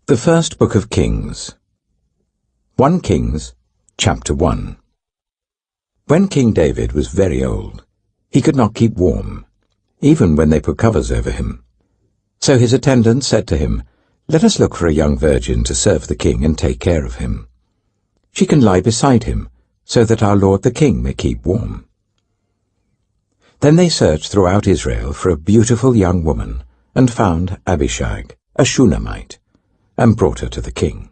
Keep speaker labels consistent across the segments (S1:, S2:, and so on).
S1: The First Book of Kings. 1 Kings, chapter 1. When King David was very old, he could not keep warm, even when they put covers over him. So his attendants said to him, "Let us look for a young virgin to serve the king and take care of him. She can lie beside him, so that our lord the king may keep warm." Then they searched throughout Israel for a beautiful young woman, and found Abishag, a Shunammite, and brought her to the king.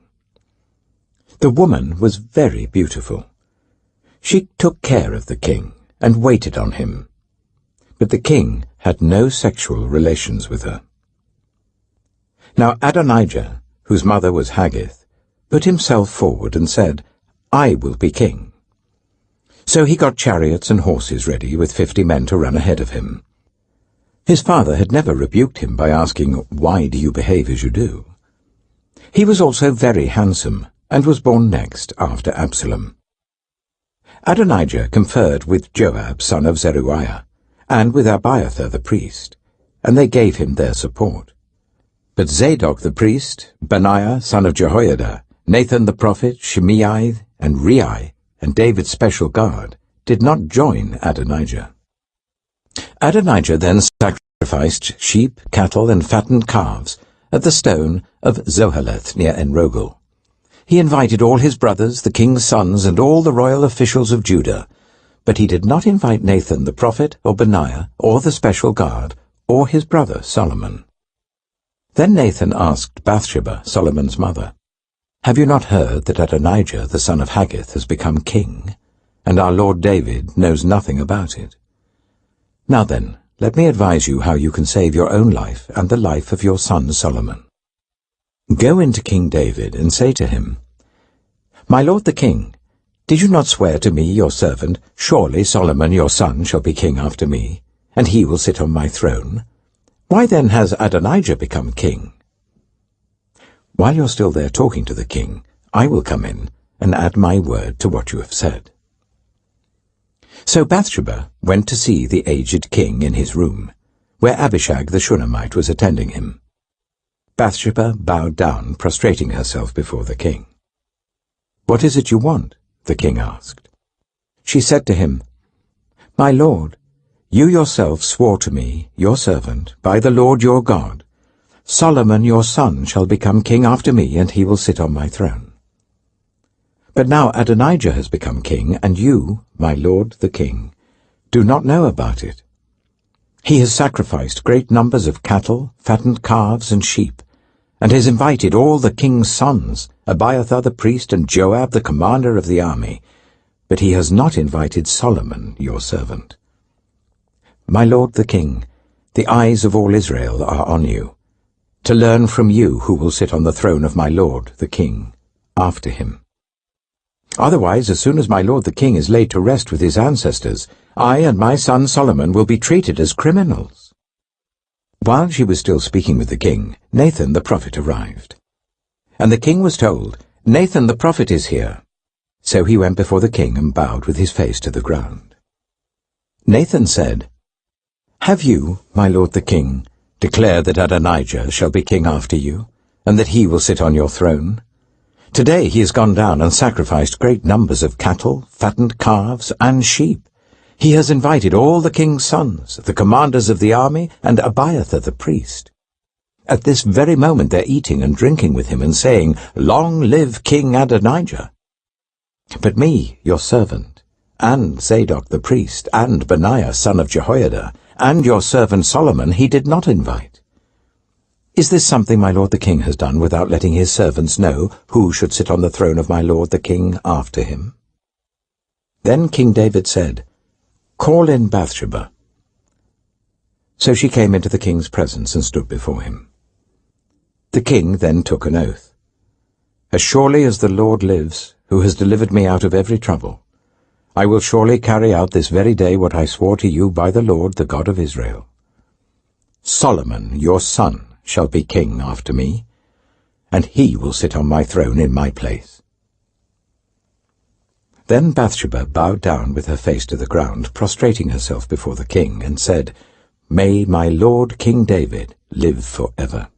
S1: The woman was very beautiful. She took care of the king and waited on him, but the king had no sexual relations with her. Now Adonijah, whose mother was Haggith, put himself forward and said, "I will be king." So he got chariots and horses ready with 50 men to run ahead of him. His father had never rebuked him by asking, "Why do you behave as you do?" He was also very handsome, and was born next after Absalom. Adonijah conferred with Joab son of Zeruiah, and with Abiathar the priest, and they gave him their support. But Zadok the priest, Benaiah son of Jehoiada, Nathan the prophet, Shimei, and Rei, and David's special guard, did not join Adonijah. Adonijah then sacrificed sheep, cattle, and fattened calves at the stone of Zoheleth near Enrogel. He invited all his brothers, the king's sons, and all the royal officials of Judah, but he did not invite Nathan the prophet, or Benaiah, or the special guard, or his brother Solomon. Then Nathan asked Bathsheba, Solomon's mother, "Have you not heard that Adonijah the son of Haggith has become king, and our lord David knows nothing about it? Now then, let me advise you how you can save your own life and the life of your son Solomon. Go into King David and say to him, 'My lord the king, did you not swear to me, your servant, surely Solomon your son shall be king after me, and he will sit on my throne? Why then has Adonijah become king? While you're still there talking to the king, I will come in and add my word to what you have said.'" So Bathsheba went to see the aged king in his room, where Abishag the Shunammite was attending him. Bathsheba bowed down, prostrating herself before the king. "What is it you want?" the king asked. She said to him, "My lord, you yourself swore to me, your servant, by the Lord your God, Solomon your son shall become king after me, and he will sit on my throne. But now Adonijah has become king, and you, my lord the king, do not know about it. He has sacrificed great numbers of cattle, fattened calves, and sheep, and has invited all the king's sons, Abiathar the priest, and Joab the commander of the army, but he has not invited Solomon your servant. My lord the king, the eyes of all Israel are on you, to learn from you who will sit on the throne of my lord the king after him. Otherwise, as soon as my lord the king is laid to rest with his ancestors, I and my son Solomon will be treated as criminals." While she was still speaking with the king, Nathan the prophet arrived. And the king was told, "Nathan the prophet is here." So he went before the king and bowed with his face to the ground. Nathan said, "Have you, my lord the king, declared that Adonijah shall be king after you, and that he will sit on your throne? Today he has gone down and sacrificed great numbers of cattle, fattened calves, and sheep. He has invited all the king's sons, the commanders of the army, and Abiathar the priest. At this very moment they're eating and drinking with him and saying, 'Long live King Adonijah!' But me, your servant, and Zadok the priest, and Benaiah son of Jehoiada, and your servant Solomon he did not invite. Is this something my lord the king has done without letting his servants know who should sit on the throne of my lord the king after him?" Then King David said, "Call in Bathsheba." So she came into the king's presence and stood before him. The king then took an oath. "As surely as the Lord lives, who has delivered me out of every trouble, I will surely carry out this very day what I swore to you by the Lord, the God of Israel. Solomon, your son, shall be king after me, and he will sit on my throne in my place." Then Bathsheba bowed down with her face to the ground, prostrating herself before the king, and said, "May my lord King David live forever."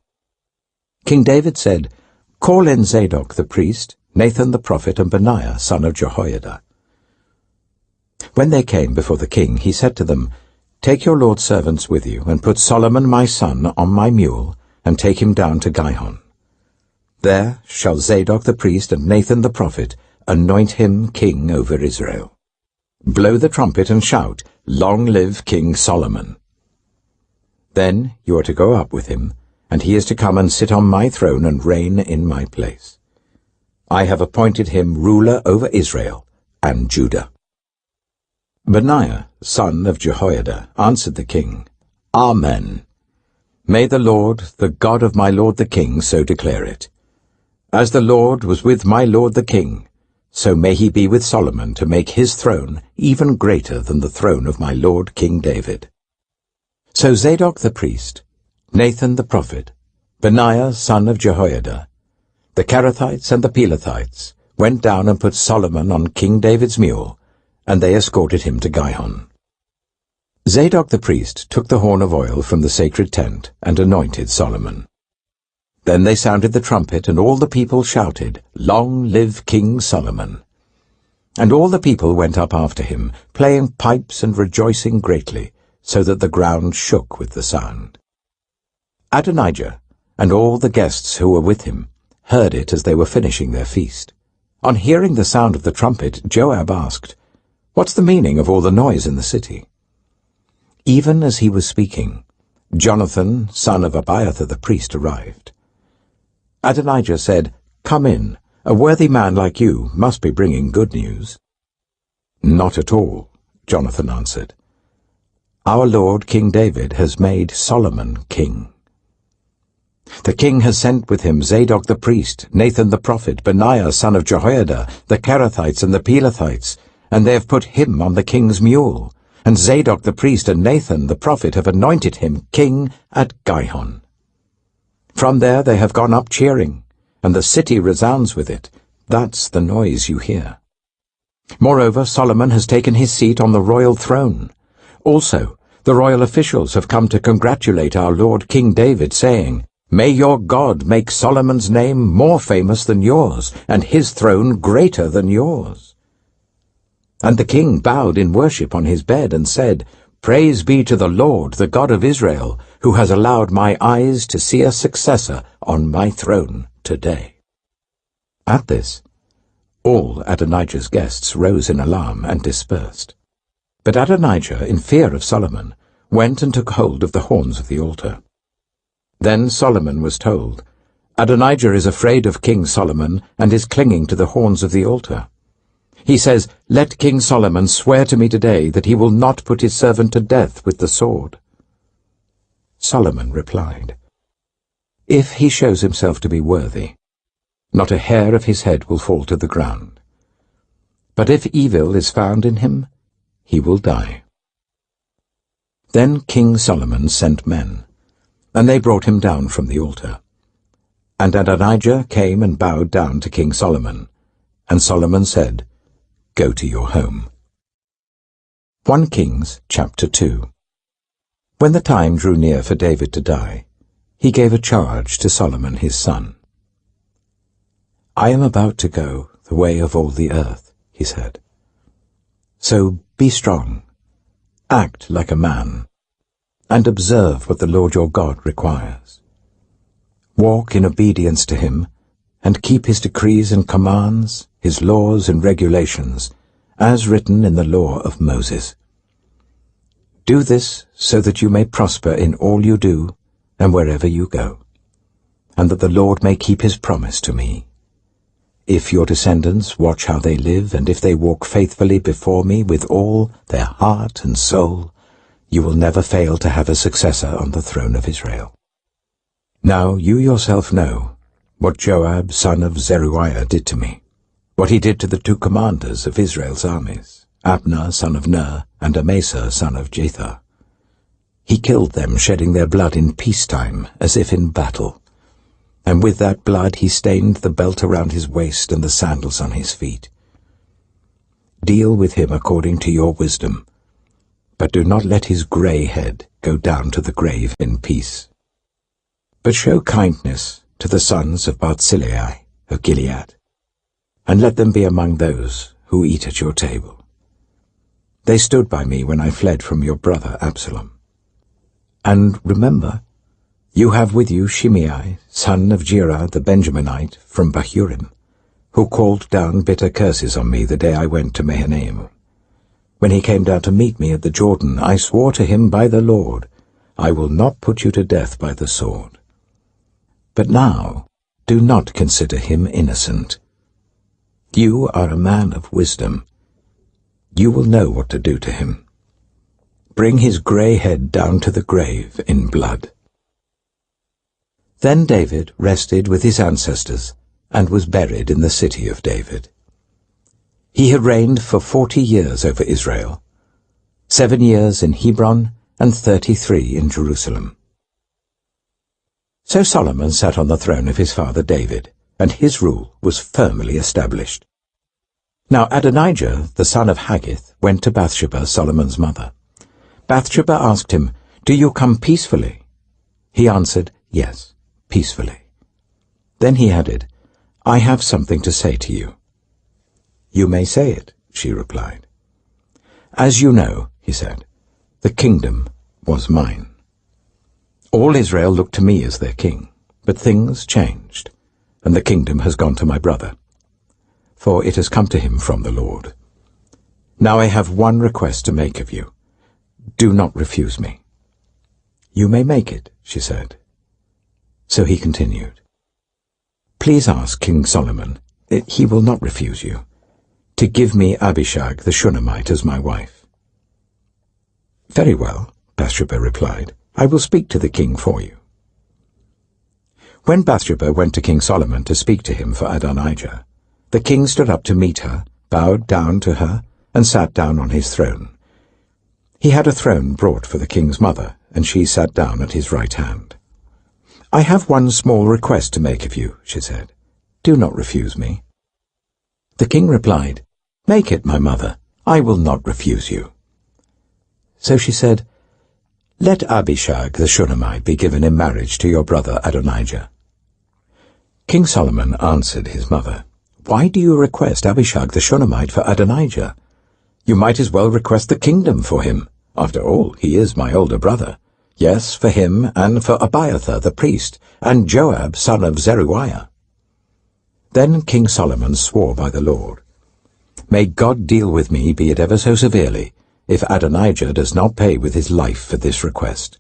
S1: King David said, Call in Zadok the priest, Nathan the prophet, and Benaiah son of Jehoiada. When they came before the king, he said to them, Take your lord's servants with you, and put Solomon my son on my mule, and take him down to Gihon. There shall Zadok the priest and Nathan the prophet anoint him king over Israel. Blow the trumpet and shout, Long live King Solomon! Then you are to go up with him, and he is to come and sit on my throne and reign in my place. I have appointed him ruler over Israel and Judah. Benaiah, son of Jehoiada, answered the king, Amen. May the Lord, the God of my lord the king, so declare it. As the Lord was with my lord the king, so may he be with Solomon to make his throne even greater than the throne of my lord King David. So Zadok the priest, Nathan the prophet, Benaiah son of Jehoiada, the Kerethites and the Pelethites went down and put Solomon on King David's mule, and they escorted him to Gihon. Zadok the priest took the horn of oil from the sacred tent and anointed Solomon. Then they sounded the trumpet, and all the people shouted, Long live King Solomon! And all the people went up after him, playing pipes and rejoicing greatly, so that the ground shook with the sound. Adonijah and all the guests who were with him heard it as they were finishing their feast. On hearing the sound of the trumpet, Joab asked, What's the meaning of all the noise in the city? Even as he was speaking, Jonathan, son of Abiathar the priest, arrived. Adonijah said, Come in, a worthy man like you must be bringing good news. Not at all, Jonathan answered. Our lord King David has made Solomon king. The king has sent with him Zadok the priest, Nathan the prophet, Benaiah son of Jehoiada, the Kerethites and the Pelethites, and they have put him on the king's mule, and Zadok the priest and Nathan the prophet have anointed him king at Gihon. From there they have gone up cheering, and the city resounds with it. That's the noise you hear. Moreover, Solomon has taken his seat on the royal throne. Also, the royal officials have come to congratulate our lord King David, saying, May your God make Solomon's name more famous than yours, and his throne greater than yours. And the king bowed in worship on his bed and said, Praise be to the Lord, the God of Israel, who has allowed my eyes to see a successor on my throne today. At this, all Adonijah's guests rose in alarm and dispersed. But Adonijah, in fear of Solomon, went and took hold of the horns of the altar. Then Solomon was told, Adonijah is afraid of King Solomon and is clinging to the horns of the altar. He says, Let King Solomon swear to me today that he will not put his servant to death with the sword. Solomon replied, If he shows himself to be worthy, not a hair of his head will fall to the ground. But if evil is found in him, he will die. Then King Solomon sent men, and they brought him down from the altar. And Adonijah came and bowed down to King Solomon, and Solomon said, Go to your home. 1 Kings chapter 2. When the time drew near for David to die, he gave a charge to Solomon his son. I am about to go the way of all the earth, he said. So be strong, act like a man, and observe what the Lord your God requires. Walk in obedience to him, and keep his decrees and commands, his laws and regulations, as written in the law of Moses. Do this so that you may prosper in all you do and wherever you go, and that the Lord may keep his promise to me. If your descendants watch how they live, and if they walk faithfully before me with all their heart and soul, you will never fail to have a successor on the throne of Israel. Now you yourself know what Joab son of Zeruiah did to me, what he did to the two commanders of Israel's armies, Abner son of Ner and Amasa son of Jether. He killed them, shedding their blood in peacetime as if in battle, and with that blood he stained the belt around his waist and the sandals on his feet. Deal with him according to your wisdom, but do not let his grey head go down to the grave in peace. But show kindness to the sons of Barzillai, of Gilead, and let them be among those who eat at your table. They stood by me when I fled from your brother Absalom. And remember, you have with you Shimei, son of Gera the Benjaminite from Bahurim, who called down bitter curses on me the day I went to Mahanaim. When he came down to meet me at the Jordan, I swore to him by the Lord, I will not put you to death by the sword. But now do not consider him innocent. You are a man of wisdom. You will know what to do to him. Bring his grey head down to the grave in blood. Then David rested with his ancestors and was buried in the city of David. He had reigned for 40 years over Israel, 7 years in Hebron and 33 in Jerusalem. So Solomon sat on the throne of his father David, and his rule was firmly established. Now Adonijah, the son of Haggith, went to Bathsheba, Solomon's mother. Bathsheba asked him, "Do you come peacefully?" He answered, "Yes, peacefully." Then he added, "I have something to say to you." "You may say it," she replied. "As you know," he said, "the kingdom was mine. All Israel looked to me as their king, but things changed, and the kingdom has gone to my brother, for it has come to him from the Lord. Now I have one request to make of you. Do not refuse me." "You may make it," she said. So he continued, "Please ask King Solomon, he will not refuse you, to give me Abishag the Shunammite as my wife." "Very well," Bathsheba replied, "I will speak to the king for you." When Bathsheba went to King Solomon to speak to him for Adonijah, the king stood up to meet her, bowed down to her, and sat down on his throne. He had a throne brought for the king's mother, and she sat down at his right hand. "I have one small request to make of you," she said. "Do not refuse me." The king replied, "Make it, my mother. I will not refuse you." So she said, "Let Abishag the Shunammite be given in marriage to your brother Adonijah." King Solomon answered his mother, "Why do you request Abishag the Shunammite for Adonijah? You might as well request the kingdom for him. After all, he is my older brother. Yes, for him and for Abiathar the priest, and Joab son of Zeruiah." Then King Solomon swore by the Lord, "May God deal with me, be it ever so severely, if Adonijah does not pay with his life for this request.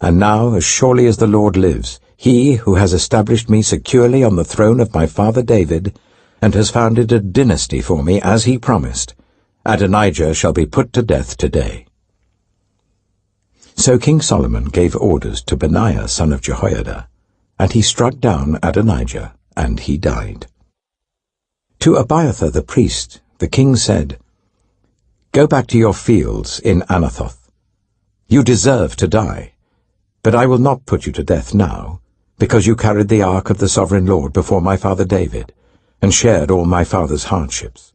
S1: And now, as surely as the Lord lives, he who has established me securely on the throne of my father David, and has founded a dynasty for me as he promised, Adonijah shall be put to death today." So King Solomon gave orders to Benaiah son of Jehoiada, and he struck down Adonijah, and he died. To Abiathar the priest, the king said, "Go back to your fields in Anathoth. You deserve to die, but I will not put you to death now, because you carried the ark of the sovereign Lord before my father David, and shared all my father's hardships."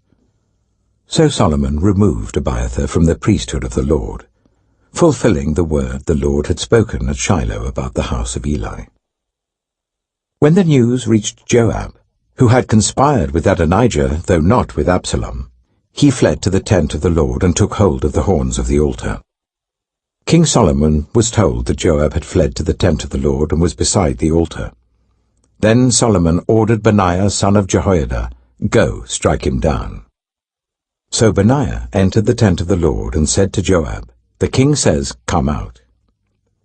S1: So Solomon removed Abiathar from the priesthood of the Lord, fulfilling the word the Lord had spoken at Shiloh about the house of Eli. When the news reached Joab, who had conspired with Adonijah, though not with Absalom, he fled to the tent of the Lord and took hold of the horns of the altar. King Solomon was told that Joab had fled to the tent of the Lord and was beside the altar. Then Solomon ordered Benaiah son of Jehoiada, "Go, strike him down." So Benaiah entered the tent of the Lord and said to Joab, "The king says, 'Come out.'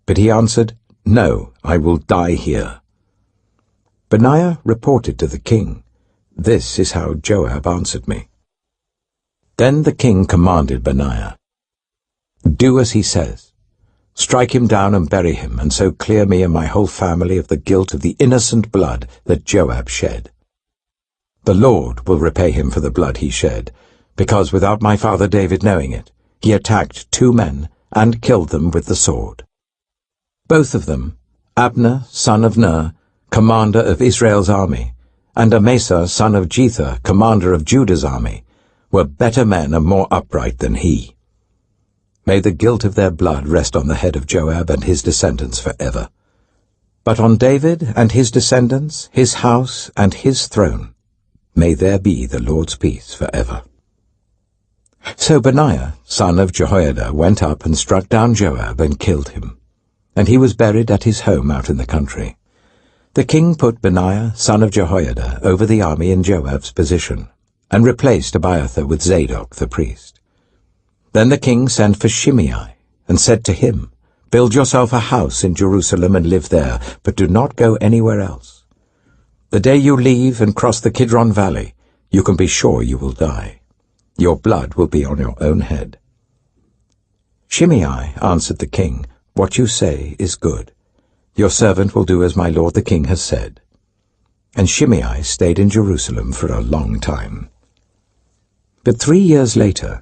S1: But he answered, 'No, I will die here.' Benaiah reported to the king, "This is how Joab answered me." Then the king commanded Benaiah, "Do as he says. Strike him down and bury him, and so clear me and my whole family of the guilt of the innocent blood that Joab shed. The Lord will repay him for the blood he shed, because without my father David knowing it, he attacked 2 men and killed them with the sword. Both of them, Abner, son of Ner, commander of Israel's army, and Amasa, son of Jether, commander of Judah's army, were better men and more upright than he. May the guilt of their blood rest on the head of Joab and his descendants forever. But on David and his descendants, his house and his throne, may there be the Lord's peace forever. So Benaiah, son of Jehoiada, went up and struck down Joab and killed him, and he was buried at his home out in the country. The king put Benaiah, son of Jehoiada, over the army in Joab's position, and replaced Abiathar with Zadok the priest. Then the king sent for Shimei, and said to him, "Build yourself a house in Jerusalem and live there, but do not go anywhere else. The day you leave and cross the Kidron Valley, you can be sure you will die. Your blood will be on your own head." Shimei answered the king, "What you say is good. Your servant will do as my lord the king has said." And Shimei stayed in Jerusalem for a long time. But 3 years later,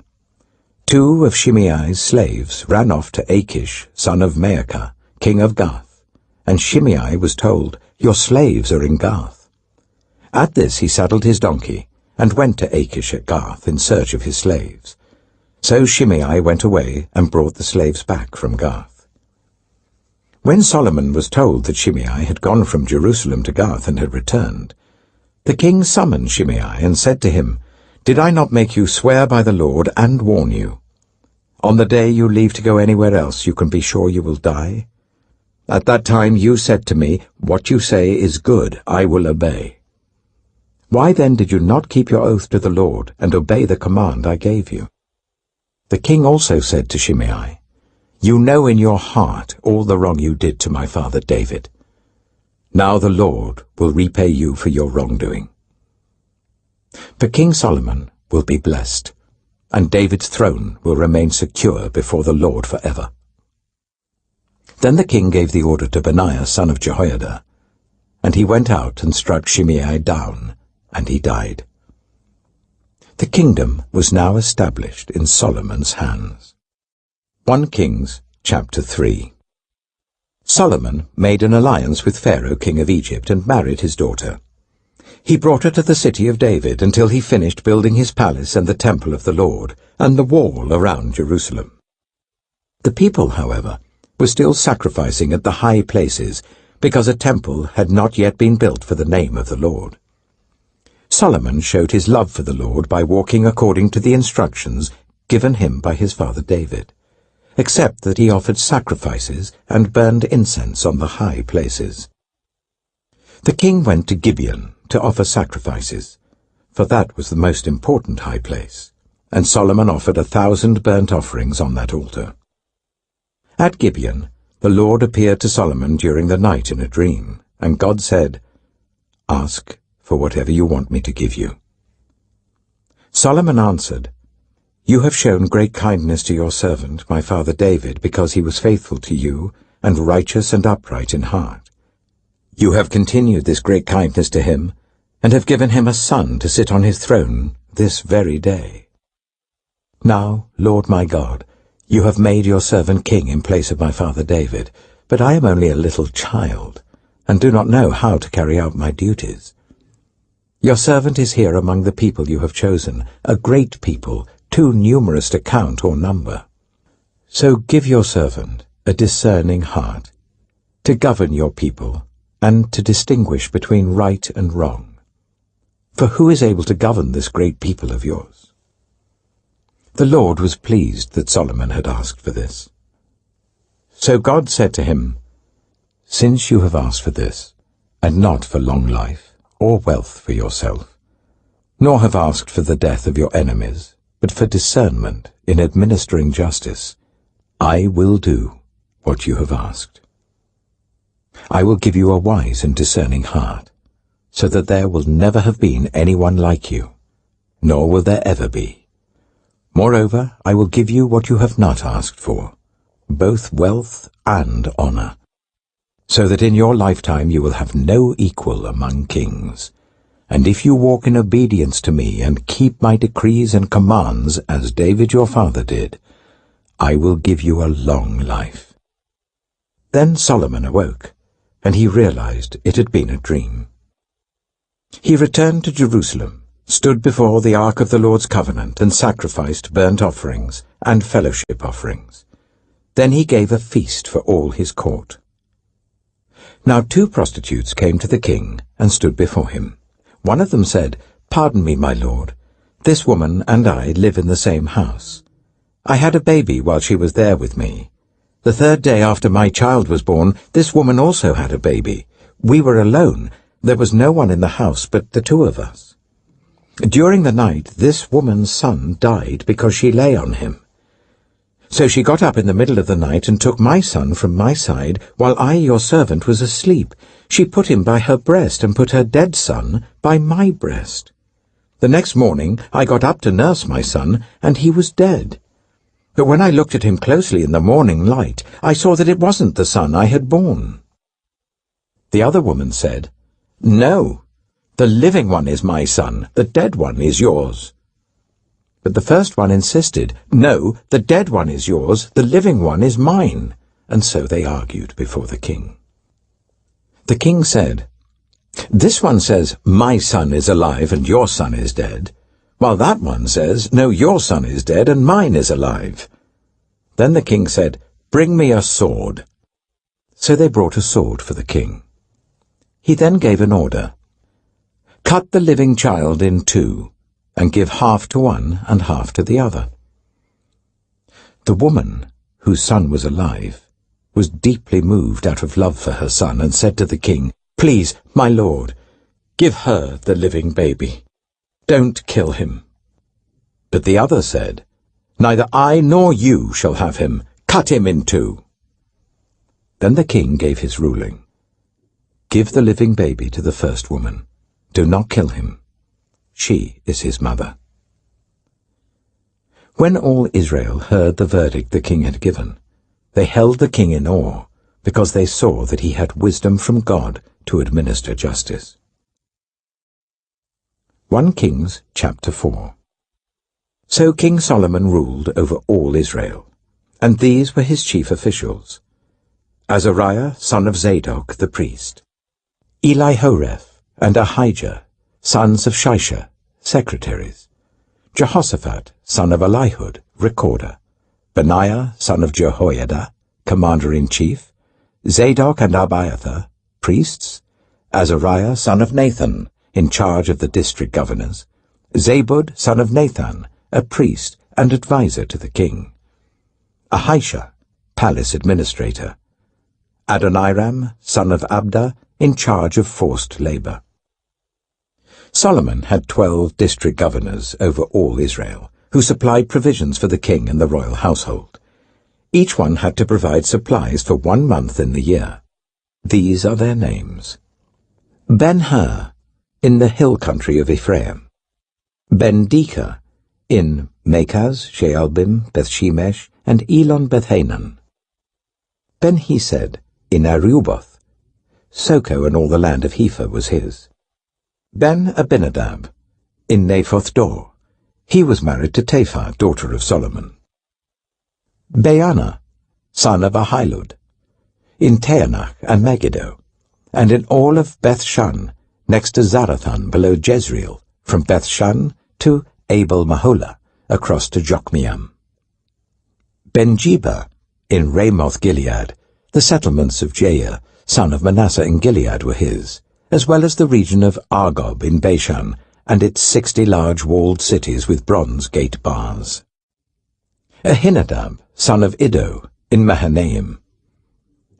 S1: 2 of Shimei's slaves ran off to Achish, son of Maacah, king of Gath, and Shimei was told, "Your slaves are in Gath." At this he saddled his donkey and went to Achish at Gath in search of his slaves. So Shimei went away and brought the slaves back from Gath. When Solomon was told that Shimei had gone from Jerusalem to Gath and had returned, the king summoned Shimei and said to him, "Did I not make you swear by the Lord and warn you? On the day you leave to go anywhere else, you can be sure you will die. At that time you said to me, 'What you say is good, I will obey.' Why then did you not keep your oath to the Lord and obey the command I gave you?" The king also said to Shimei, "You know in your heart all the wrong you did to my father David. Now the Lord will repay you for your wrongdoing." For King Solomon will be blessed, and David's throne will remain secure before the Lord forever. Then the king gave the order to Benaiah son of Jehoiada, and he went out and struck Shimei down, and he died. The kingdom was now established in Solomon's hands. 1 Kings chapter 3. Solomon made an alliance with Pharaoh king of Egypt and married his daughter. He brought her to the city of David until he finished building his palace and the temple of the Lord, and the wall around Jerusalem. The people, however, were still sacrificing at the high places, because a temple had not yet been built for the name of the Lord. Solomon showed his love for the Lord by walking according to the instructions given him by his father David, except that he offered sacrifices and burned incense on the high places. The king went to Gibeon to offer sacrifices, for that was the most important high place, and Solomon offered 1,000 burnt offerings on that altar. At Gibeon, the Lord appeared to Solomon during the night in a dream, and God said, "Ask for whatever you want me to give you." Solomon answered, "You have shown great kindness to your servant, my father David, because he was faithful to you and righteous and upright in heart. You have continued this great kindness to him, and have given him a son to sit on his throne this very day. Now, Lord my God, you have made your servant king in place of my father David, but I am only a little child, and do not know how to carry out my duties. Your servant is here among the people you have chosen, a great people, too numerous to count or number. So give your servant a discerning heart, to govern your people, and to distinguish between right and wrong. For who is able to govern this great people of yours?" The Lord was pleased that Solomon had asked for this. So God said to him, "Since you have asked for this, and not for long life, or wealth for yourself, nor have asked for the death of your enemies, but for discernment in administering justice, I will do what you have asked. I will give you a wise and discerning heart, so that there will never have been anyone like you, nor will there ever be. Moreover, I will give you what you have not asked for, both wealth and honor, so that in your lifetime you will have no equal among kings. And if you walk in obedience to me and keep my decrees and commands as David your father did, I will give you a long life." Then Solomon awoke, and he realized it had been a dream. He returned to Jerusalem, stood before the ark of the Lord's covenant, and sacrificed burnt offerings and fellowship offerings. Then he gave a feast for all his court. Now 2 prostitutes came to the king and stood before him. One of them said, "Pardon me, my lord. This woman and I live in the same house. I had a baby while she was there with me. The 3rd day after my child was born, this woman also had a baby. We were alone. There was no one in the house but the 2 of us. During the night, this woman's son died because she lay on him. So she got up in the middle of the night and took my son from my side while I, your servant, was asleep. She put him by her breast and put her dead son by my breast. The next morning I got up to nurse my son, and he was dead. But when I looked at him closely in the morning light, I saw that it wasn't the son I had borne." The other woman said, "No, the living one is my son, the dead one is yours." But the first one insisted, "No, the dead one is yours, the living one is mine." And so they argued before the king. The king said, "This one says, 'My son is alive and your son is dead,' while that one says, 'No, your son is dead and mine is alive.'" Then the king said, "Bring me a sword." So they brought a sword for the king. He then gave an order, "Cut the living child in 2, and give half to one and half to the other." The woman, whose son was alive, was deeply moved out of love for her son, and said to the king, "Please, my lord, give her the living baby. Don't kill him." But the other said, "Neither I nor you shall have him. Cut him in 2. Then the king gave his ruling. "Give the living baby to the first woman. Do not kill him. She is his mother." When all Israel heard the verdict the king had given, they held the king in awe, because they saw that he had wisdom from God to administer justice. 1 Kings chapter 4. So King Solomon ruled over all Israel, and these were his chief officials: Azariah, son of Zadok the priest; Elihoreph and Ahijah, sons of Suchet, secretaries; Jehoshaphat, son of Elihud, recorder; Benaiah, son of Jehoiada, commander-in-chief; Zadok and Abiathar, priests; Azariah, son of Nathan, in charge of the district governors; Zabud, son of Nathan, a priest and adviser to the king; Ahisha, palace administrator; Adoniram, son of Abda, in charge of forced labor. Solomon had 12 district governors over all Israel, who supplied provisions for the king and the royal household. Each one had to provide supplies for 1 month in the year. These are their names: Ben-Hur, in the hill country of Ephraim; Ben-Deka, in Makaz, Shaalbim, Bethshemesh, and Elon Bethhanan; Ben-Hesed, in Aruboth. Soko and all the land of Hepher was his; Ben-Abinadab, in Naphoth-Dor. He was married to Taphar, daughter of Solomon; Baana, son of Ahilud, in Taanach and Megiddo, and in all of Beth-Shan, next to Zarathan below Jezreel, from Beth-Shan to Abel-Maholah, across to Jokmeam; Ben-Jeba, in Ramoth-Gilead. The settlements of Jair, son of Manasseh in Gilead, were his, as well as the region of Argob in Bashan, and its 60 large walled cities with bronze gate bars; Ahinadab, son of Iddo, in Mahanaim;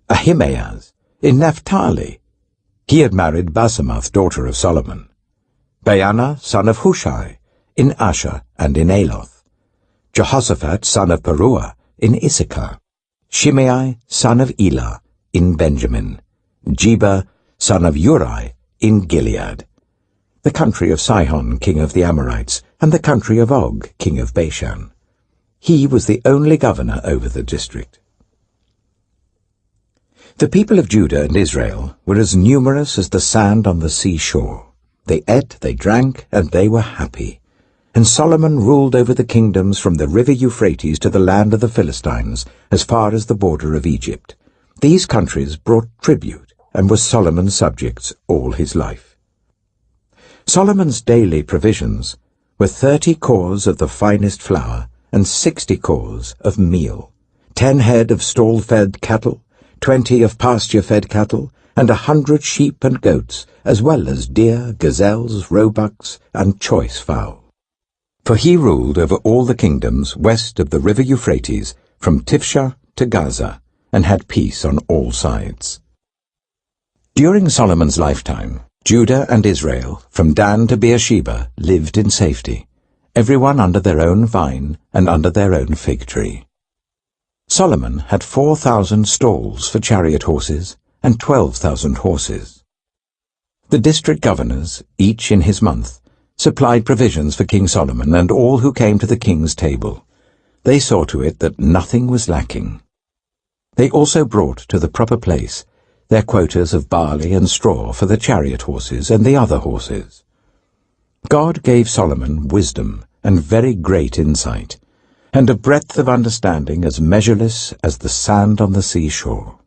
S1: Ahimaaz, in Naphtali. He had married Basemath, daughter of Solomon; Baana, son of Hushai, in Asher and in Aloth; Jehoshaphat, son of Peruah, in Issachar; Shimei, son of Elah, in Benjamin; Jeba, son of Uri, in Gilead; the country of Sihon, king of the Amorites, and the country of Og, king of Bashan. He was the only governor over the district. The people of Judah and Israel were as numerous as the sand on the seashore. They ate, they drank, and they were happy. And Solomon ruled over the kingdoms from the river Euphrates to the land of the Philistines, as far as the border of Egypt. These countries brought tribute, and were Solomon's subjects all his life. Solomon's daily provisions were 30 cors of the finest flour, and 60 cors of meal, 10 head of stall-fed cattle, 20 of pasture-fed cattle, and 100 sheep and goats, as well as deer, gazelles, roebucks, and choice fowl. For he ruled over all the kingdoms west of the river Euphrates, from Tifsha to Gaza, and had peace on all sides. During Solomon's lifetime, Judah and Israel, from Dan to Beersheba, lived in safety, everyone under their own vine and under their own fig tree. Solomon had 4,000 stalls for chariot horses and 12,000 horses. The district governors, each in his month, supplied provisions for King Solomon and all who came to the king's table. They saw to it that nothing was lacking. They also brought to the proper place their quotas of barley and straw for the chariot horses and the other horses. God gave Solomon wisdom and very great insight, and a breadth of understanding as measureless as the sand on the seashore.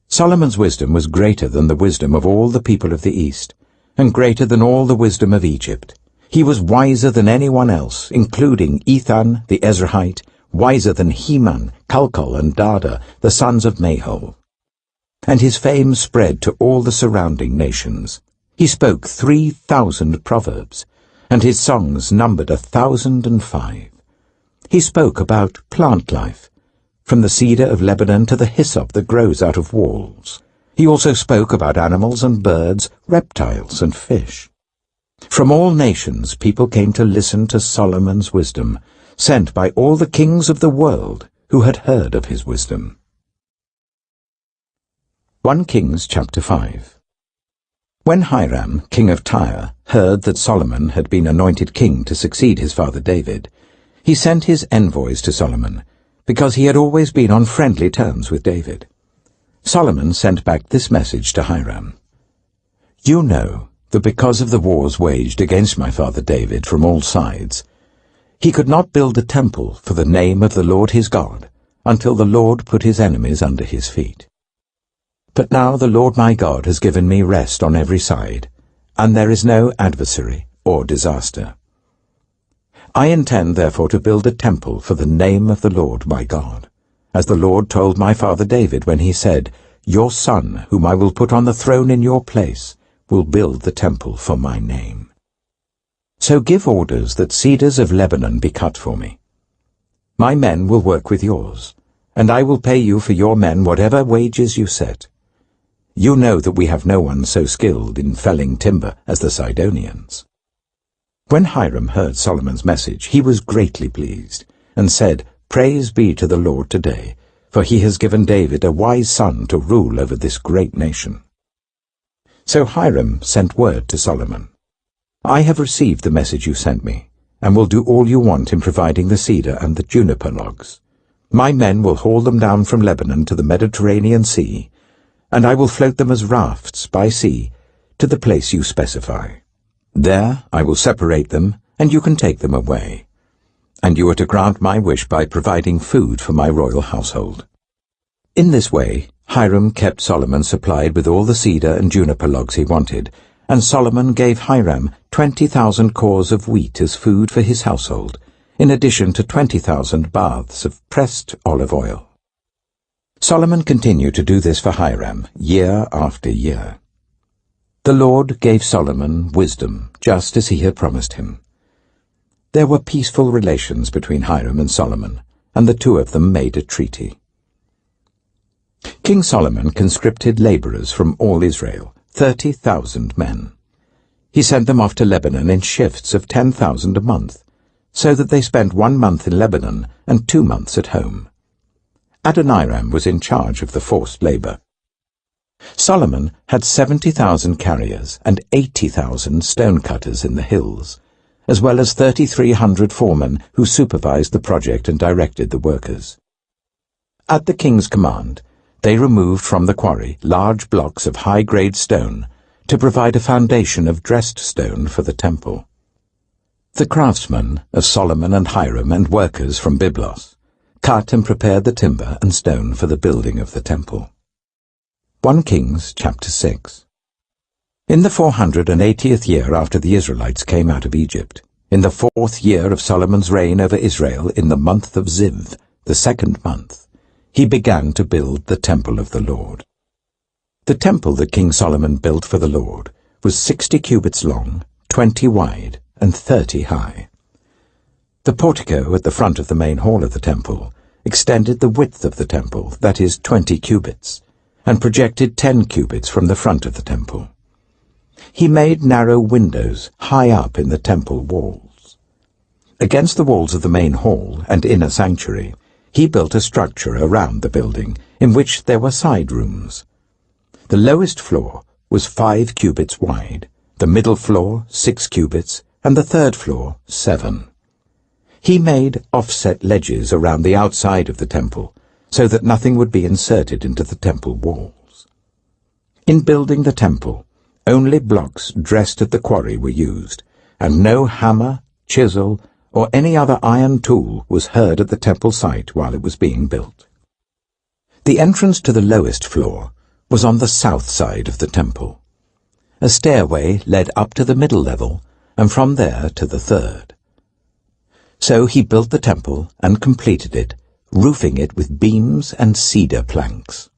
S1: Solomon's wisdom was greater than the wisdom of all the people of the East, and greater than all the wisdom of Egypt. He was wiser than anyone else, including Ethan the Ezrahite, wiser than Heman, Calcol, and Dada, the sons of Mahol. And his fame spread to all the surrounding nations. He spoke 3,000 proverbs, and his songs numbered 1,005. He spoke about plant life, from the cedar of Lebanon to the hyssop that grows out of walls. He also spoke about animals and birds, reptiles and fish. From all nations people came to listen to Solomon's wisdom, sent by all the kings of the world who had heard of his wisdom. 1 Kings chapter 5. When Hiram, king of Tyre, heard that Solomon had been anointed king to succeed his father David, he sent his envoys to Solomon, because he had always been on friendly terms with David. Solomon sent back this message to Hiram. You know that because of the wars waged against my father David from all sides, he could not build a temple for the name of the Lord his God until the Lord put his enemies under his feet. But now the Lord my God has given me rest on every side, and there is no adversary or disaster. I intend therefore to build a temple for the name of the Lord my God, as the Lord told my father David when he said, Your son, whom I will put on the throne in your place, will build the temple for my name. So give orders that cedars of Lebanon be cut for me. My men will work with yours, and I will pay you for your men whatever wages you set. You know that we have no one so skilled in felling timber as the Sidonians. When Hiram heard Solomon's message, he was greatly pleased, and said, Praise be to the Lord today, for he has given David a wise son to rule over this great nation. So Hiram sent word to Solomon, I have received the message you sent me, and will do all you want in providing the cedar and the juniper logs. My men will haul them down from Lebanon to the Mediterranean Sea, and I will float them as rafts by sea to the place you specify. There I will separate them, and you can take them away. And you are to grant my wish by providing food for my royal household. In this way, Hiram kept Solomon supplied with all the cedar and juniper logs he wanted, and Solomon gave Hiram 20,000 cores of wheat as food for his household, in addition to 20,000 baths of pressed olive oil. Solomon continued to do this for Hiram year after year. The Lord gave Solomon wisdom, just as he had promised him. There were peaceful relations between Hiram and Solomon, and the two of them made a treaty. King Solomon conscripted laborers from all Israel, 30,000 men. He sent them off to Lebanon in shifts of 10,000 a month, so that they spent 1 month in Lebanon and 2 months at home. Adoniram was in charge of the forced labor. Solomon had 70,000 carriers and 80,000 stonecutters in the hills, as well as 3,300 foremen who supervised the project and directed the workers. At the king's command, they removed from the quarry large blocks of high-grade stone to provide a foundation of dressed stone for the temple. The craftsmen of Solomon and Hiram and workers from Byblos cut and prepared the timber and stone for the building of the temple. 1 Kings chapter 6. In the 480th year after the Israelites came out of Egypt, in the 4th year of Solomon's reign over Israel, in the month of Ziv, the 2nd month, he began to build the temple of the Lord. The temple that King Solomon built for the Lord was 60 cubits long, 20 wide, and 30 high. The portico at the front of the main hall of the temple extended the width of the temple, that is 20 cubits, and projected 10 cubits from the front of the temple. He made narrow windows high up in the temple walls. Against the walls of the main hall and inner sanctuary, he built a structure around the building in which there were side rooms. The lowest floor was 5 cubits wide, the middle floor 6 cubits, and the third floor 7. He made offset ledges around the outside of the temple so that nothing would be inserted into the temple walls. In building the temple, only blocks dressed at the quarry were used, and no hammer, chisel, or any other iron tool was heard at the temple site while it was being built. The entrance to the lowest floor was on the south side of the temple. A stairway led up to the middle level, and from there to the third. So he built the temple and completed it, roofing it with beams and cedar planks.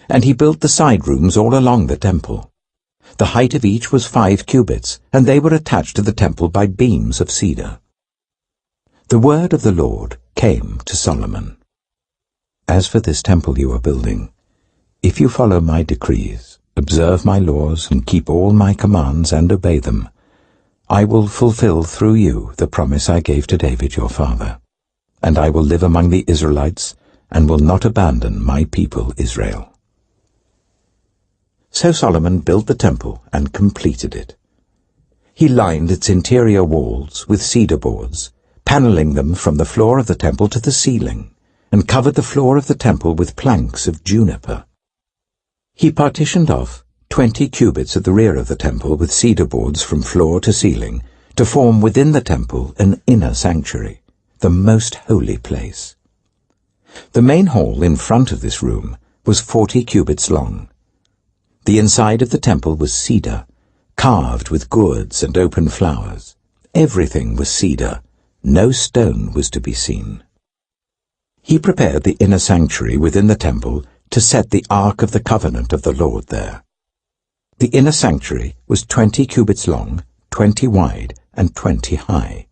S1: And he built the side rooms all along the temple. The height of each was 5 cubits, and they were attached to the temple by beams of cedar. The word of the Lord came to Solomon. As for this temple you are building, if you follow my decrees, observe my laws, and keep all my commands and obey them, I will fulfill through you the promise I gave to David your father, and I will live among the Israelites and will not abandon my people Israel. So Solomon built the temple and completed it. He lined its interior walls with cedar boards, paneling them from the floor of the temple to the ceiling, and covered the floor of the temple with planks of juniper. He partitioned off 20 cubits at the rear of the temple with cedar boards from floor to ceiling to form within the temple an inner sanctuary, the most holy place. The main hall in front of this room was 40 cubits long. The inside of the temple was cedar, carved with gourds and open flowers. Everything was cedar. No stone was to be seen. He prepared the inner sanctuary within the temple to set the Ark of the Covenant of the Lord there. The inner sanctuary was 20 cubits long, 20 wide, and 20 high.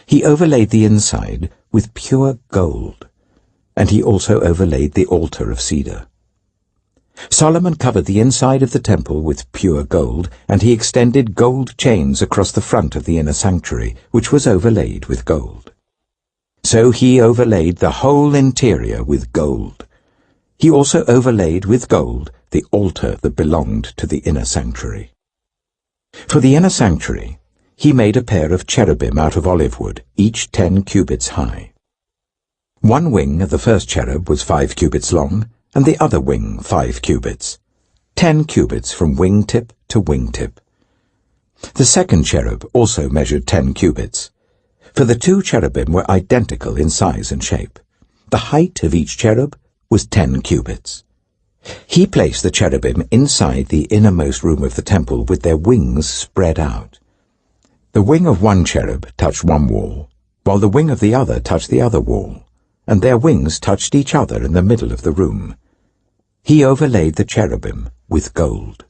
S1: He overlaid the inside with pure gold, and he also overlaid the altar of cedar. Solomon covered the inside of the temple with pure gold, and he extended gold chains across the front of the inner sanctuary, which was overlaid with gold. So he overlaid the whole interior with gold. He also overlaid with gold the altar that belonged to the inner sanctuary. For the inner sanctuary, he made a pair of cherubim out of olive wood, each 10 cubits high. One wing of the first cherub was 5 cubits long, and the other wing 5 cubits, 10 cubits from wingtip to wingtip. The second cherub also measured 10 cubits, for the 2 cherubim were identical in size and shape. The height of each cherub was 10 cubits. He placed the cherubim inside the innermost room of the temple with their wings spread out. The wing of one cherub touched one wall, while the wing of the other touched the other wall, and their wings touched each other in the middle of the room. He overlaid the cherubim with gold.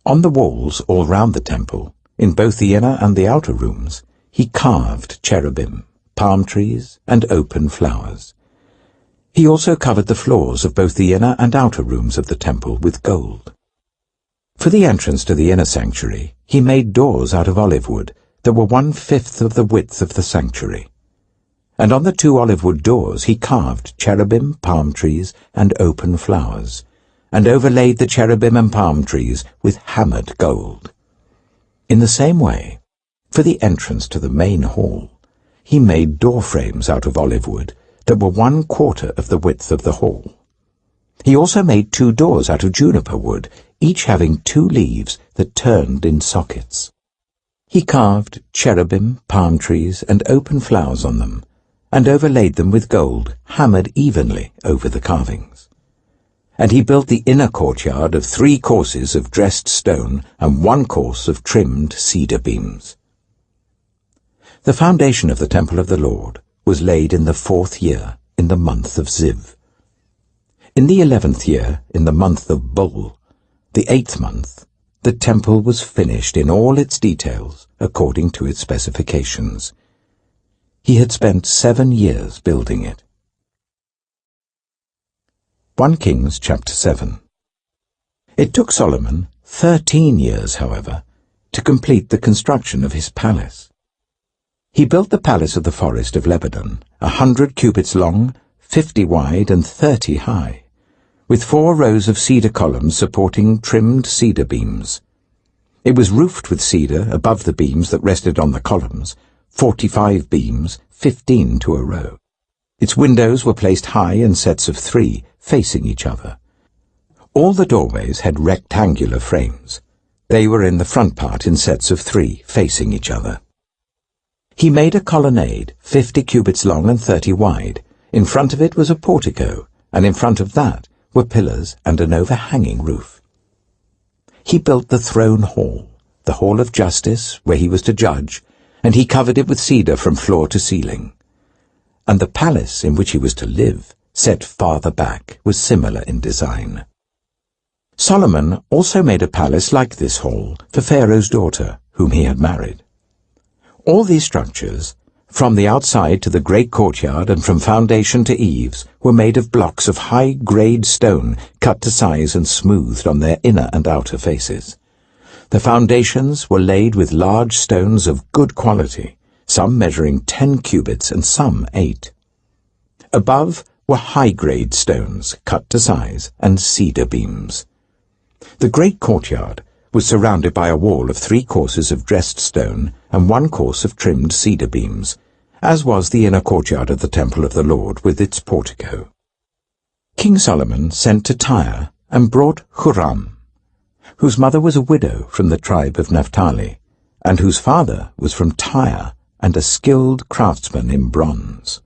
S1: On the walls all round the temple, in both the inner and the outer rooms, he carved cherubim, palm trees, and open flowers. He also covered the floors of both the inner and outer rooms of the temple with gold. For the entrance to the inner sanctuary, he made doors out of olive wood that were 1/5 of the width of the sanctuary. And on the 2 olive wood doors he carved cherubim, palm trees, and open flowers, and overlaid the cherubim and palm trees with hammered gold. In the same way, for the entrance to the main hall, he made door frames out of olive wood that were 1/4 of the width of the hall. He also made 2 doors out of juniper wood, each having 2 leaves that turned in sockets. He carved cherubim, palm trees, and open flowers on them, and overlaid them with gold, hammered evenly over the carvings. And he built the inner courtyard of 3 courses of dressed stone and 1 course of trimmed cedar beams. The foundation of the temple of the Lord was laid in the 4th year, in the month of Ziv. In the 11th year, in the month of Bul, the 8th month, the temple was finished in all its details according to its specifications. He had spent 7 years building it. 1 Kings chapter 7. It took Solomon 13 years, however, to complete the construction of his palace. He built the palace of the forest of Lebanon, 100 cubits long, 50 wide, and 30 high, with 4 rows of cedar columns supporting trimmed cedar beams. It was roofed with cedar above the beams that rested on the columns, 45 beams, 15 to a row. Its windows were placed high in sets of 3, facing each other. All the doorways had rectangular frames. They were in the front part in sets of 3, facing each other. He made a colonnade, 50 cubits long and 30 wide. In front of it was a portico, and in front of that were pillars and an overhanging roof. He built the throne hall, the hall of justice, where he was to judge, and he covered it with cedar from floor to ceiling. And the palace in which he was to live, set farther back, was similar in design. Solomon also made a palace like this hall for Pharaoh's daughter, whom he had married. All these structures, from the outside to the great courtyard and from foundation to eaves, were made of blocks of high-grade stone cut to size and smoothed on their inner and outer faces. The foundations were laid with large stones of good quality, some measuring 10 cubits and some 8. Above were high-grade stones cut to size and cedar beams. The great courtyard was surrounded by a wall of 3 courses of dressed stone and 1 course of trimmed cedar beams, as was the inner courtyard of the temple of the Lord with its portico. King Solomon sent to Tyre and brought Huram, whose mother was a widow from the tribe of Naphtali, and whose father was from Tyre and a skilled craftsman in bronze.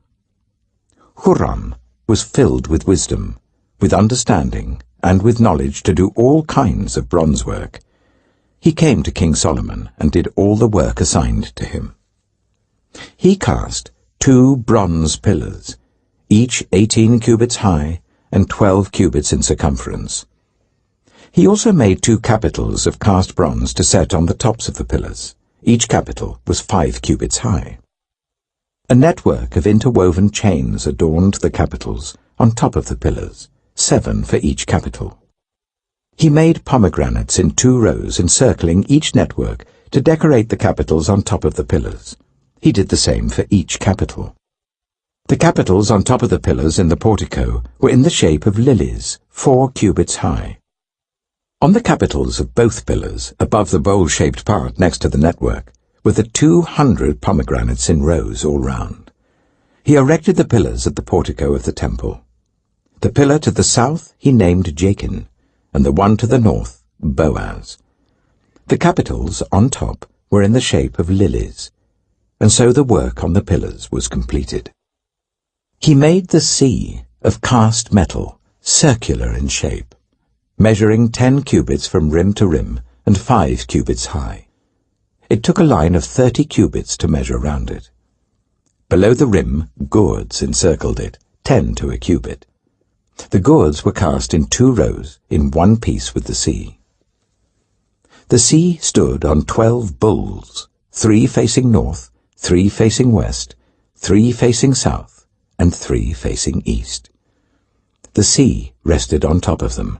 S1: Huram was filled with wisdom, with understanding, and with knowledge to do all kinds of bronze work. He came to King Solomon and did all the work assigned to him. He cast 2 bronze pillars, each 18 cubits high and 12 cubits in circumference. He also made 2 capitals of cast bronze to set on the tops of the pillars. Each capital was 5 cubits high. A network of interwoven chains adorned the capitals on top of the pillars, 7 for each capital. He made pomegranates in 2 rows encircling each network to decorate the capitals on top of the pillars. He did the same for each capital. The capitals on top of the pillars in the portico were in the shape of lilies, 4 cubits high. On the capitals of both pillars, above the bowl-shaped part next to the network, were the 200 pomegranates in rows all round. He erected the pillars at the portico of the temple. The pillar to the south he named Jachin, and the one to the north, Boaz. The capitals on top were in the shape of lilies, and so the work on the pillars was completed. He made the sea of cast metal, circular in shape, measuring 10 cubits from rim to rim and 5 cubits high. It took a line of 30 cubits to measure round it. Below the rim, gourds encircled it, 10 to a cubit. The gourds were cast in 2 rows, in one piece with the sea. The sea stood on 12 bulls, 3 facing north, 3 facing west, 3 facing south, and 3 facing east. The sea rested on top of them,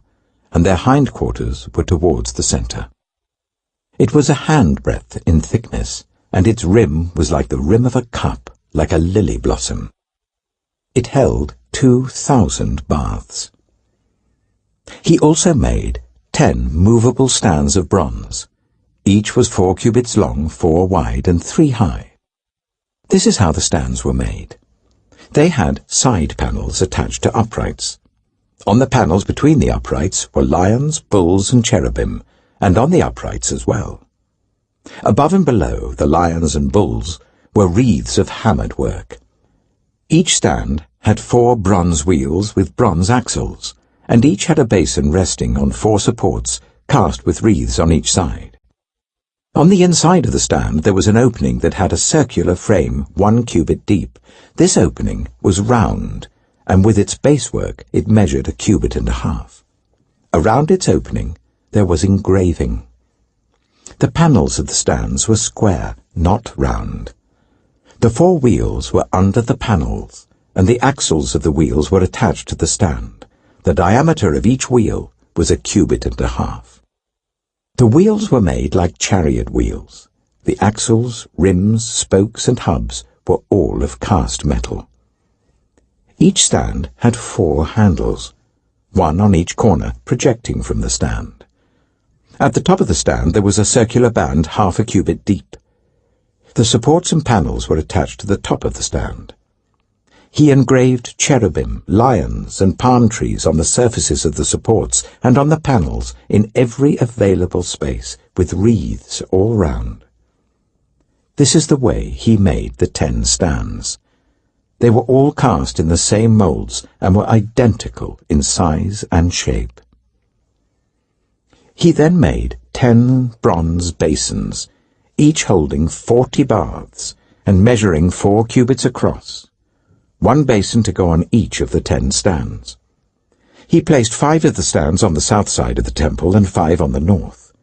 S1: and their hindquarters were towards the center. It was a handbreadth in thickness, and its rim was like the rim of a cup, like a lily blossom. It held 2,000 baths. He also made 10 movable stands of bronze. Each was 4 cubits long, 4 wide, and 3 high. This is how the stands were made. They had side panels attached to uprights. On the panels between the uprights were lions, bulls, and cherubim, and on the uprights as well. Above and below the lions and bulls were wreaths of hammered work. Each stand had 4 bronze wheels with bronze axles, and each had a basin resting on 4 supports cast with wreaths on each side. On the inside of the stand there was an opening that had a circular frame 1 cubit deep. This opening was round, and with its basework it measured 1.5 cubits. Around its opening there was engraving. The panels of the stands were square, not round. The 4 wheels were under the panels, and the axles of the wheels were attached to the stand. The diameter of each wheel was 1.5 cubits. The wheels were made like chariot wheels. The axles, rims, spokes, and hubs were all of cast metal. Each stand had 4 handles, one on each corner projecting from the stand. At the top of the stand there was a circular band 1/2 cubit deep. The supports and panels were attached to the top of the stand. He engraved cherubim, lions, and palm trees on the surfaces of the supports and on the panels in every available space, with wreaths all round. This is the way he made the 10 stands. They were all cast in the same moulds and were identical in size and shape. He then made 10 bronze basins, each holding 40 baths and measuring 4 cubits across, 1 basin to go on each of the 10 stands. He placed 5 of the stands on the south side of the temple and 5 on the north.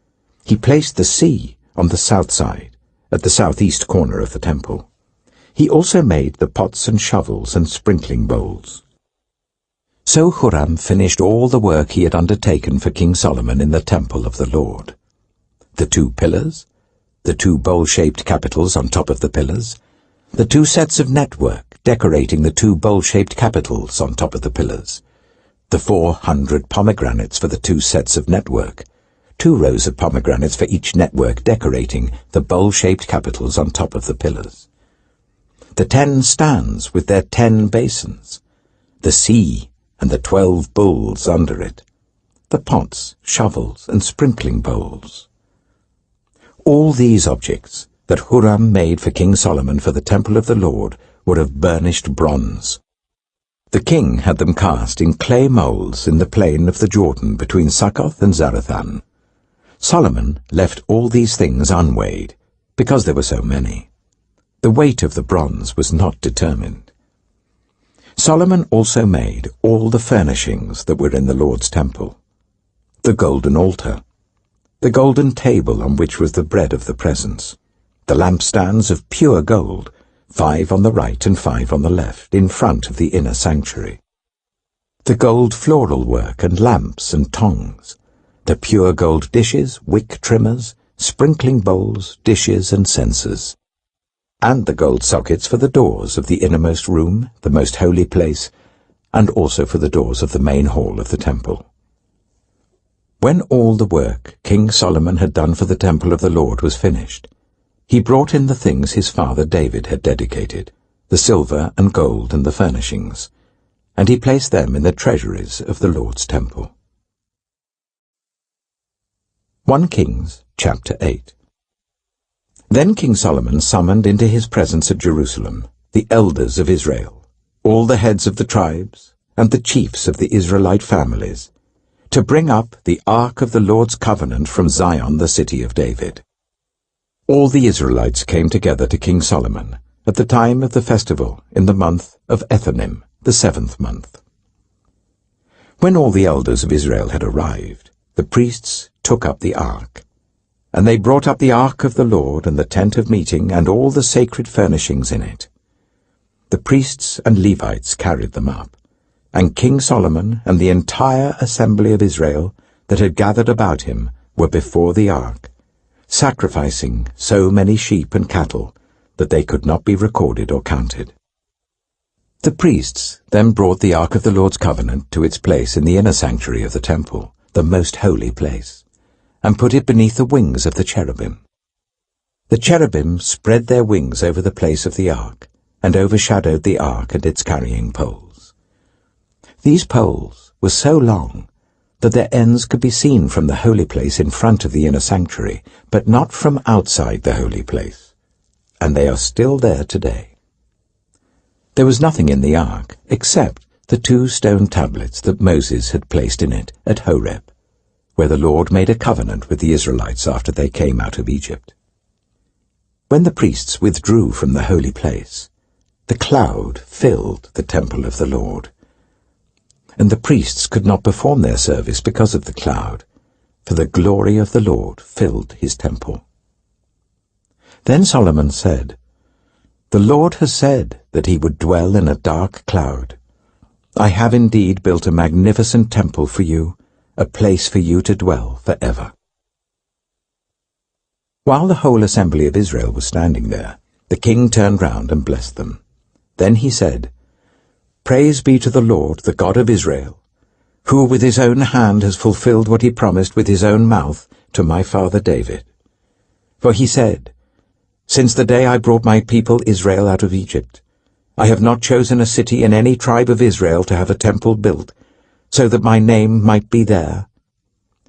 S1: He placed the sea on the south side, at the southeast corner of the temple. He also made the pots and shovels and sprinkling bowls. So Huram finished all the work he had undertaken for King Solomon in the temple of the Lord. The 2 pillars, the 2 bowl-shaped capitals on top of the pillars, the 2 sets of network decorating the 2 bowl-shaped capitals on top of the pillars, the 400 pomegranates for the 2 sets of network, 2 rows of pomegranates for each network decorating the bowl-shaped capitals on top of the pillars, the 10 stands with their 10 basins, the sea and the 12 bowls under it, the pots, shovels, and sprinkling bowls. All these objects that Huram made for King Solomon for the temple of the Lord were of burnished bronze. The king had them cast in clay moulds in the plain of the Jordan between Succoth and Zarethan. Solomon left all these things unweighed, because there were so many. The weight of the bronze was not determined. Solomon also made all the furnishings that were in the Lord's temple: the golden altar, the golden table on which was the bread of the presence, the lampstands of pure gold, 5 on the right and 5 on the left, in front of the inner sanctuary, the gold floral work and lamps and tongs, the pure gold dishes, wick trimmers, sprinkling bowls, dishes, and censers, and the gold sockets for the doors of the innermost room, the most holy place, and also for the doors of the main hall of the temple. When all the work King Solomon had done for the temple of the Lord was finished, he brought in the things his father David had dedicated, the silver and gold and the furnishings, and he placed them in the treasuries of the Lord's temple. 1 Kings chapter 8. Then King Solomon summoned into his presence at Jerusalem the elders of Israel, all the heads of the tribes, and the chiefs of the Israelite families, to bring up the ark of the Lord's covenant from Zion, the city of David. All the Israelites came together to King Solomon at the time of the festival in the month of Ethanim, the 7th month. When all the elders of Israel had arrived, the priests took up the ark. And they brought up the ark of the Lord and the tent of meeting and all the sacred furnishings in it. The priests and Levites carried them up, and King Solomon and the entire assembly of Israel that had gathered about him were before the ark, sacrificing so many sheep and cattle that they could not be recorded or counted. The priests then brought the ark of the Lord's covenant to its place in the inner sanctuary of the temple, the most holy place, and put it beneath the wings of the cherubim. The cherubim spread their wings over the place of the ark, and overshadowed the ark and its carrying poles. These poles were so long that their ends could be seen from the holy place in front of the inner sanctuary, but not from outside the holy place, and they are still there today. There was nothing in the ark except the 2 stone tablets that Moses had placed in it at Horeb, where the Lord made a covenant with the Israelites after they came out of Egypt. When the priests withdrew from the holy place, the cloud filled the temple of the Lord, and the priests could not perform their service because of the cloud, for the glory of the Lord filled his temple. Then Solomon said, "The Lord has said that he would dwell in a dark cloud. I have indeed built a magnificent temple for you, a place for you to dwell forever." While the whole assembly of Israel was standing there, the king turned round and blessed them. Then he said, "Praise be to the Lord, the God of Israel, who with his own hand has fulfilled what he promised with his own mouth to my father David. For he said, 'Since the day I brought my people Israel out of Egypt, I have not chosen a city in any tribe of Israel to have a temple built, so that my name might be there.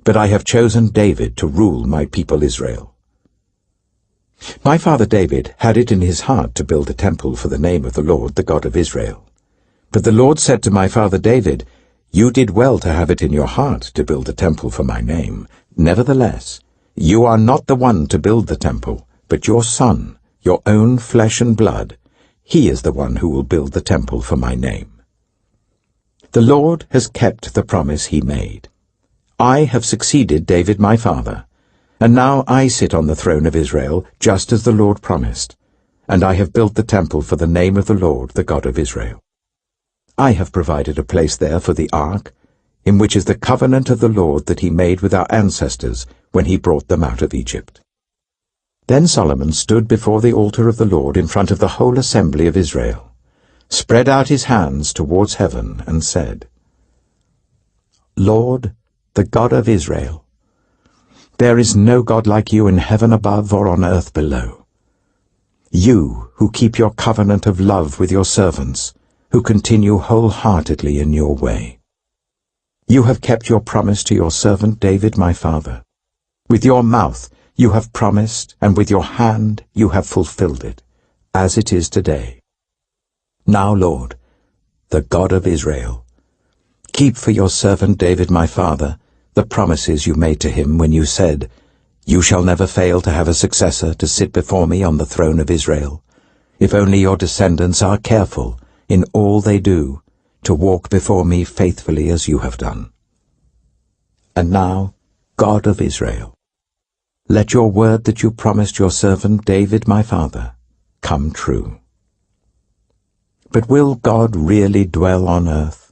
S1: But I have chosen David to rule my people Israel.' My father David had it in his heart to build a temple for the name of the Lord, the God of Israel. But the Lord said to my father David, 'You did well to have it in your heart to build a temple for my name. Nevertheless, you are not the one to build the temple, but your son, your own flesh and blood. He is the one who will build the temple for my name.' The Lord has kept the promise he made. I have succeeded David my father, and now I sit on the throne of Israel, just as the Lord promised, and I have built the temple for the name of the Lord, the God of Israel. I have provided a place there for the ark, in which is the covenant of the Lord that he made with our ancestors when he brought them out of Egypt." Then Solomon stood before the altar of the Lord in front of the whole assembly of Israel, spread out his hands towards heaven, and said, "Lord, the God of Israel, there is no God like you in heaven above or on earth below. You who keep your covenant of love with your servants, who continue wholeheartedly in your way. You have kept your promise to your servant David my father. With your mouth you have promised, and with your hand you have fulfilled it, as it is today. Now, Lord, the God of Israel, keep for your servant David my father the promises you made to him when you said, 'You shall never fail to have a successor to sit before me on the throne of Israel, if only your descendants are careful in all they do to walk before me faithfully as you have done.' And now, God of Israel, let your word that you promised your servant David my father come true." But will God really dwell on earth?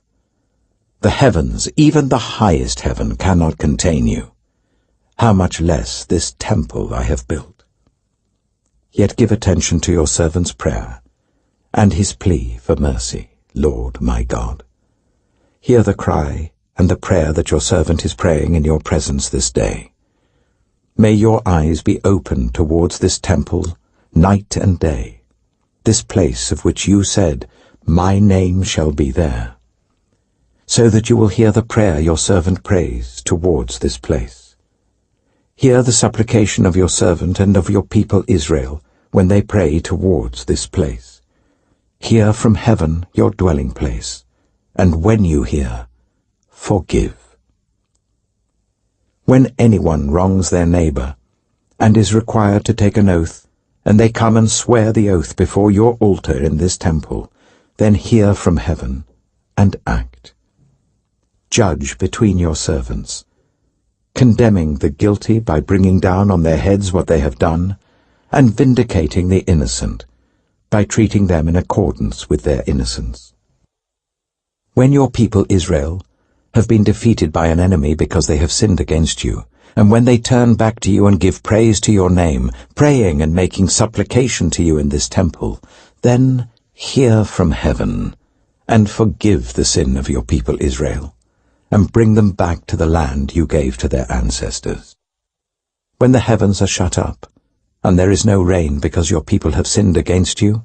S1: The heavens, even the highest heaven, cannot contain you. How much less this temple I have built? Yet give attention to your servant's prayer and his plea for mercy, Lord my God. Hear the cry and the prayer that your servant is praying in your presence this day. May your eyes be open towards this temple night and day, this place of which you said, 'My name shall be there,' so that you will hear the prayer your servant prays towards this place. Hear the supplication of your servant and of your people Israel when they pray towards this place. Hear from heaven your dwelling place, and when you hear, forgive. When anyone wrongs their neighbor, and is required to take an oath, and they come and swear the oath before your altar in this temple, then hear from heaven, and act. Judge between your servants, condemning the guilty by bringing down on their heads what they have done, and vindicating the innocent by treating them in accordance with their innocence. When your people Israel have been defeated by an enemy because they have sinned against you, and when they turn back to you and give praise to your name, praying and making supplication to you in this temple, then hear from heaven, and forgive the sin of your people Israel, and bring them back to the land you gave to their ancestors. When the heavens are shut up, and there is no rain because your people have sinned against you,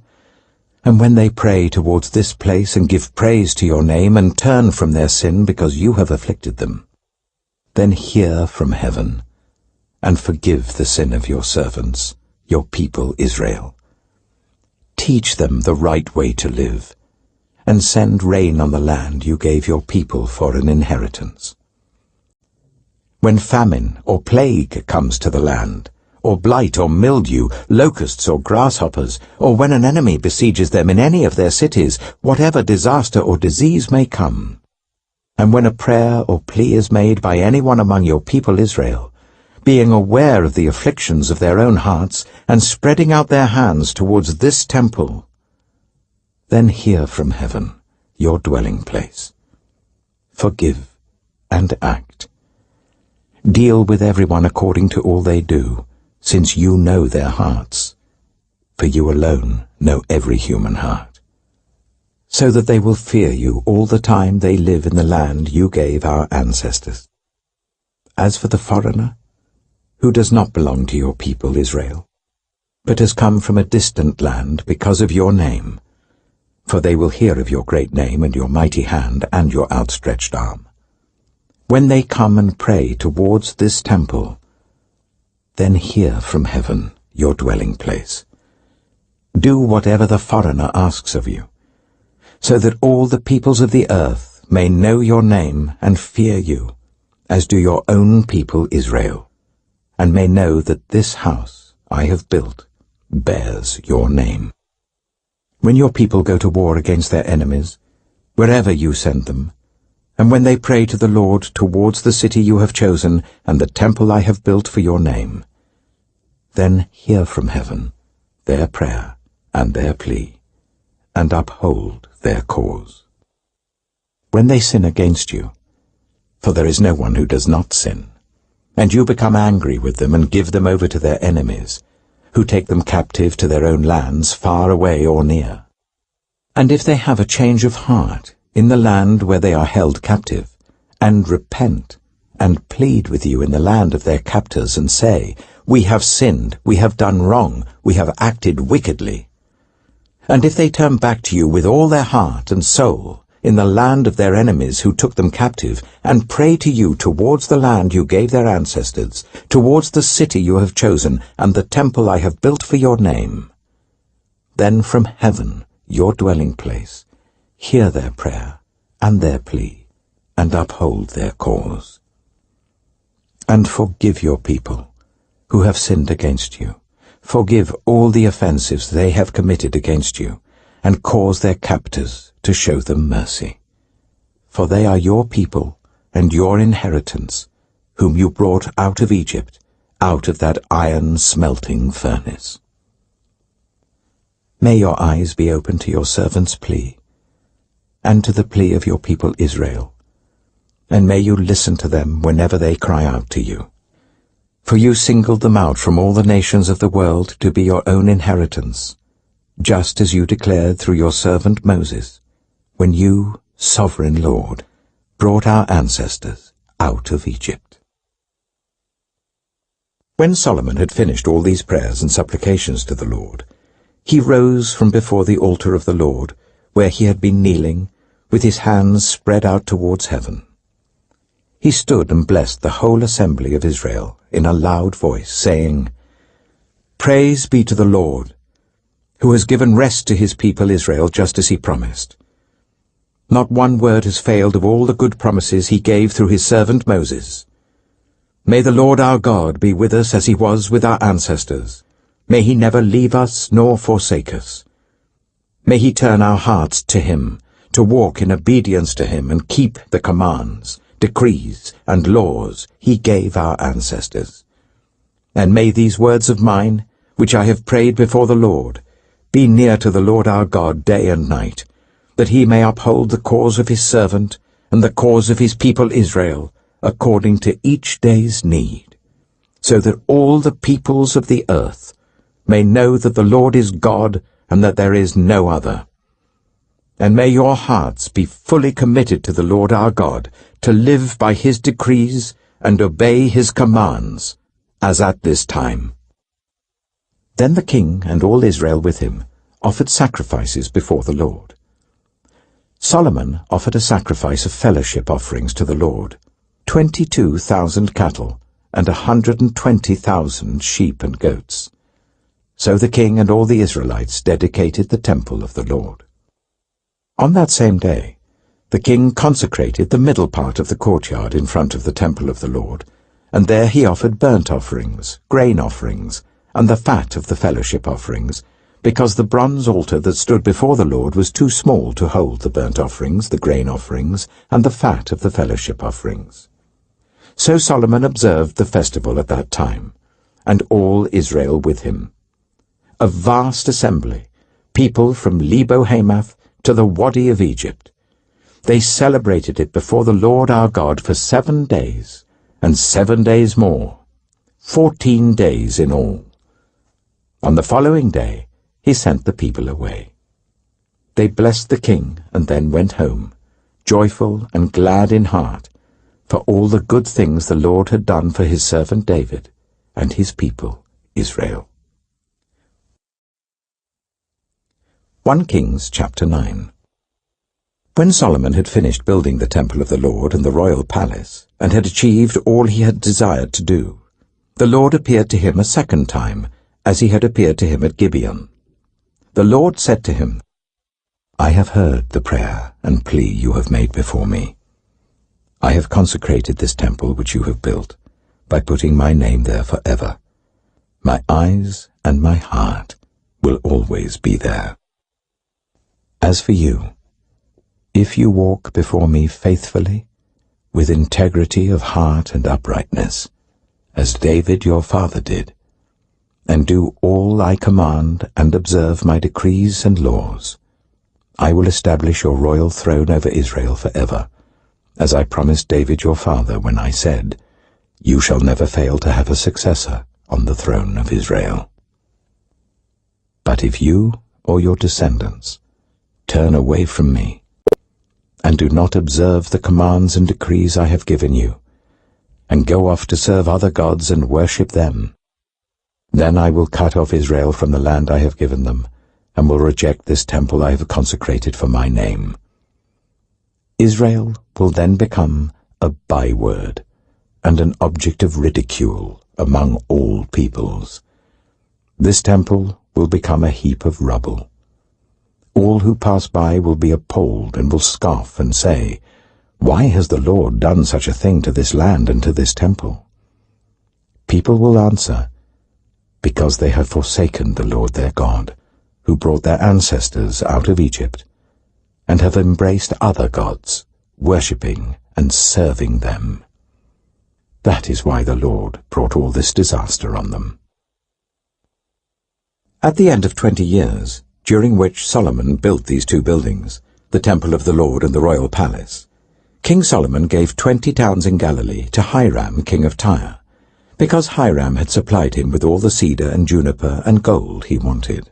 S1: and when they pray towards this place and give praise to your name and turn from their sin because you have afflicted them, then hear from heaven and forgive the sin of your servants, your people Israel. Teach them the right way to live, and send rain on the land you gave your people for an inheritance. When famine or plague comes to the land, or blight or mildew, locusts or grasshoppers, or when an enemy besieges them in any of their cities, whatever disaster or disease may come, And when a prayer or plea is made by anyone among your people Israel, being aware of the afflictions of their own hearts, and spreading out their hands towards this temple, then hear from heaven, your dwelling place. Forgive and act. Deal with everyone according to all they do, since you know their hearts, for you alone know every human heart, so that they will fear you all the time they live in the land you gave our ancestors. As for the foreigner, who does not belong to your people Israel, but has come from a distant land because of your name, for they will hear of your great name and your mighty hand and your outstretched arm. When they come and pray towards this temple, then hear from heaven, your dwelling place. Do whatever the foreigner asks of you, so that all the peoples of the earth may know your name and fear you, as do your own people Israel, and may know that this house I have built bears your name. When your people go to war against their enemies, wherever you send them, and when they pray to the Lord towards the city you have chosen and the temple I have built for your name, then hear from heaven their prayer and their plea, and uphold their cause. When they sin against you, for there is no one who does not sin, and you become angry with them and give them over to their enemies, who take them captive to their own lands, far away or near. And if they have a change of heart in the land where they are held captive, and repent, and plead with you in the land of their captors, and say, We have sinned, we have done wrong, we have acted wickedly. And if they turn back to you with all their heart and soul in the land of their enemies who took them captive, and pray to you towards the land you gave their ancestors, towards the city you have chosen, and the temple I have built for your name, then from heaven, your dwelling place, hear their prayer and their plea, and uphold their cause. And forgive your people who have sinned against you. Forgive all the offenses they have committed against you, and cause their captors to show them mercy. For they are your people and your inheritance, whom you brought out of Egypt, out of that iron-smelting furnace. May your eyes be open to your servant's plea, and to the plea of your people Israel, and may you listen to them whenever they cry out to you. For you singled them out from all the nations of the world to be your own inheritance, just as you declared through your servant Moses, when you, sovereign Lord, brought our ancestors out of Egypt. When Solomon had finished all these prayers and supplications to the Lord, he rose from before the altar of the Lord, where he had been kneeling, with his hands spread out towards heaven. He stood and blessed the whole assembly of Israel in a loud voice, saying, Praise be to the Lord, who has given rest to his people Israel just as he promised. Not one word has failed of all the good promises he gave through his servant Moses. May the Lord our God be with us as he was with our ancestors. May he never leave us nor forsake us. May he turn our hearts to him, to walk in obedience to him and keep the commands, decrees, and laws he gave our ancestors. And may these words of mine, which I have prayed before the Lord, be near to the Lord our God day and night, that he may uphold the cause of his servant and the cause of his people Israel, according to each day's need, so that all the peoples of the earth may know that the Lord is God and that there is no other. And may your hearts be fully committed to the Lord our God, to live by his decrees and obey his commands, as at this time. Then the king and all Israel with him offered sacrifices before the Lord. Solomon offered a sacrifice of fellowship offerings to the Lord, 22,000 cattle and 120,000 sheep and goats. So the king and all the Israelites dedicated the temple of the Lord. On that same day, the king consecrated the middle part of the courtyard in front of the temple of the Lord, and there he offered burnt offerings, grain offerings, and the fat of the fellowship offerings, because the bronze altar that stood before the Lord was too small to hold the burnt offerings, the grain offerings, and the fat of the fellowship offerings. So Solomon observed the festival at that time, and all Israel with him. A vast assembly, people from Lebo-Hamath to the Wadi of Egypt. They celebrated it before the Lord our God for 7 days, and 7 days more, 14 days in all. On the following day, he sent the people away. They blessed the king and then went home, joyful and glad in heart, for all the good things the Lord had done for his servant David and his people Israel. 1 Kings chapter 9. When Solomon had finished building the temple of the Lord and the royal palace, and had achieved all he had desired to do, the Lord appeared to him a second time, as he had appeared to him at Gibeon. The Lord said to him, I have heard the prayer and plea you have made before me. I have consecrated this temple which you have built, by putting my name there forever. My eyes and my heart will always be there. As for you, if you walk before me faithfully, with integrity of heart and uprightness, as David your father did, and do all I command and observe my decrees and laws, I will establish your royal throne over Israel forever, as I promised David your father when I said, You shall never fail to have a successor on the throne of Israel. But if you or your descendants turn away from me, and do not observe the commands and decrees I have given you, and go off to serve other gods and worship them, then I will cut off Israel from the land I have given them, and will reject this temple I have consecrated for my name. Israel will then become a byword, and an object of ridicule among all peoples. This temple will become a heap of rubble. All who pass by will be appalled and will scoff and say, Why has the Lord done such a thing to this land and to this temple? People will answer, Because they have forsaken the Lord their God, who brought their ancestors out of Egypt, and have embraced other gods, worshipping and serving them. That is why the Lord brought all this disaster on them. At the end of 20 years, during which Solomon built these 2 buildings, the temple of the Lord and the royal palace, King Solomon gave 20 towns in Galilee to Hiram, king of Tyre, because Hiram had supplied him with all the cedar and juniper and gold he wanted.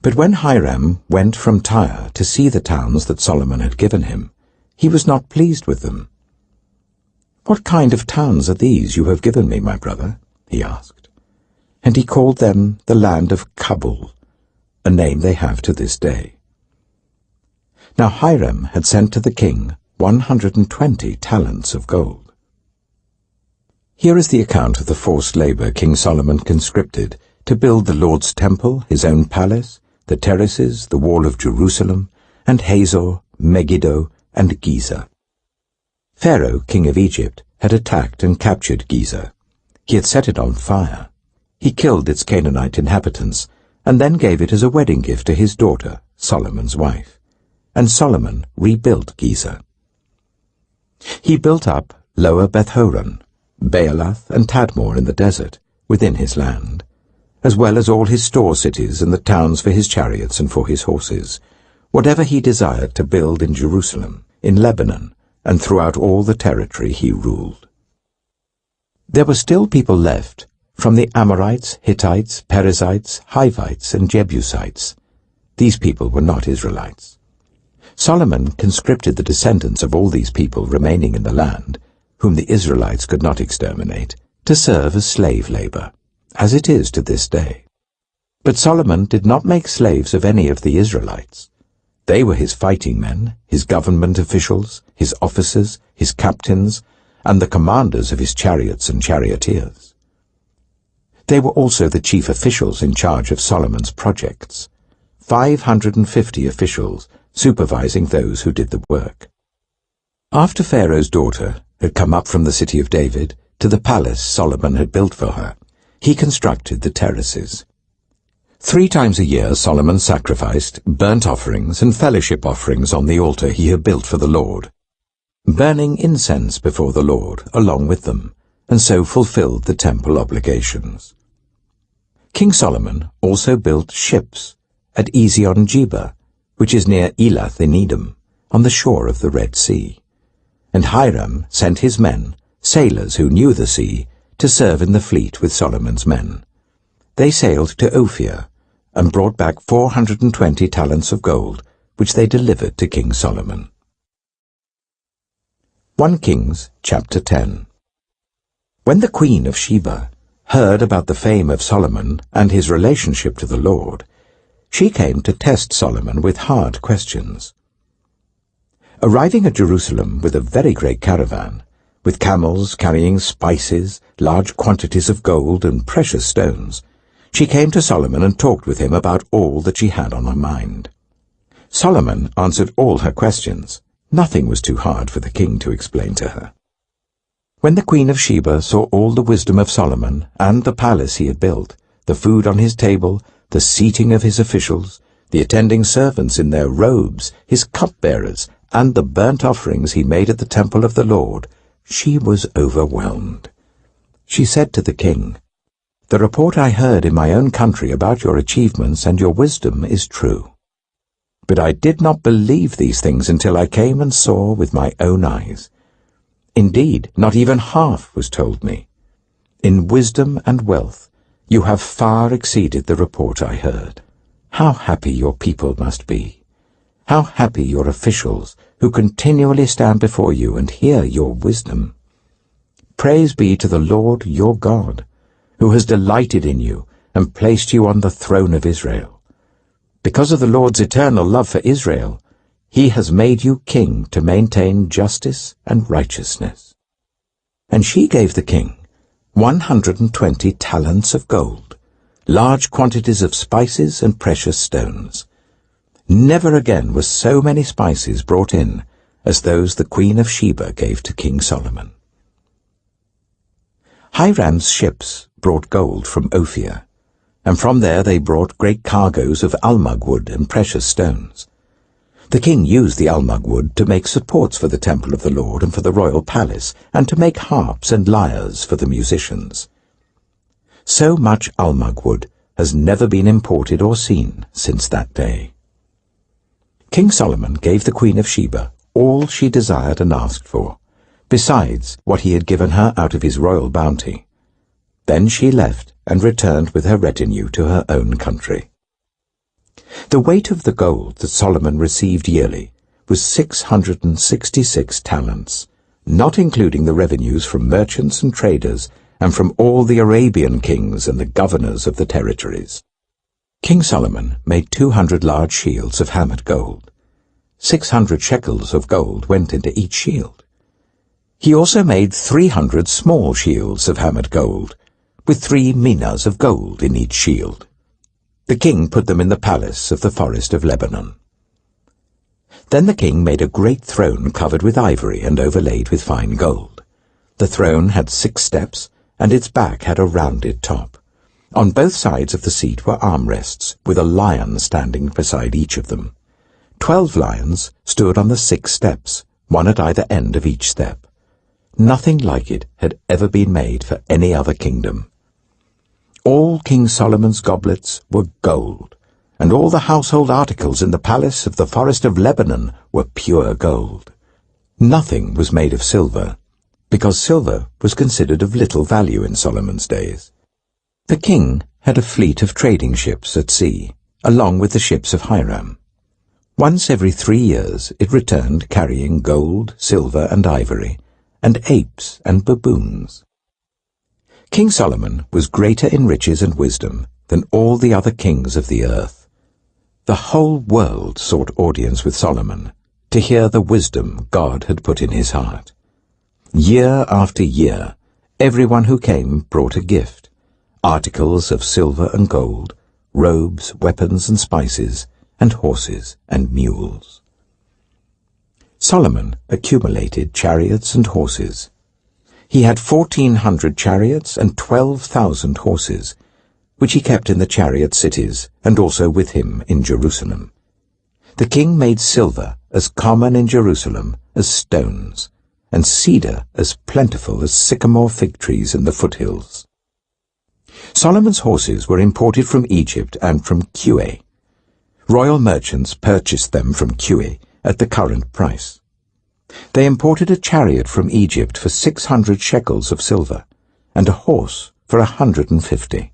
S1: But when Hiram went from Tyre to see the towns that Solomon had given him, he was not pleased with them. What kind of towns are these you have given me, my brother? He asked. And he called them the land of Kabul, a name they have to this day. Now Hiram had sent to the king 120 talents of gold. Here is the account of the forced labor King Solomon conscripted to build the Lord's temple, his own palace, the terraces, the wall of Jerusalem, and Hazor, Megiddo, and Giza. Pharaoh, king of Egypt, had attacked and captured Giza. He had set it on fire. He killed its Canaanite inhabitants, and then gave it as a wedding gift to his daughter, Solomon's wife. And Solomon rebuilt Giza. He built up Lower Beth-horon, Baalath, and Tadmor in the desert, within his land, as well as all his store cities and the towns for his chariots and for his horses, whatever he desired to build in Jerusalem, in Lebanon, and throughout all the territory he ruled. There were still people left from the Amorites, Hittites, Perizzites, Hivites, and Jebusites. These people were not Israelites. Solomon conscripted the descendants of all these people remaining in the land, whom the Israelites could not exterminate, to serve as slave labor, as it is to this day. But Solomon did not make slaves of any of the Israelites. They were his fighting men, his government officials, his officers, his captains, and the commanders of his chariots and charioteers. They were also the chief officials in charge of Solomon's projects, 550 officials supervising those who did the work. After Pharaoh's daughter had come up from the city of David to the palace Solomon had built for her, he constructed the terraces. 3 times a year Solomon sacrificed burnt offerings and fellowship offerings on the altar he had built for the Lord, burning incense before the Lord along with them, and so fulfilled the temple obligations. King Solomon also built ships at Ezion-Geber, which is near Elath in Edom, on the shore of the Red Sea. And Hiram sent his men, sailors who knew the sea, to serve in the fleet with Solomon's men. They sailed to Ophir and brought back 420 talents of gold, which they delivered to King Solomon. 1 Kings chapter 10. When the Queen of Sheba heard about the fame of Solomon and his relationship to the Lord, she came to test Solomon with hard questions. Arriving at Jerusalem with a very great caravan, with camels carrying spices, large quantities of gold and precious stones, she came to Solomon and talked with him about all that she had on her mind. Solomon answered all her questions. Nothing was too hard for the king to explain to her. When the Queen of Sheba saw all the wisdom of Solomon and the palace he had built, the food on his table, the seating of his officials, the attending servants in their robes, his cupbearers, and the burnt offerings he made at the temple of the Lord, she was overwhelmed. She said to the king, "The report I heard in my own country about your achievements and your wisdom is true. But I did not believe these things until I came and saw with my own eyes. Indeed, not even half was told me. In wisdom and wealth, you have far exceeded the report I heard. How happy your people must be! How happy your officials, who continually stand before you and hear your wisdom! Praise be to the Lord your God, who has delighted in you and placed you on the throne of Israel. Because of the Lord's eternal love for Israel, he has made you king to maintain justice and righteousness." And she gave the king 120 talents of gold, large quantities of spices and precious stones. Never again were so many spices brought in as those the Queen of Sheba gave to King Solomon. Hiram's ships brought gold from Ophir, and from there they brought great cargoes of almug wood and precious stones. The king used the almug wood to make supports for the temple of the Lord and for the royal palace, and to make harps and lyres for the musicians. So much almug wood has never been imported or seen since that day. King Solomon gave the Queen of Sheba all she desired and asked for, besides what he had given her out of his royal bounty. Then she left and returned with her retinue to her own country. The weight of the gold that Solomon received yearly was 666 talents, not including the revenues from merchants and traders and from all the Arabian kings and the governors of the territories. King Solomon made 200 large shields of hammered gold. 600 shekels of gold went into each shield. He also made 300 small shields of hammered gold, with 3 minas of gold in each shield. The king put them in the palace of the forest of Lebanon. Then the king made a great throne covered with ivory and overlaid with fine gold. The throne had 6 steps, and its back had a rounded top. On both sides of the seat were armrests, with a lion standing beside each of them. 12 lions stood on the 6 steps, one at either end of each step. Nothing like it had ever been made for any other kingdom. All King Solomon's goblets were gold, and all the household articles in the palace of the forest of Lebanon were pure gold. Nothing was made of silver, because silver was considered of little value in Solomon's days. The king had a fleet of trading ships at sea, along with the ships of Hiram. Once every 3 years it returned carrying gold, silver, and ivory, and apes and baboons. King Solomon was greater in riches and wisdom than all the other kings of the earth. The whole world sought audience with Solomon to hear the wisdom God had put in his heart. Year after year, everyone who came brought a gift, articles of silver and gold, robes, weapons and spices, and horses and mules. Solomon accumulated chariots and horses. He had 1,400 chariots and 12,000 horses, which he kept in the chariot cities, and also with him in Jerusalem. The king made silver as common in Jerusalem as stones, and cedar as plentiful as sycamore fig trees in the foothills. Solomon's horses were imported from Egypt and from Suchet. Royal merchants purchased them from Suchet at the current price. They imported a chariot from Egypt for 600 shekels of silver, and a horse for 150.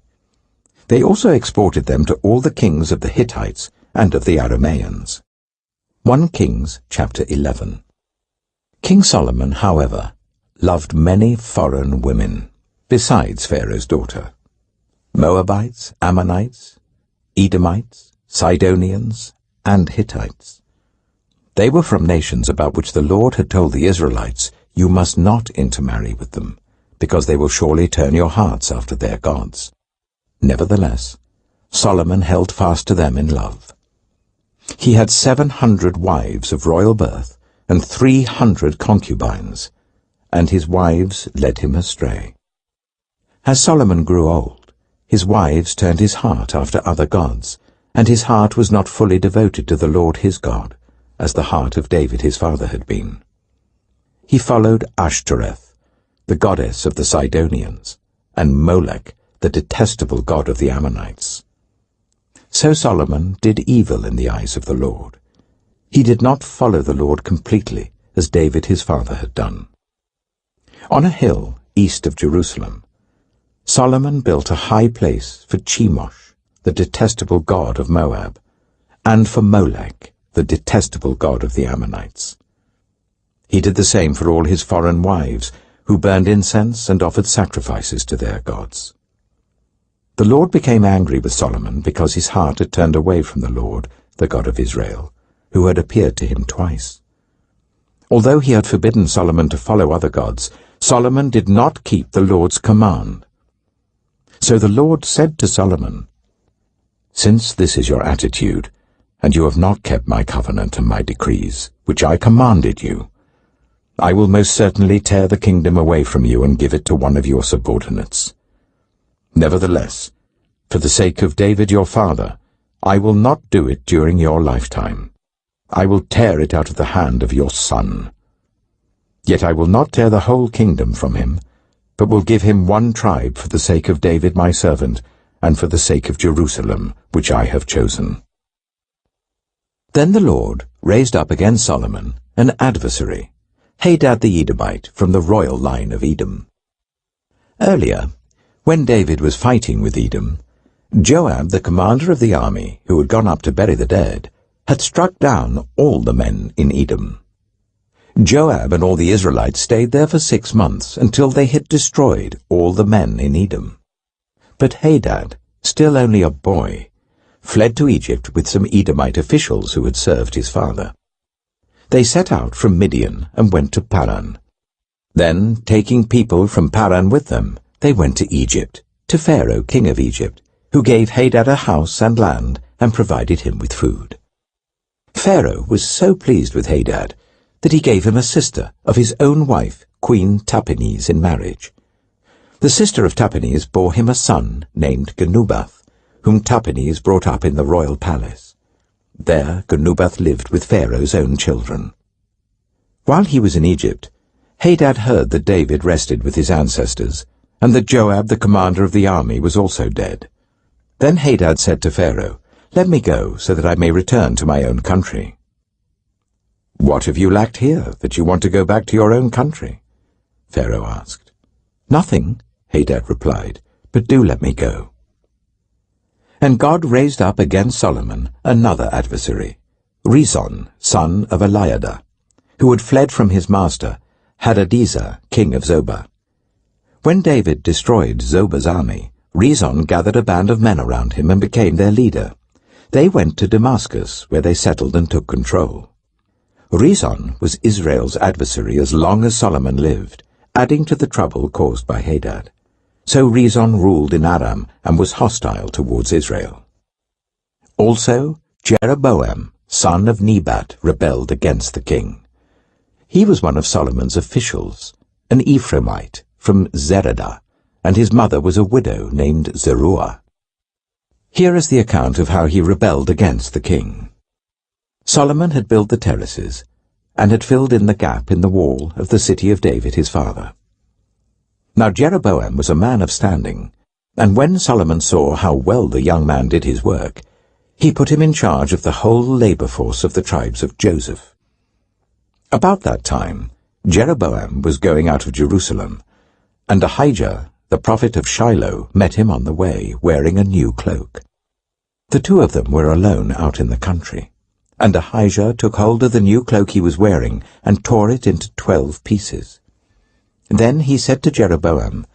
S1: They also exported them to all the kings of the Hittites and of the Arameans. 1 Kings chapter 11. King Solomon, however, loved many foreign women, besides Pharaoh's daughter: Moabites, Ammonites, Edomites, Sidonians, and Hittites. They were from nations about which the Lord had told the Israelites, "You must not intermarry with them, because they will surely turn your hearts after their gods." Nevertheless, Solomon held fast to them in love. He had 700 wives of royal birth and 300 concubines, and his wives led him astray. As Solomon grew old, his wives turned his heart after other gods, and his heart was not fully devoted to the Lord his God, as the heart of David his father had been. He followed Ashtoreth, the goddess of the Sidonians, and Molech, the detestable god of the Ammonites. So Solomon did evil in the eyes of the Lord. He did not follow the Lord completely, as David his father had done. On a hill east of Jerusalem, Solomon built a high place for Chemosh, the detestable god of Moab, and for Molech, the detestable god of the Ammonites. He did the same for all his foreign wives, who burned incense and offered sacrifices to their gods. The Lord became angry with Solomon because his heart had turned away from the Lord, the God of Israel, who had appeared to him twice. Although he had forbidden Solomon to follow other gods, Solomon did not keep the Lord's command. So the Lord said to Solomon, "Since this is your attitude, and you have not kept my covenant and my decrees, which I commanded you, I will most certainly tear the kingdom away from you and give it to one of your subordinates. Nevertheless, for the sake of David your father, I will not do it during your lifetime. I will tear it out of the hand of your son. Yet I will not tear the whole kingdom from him, but will give him one tribe for the sake of David my servant, and for the sake of Jerusalem, which I have chosen." Then the Lord raised up against Solomon an adversary, Hadad the Edomite, from the royal line of Edom. Earlier, when David was fighting with Edom, Joab, the commander of the army, who had gone up to bury the dead, had struck down all the men in Edom. Joab and all the Israelites stayed there for 6 months, until they had destroyed all the men in Edom. But Hadad, still only a boy, fled to Egypt with some Edomite officials who had served his father. They set out from Midian and went to Paran. Then, taking people from Paran with them, they went to Egypt, to Pharaoh, king of Egypt, who gave Hadad a house and land and provided him with food. Pharaoh was so pleased with Hadad that he gave him a sister of his own wife, Queen Tahpenes, in marriage. The sister of Tahpenes bore him a son named Genubath, whom Tahpenes brought up in the royal palace. There Genubath lived with Pharaoh's own children. While he was in Egypt, Hadad heard that David rested with his ancestors, and that Joab, the commander of the army, was also dead. Then Hadad said to Pharaoh, "Let me go, so that I may return to my own country." "What have you lacked here, that you want to go back to your own country?" Pharaoh asked. "Nothing," Hadad replied, "but do let me go." And God raised up against Solomon another adversary, Rezon, son of Eliada, who had fled from his master, Hadadezer, king of Zobah. When David destroyed Zobah's army, Rezon gathered a band of men around him and became their leader. They went to Damascus, where they settled and took control. Rezon was Israel's adversary as long as Solomon lived, adding to the trouble caused by Hadad. So Rezon ruled in Aram and was hostile towards Israel. Also, Jeroboam, son of Nebat, rebelled against the king. He was one of Solomon's officials, an Ephraimite from Zeredah, and his mother was a widow named Zeruah. Here is the account of how he rebelled against the king. Solomon had built the terraces, and had filled in the gap in the wall of the city of David his father. Now Jeroboam was a man of standing, and when Solomon saw how well the young man did his work, he put him in charge of the whole labor force of the tribes of Joseph. About that time, Jeroboam was going out of Jerusalem, and Ahijah, the prophet of Shiloh, met him on the way, wearing a new cloak. The two of them were alone out in the country, and Ahijah took hold of the new cloak he was wearing and tore it into 12 pieces. Then he said to Jeroboam,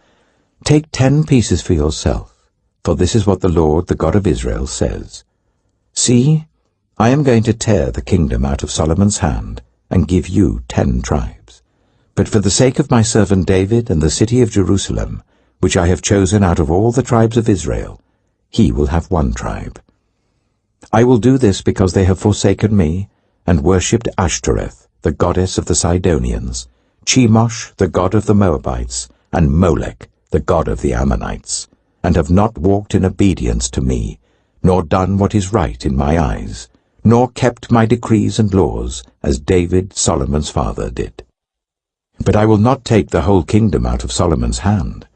S1: "Take 10 pieces for yourself, for this is what the Lord, the God of Israel, says. See, I am going to tear the kingdom out of Solomon's hand and give you 10 tribes. But for the sake of my servant David and the city of Jerusalem, which I have chosen out of all the tribes of Israel, he will have 1 tribe. I will do this because they have forsaken me and worshipped Ashtoreth, the goddess of the Sidonians, Chemosh, the god of the Moabites, and Molech, the god of the Ammonites, and have not walked in obedience to me, nor done what is right in my eyes, nor kept my decrees and laws, as David, Solomon's father, did. But I will not take the whole kingdom out of Solomon's hand.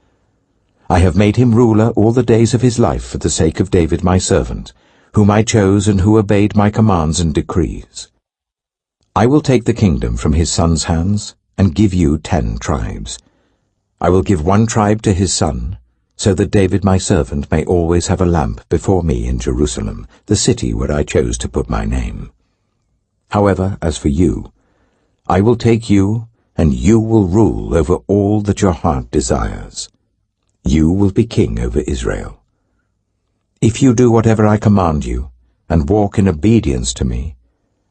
S1: I have made him ruler all the days of his life for the sake of David my servant, whom I chose and who obeyed my commands and decrees. I will take the kingdom from his son's hands and give you 10 tribes. I will give 1 tribe to his son, so that David my servant may always have a lamp before me in Jerusalem, the city where I chose to put my name. However, as for you, I will take you, and you will rule over all that your heart desires. You will be king over Israel. If you do whatever I command you, and walk in obedience to me,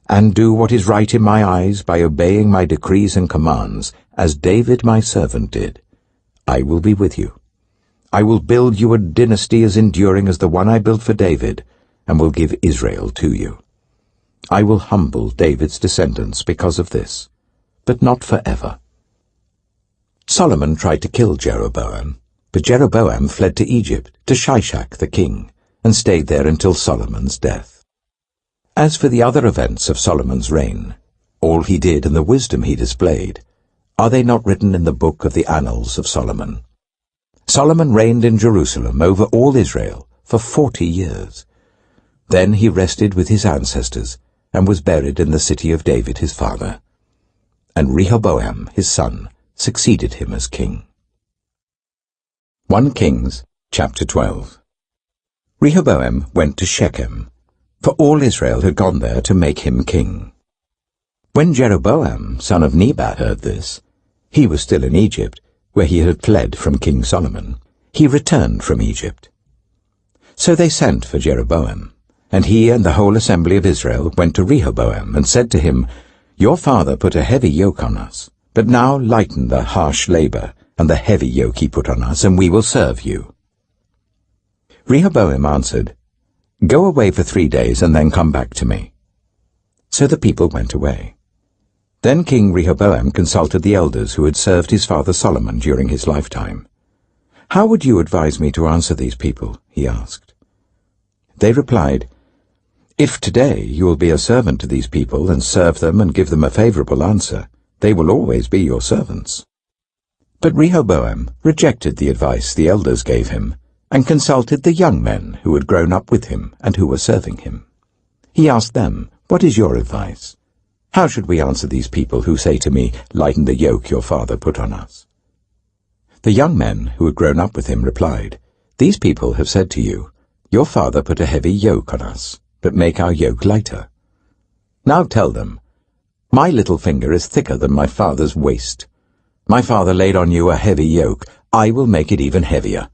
S1: and do what is right in my eyes by obeying my decrees and commands, as David my servant did, I will be with you. I will build you a dynasty as enduring as the one I built for David, and will give Israel to you. I will humble David's descendants because of this, but not forever." Solomon tried to kill Jeroboam, but Jeroboam fled to Egypt, to Shishak the king, and stayed there until Solomon's death. As for the other events of Solomon's reign, all he did and the wisdom he displayed, are they not written in the book of the Annals of Solomon? Solomon reigned in Jerusalem over all Israel for 40 years. Then he rested with his ancestors and was buried in the city of David his father. And Rehoboam his son succeeded him as king. 1 Kings chapter 12. Rehoboam went to Shechem, for all Israel had gone there to make him king. When Jeroboam, son of Nebat, heard this, he was still in Egypt, where he had fled from King Solomon. He returned from Egypt. So they sent for Jeroboam, and he and the whole assembly of Israel went to Rehoboam and said to him, "Your father put a heavy yoke on us, but now lighten the harsh labor and the heavy yoke he put on us, and we will serve you." Rehoboam answered, "Go away for 3 days and then come back to me." So the people went away. Then King Rehoboam consulted the elders who had served his father Solomon during his lifetime. "How would you advise me to answer these people?" he asked. They replied, "If today you will be a servant to these people and serve them and give them a favorable answer, they will always be your servants." But Rehoboam rejected the advice the elders gave him and consulted the young men who had grown up with him and who were serving him. He asked them, "What is your advice? How should we answer these people who say to me, 'Lighten the yoke your father put on us'?" The young men who had grown up with him replied, "These people have said to you, 'Your father put a heavy yoke on us, but make our yoke lighter.' Now tell them, 'My little finger is thicker than my father's waist. My father laid on you a heavy yoke, I will make it even heavier.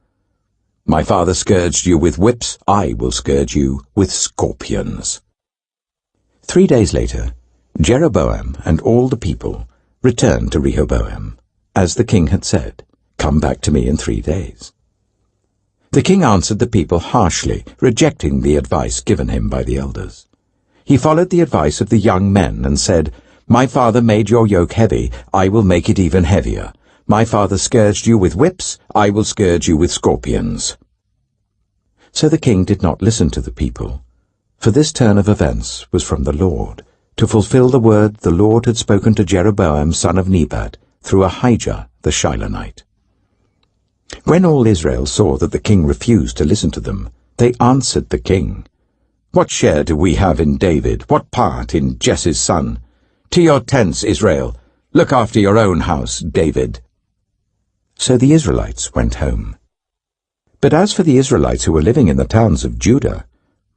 S1: My father scourged you with whips, I will scourge you with scorpions." 3 days later, Jeroboam and all the people returned to Rehoboam, as the king had said, "Come back to me in 3 days." The king answered the people harshly, rejecting the advice given him by the elders. He followed the advice of the young men and said, "My father made your yoke heavy, I will make it even heavier. My father scourged you with whips, I will scourge you with scorpions." So the king did not listen to the people, for this turn of events was from the Lord, to fulfill the word the Lord had spoken to Jeroboam son of Nebat through Ahijah the Shilonite. When all Israel saw that the king refused to listen to them, they answered the king, "What share do we have in David? What part in Jesse's son? To your tents, Israel! Look after your own house, David." So the Israelites went home. But as for the Israelites who were living in the towns of Judah,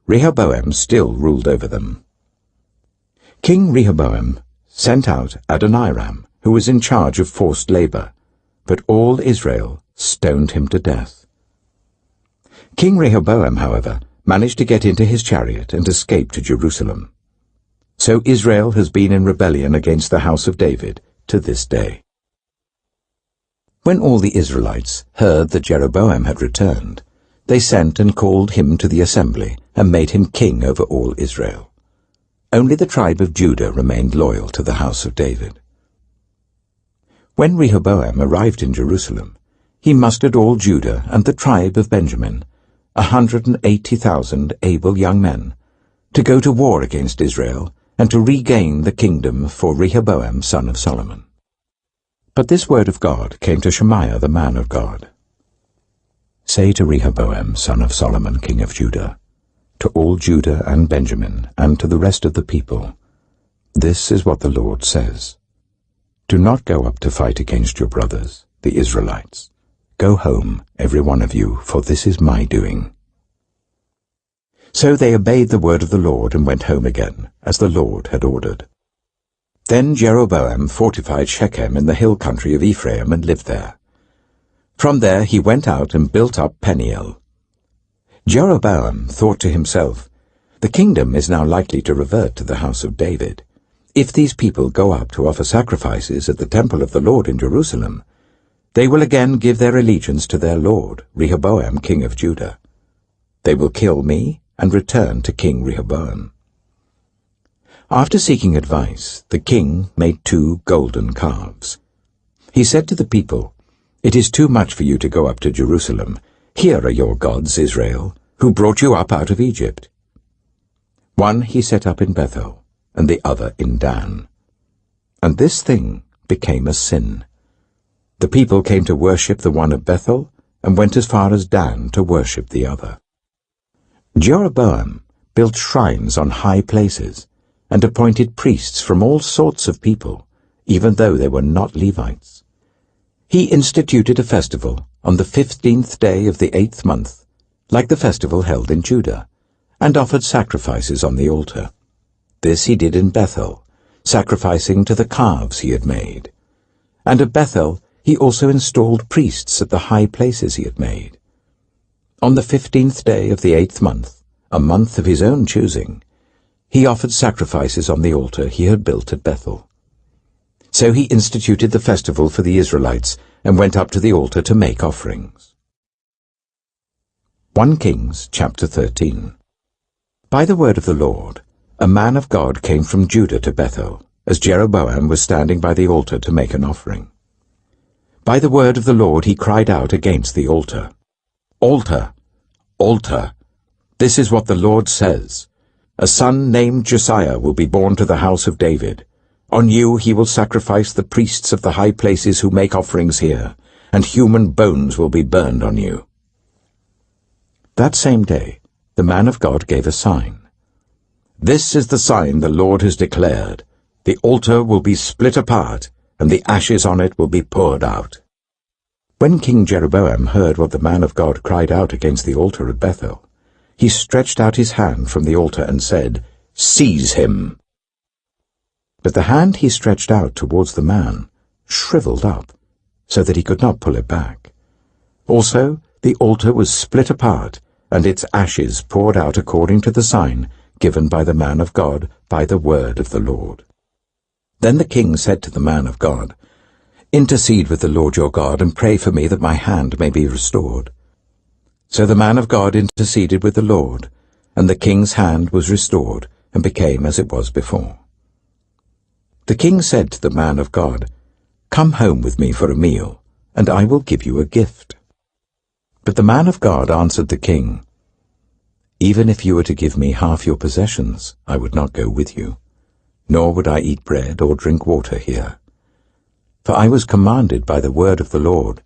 S1: Rehoboam still ruled over them. King Rehoboam sent out Adoniram, who was in charge of forced labor, but all Israel stoned him to death. King Rehoboam, however, managed to get into his chariot and escape to Jerusalem. So Israel has been in rebellion against the house of David to this day. When all the Israelites heard that Jeroboam had returned, they sent and called him to the assembly and made him king over all Israel. Only the tribe of Judah remained loyal to the house of David. When Rehoboam arrived in Jerusalem, he mustered all Judah and the tribe of Benjamin, 180,000 able young men, to go to war against Israel and to regain the kingdom for Rehoboam son of Solomon. But this word of God came to Shemaiah the man of God. "Say to Rehoboam son of Solomon king of Judah, to all Judah and Benjamin, and to the rest of the people, this is what the Lord says. Do not go up to fight against your brothers, the Israelites. Go home, every one of you, for this is my doing." So they obeyed the word of the Lord and went home again, as the Lord had ordered. Then Jeroboam fortified Shechem in the hill country of Ephraim and lived there. From there he went out and built up Peniel. Jeroboam thought to himself, "The kingdom is now likely to revert to the house of David. If these people go up to offer sacrifices at the temple of the Lord in Jerusalem, they will again give their allegiance to their lord, Rehoboam king of Judah. They will kill me and return to King Rehoboam." After seeking advice, the king made 2 golden calves. He said to the people, "It is too much for you to go up to Jerusalem. Here are your gods, Israel, who brought you up out of Egypt." One he set up in Bethel, and the other in Dan. And this thing became a sin. The people came to worship the one at Bethel, and went as far as Dan to worship the other. Jeroboam built shrines on high places, and appointed priests from all sorts of people, even though they were not Levites. He instituted a festival on the 15th day of the 8th month, like the festival held in Judah, and offered sacrifices on the altar. This he did in Bethel, sacrificing to the calves he had made. And at Bethel he also installed priests at the high places he had made. On the 15th day of the 8th month, a month of his own choosing, he offered sacrifices on the altar he had built at Bethel. So he instituted the festival for the Israelites and went up to the altar to make offerings. 1 Kings chapter 13. By the word of the Lord, a man of God came from Judah to Bethel, as Jeroboam was standing by the altar to make an offering. By the word of the Lord he cried out against the altar, "Altar, altar, this is what the Lord says. A son named Josiah will be born to the house of David. On you he will sacrifice the priests of the high places who make offerings here, and human bones will be burned on you." That same day, the man of God gave a sign. "This is the sign the Lord has declared. The altar will be split apart, and the ashes on it will be poured out." When King Jeroboam heard what the man of God cried out against the altar at Bethel, he stretched out his hand from the altar and said, "Seize him!" But the hand he stretched out towards the man shriveled up, so that he could not pull it back. Also the altar was split apart, and its ashes poured out according to the sign given by the man of God by the word of the Lord. Then the king said to the man of God, "Intercede with the Lord your God, and pray for me that my hand may be restored." So the man of God interceded with the Lord, and the king's hand was restored and became as it was before. The king said to the man of God, "Come home with me for a meal, and I will give you a gift." But the man of God answered the king, Even if you were to give me half your possessions, I would not go with you, nor would I eat bread or drink water here. For I was commanded by the word of the Lord,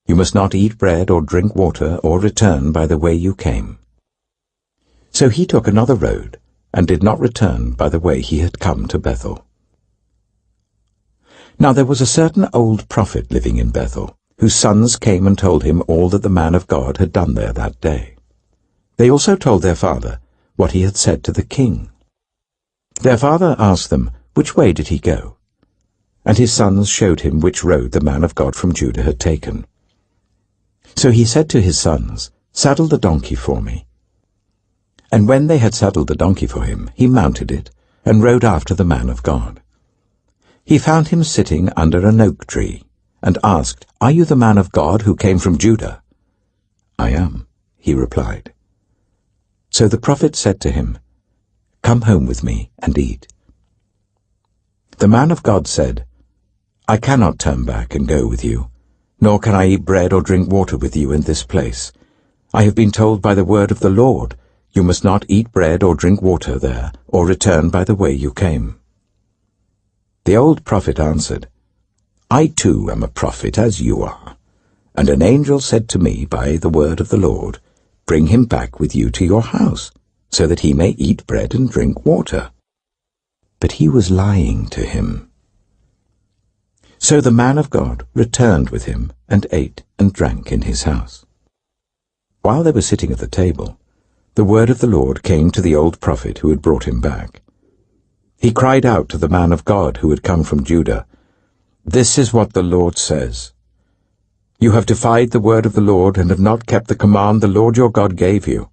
S1: you must not eat bread or drink water or return by the way you came. So he took another road, and did not return by the way he had come to Bethel. Now there was a certain old prophet living in Bethel, whose sons came and told him all that the man of God had done there that day. They also told their father what he had said to the king. Their father asked them, which way did he go? And his sons showed him which road the man of God from Judah had taken. So he said to his sons, saddle the donkey for me. And when they had saddled the donkey for him, he mounted it, and rode after the man of God. He found him sitting under an oak tree, and asked, Are you the man of God who came from Judah? I am, he replied. So the prophet said to him, Come home with me and eat. The man of God said, I cannot turn back and go with you, nor can I eat bread or drink water with you in this place. I have been told by the word of the Lord, you must not eat bread or drink water there, or return by the way you came. The old prophet answered, I too am a prophet as you are. And an angel said to me by the word of the Lord, Bring him back with you to your house, so that he may eat bread and drink water. But he was lying to him. So the man of God returned with him, and ate and drank in his house. While they were sitting at the table, the word of the Lord came to the old prophet who had brought him back. He cried out to the man of God who had come from Judah, This is what the Lord says. You have defied the word of the Lord, and have not kept the command the Lord your God gave you.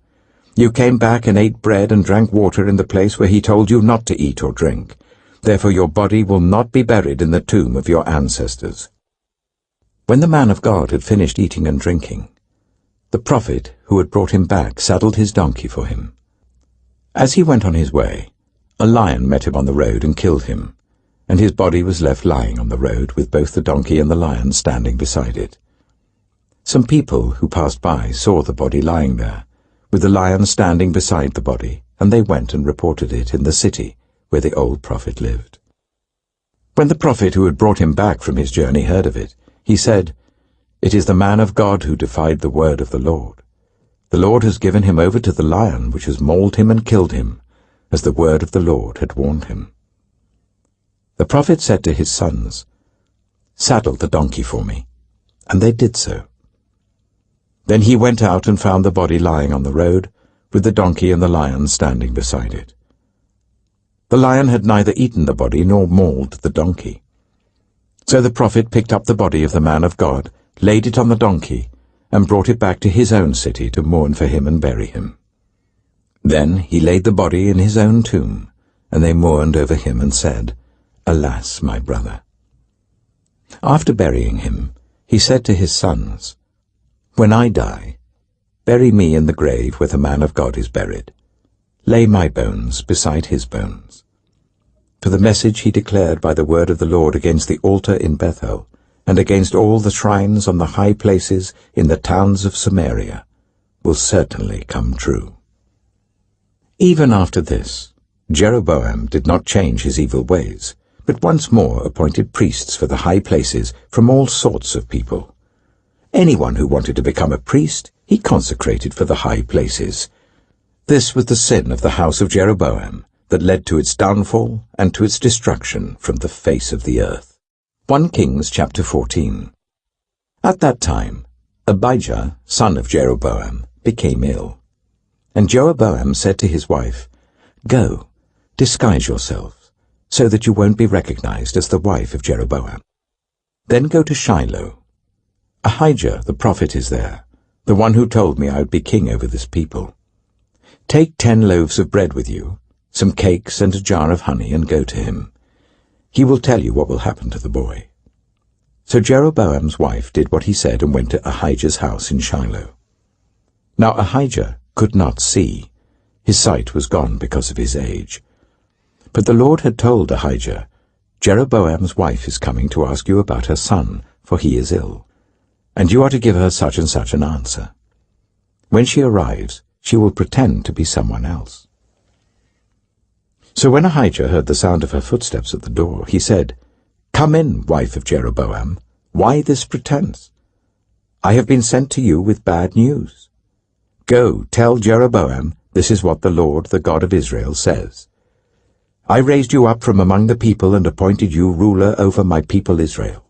S1: You came back and ate bread and drank water in the place where he told you not to eat or drink. Therefore your body will not be buried in the tomb of your ancestors. When the man of God had finished eating and drinking, the prophet who had brought him back saddled his donkey for him. As he went on his way, a lion met him on the road and killed him, and his body was left lying on the road with both the donkey and the lion standing beside it. Some people who passed by saw the body lying there, with the lion standing beside the body, and they went and reported it in the city where the old prophet lived. When the prophet who had brought him back from his journey heard of it, he said, It is the man of God who defied the word of the Lord. The Lord has given him over to the lion, which has mauled him and killed him, as the word of the Lord had warned him. The prophet said to his sons, Saddle the donkey for me. And they did so. Then he went out and found the body lying on the road, with the donkey and the lion standing beside it. The lion had neither eaten the body nor mauled the donkey. So the prophet picked up the body of the man of God, laid it on the donkey, and brought it back to his own city to mourn for him and bury him. Then he laid the body in his own tomb, and they mourned over him and said, Alas, my brother. After burying him, he said to his sons, When I die, bury me in the grave where the man of God is buried. Lay my bones beside his bones. For the message he declared by the word of the Lord against the altar in Bethel, and against all the shrines on the high places in the towns of Samaria, will certainly come true. Even after this, Jeroboam did not change his evil ways, but once more appointed priests for the high places from all sorts of people. Anyone who wanted to become a priest, he consecrated for the high places. This was the sin of the house of Jeroboam that led to its downfall and to its destruction from the face of the earth. 1 Kings chapter 14. At that time, Abijah, son of Jeroboam, became ill. And Jeroboam said to his wife, Go, disguise yourself, so that you won't be recognized as the wife of Jeroboam. Then go to Shiloh. Ahijah the prophet is there, the one who told me I would be king over this people. Take 10 loaves of bread with you, some cakes and a jar of honey, and go to him. He will tell you what will happen to the boy. So Jeroboam's wife did what he said and went to Ahijah's house in Shiloh. Now Ahijah could not see. His sight was gone because of his age. But the Lord had told Ahijah, Jeroboam's wife is coming to ask you about her son, for he is ill, and you are to give her such and such an answer. When she arrives, she will pretend to be someone else. So when Ahijah heard the sound of her footsteps at the door, he said, "Come in, wife of Jeroboam. Why this pretense? I have been sent to you with bad news. Go, tell Jeroboam, this is what the Lord, the God of Israel, says. I raised you up from among the people and appointed you ruler over my people Israel.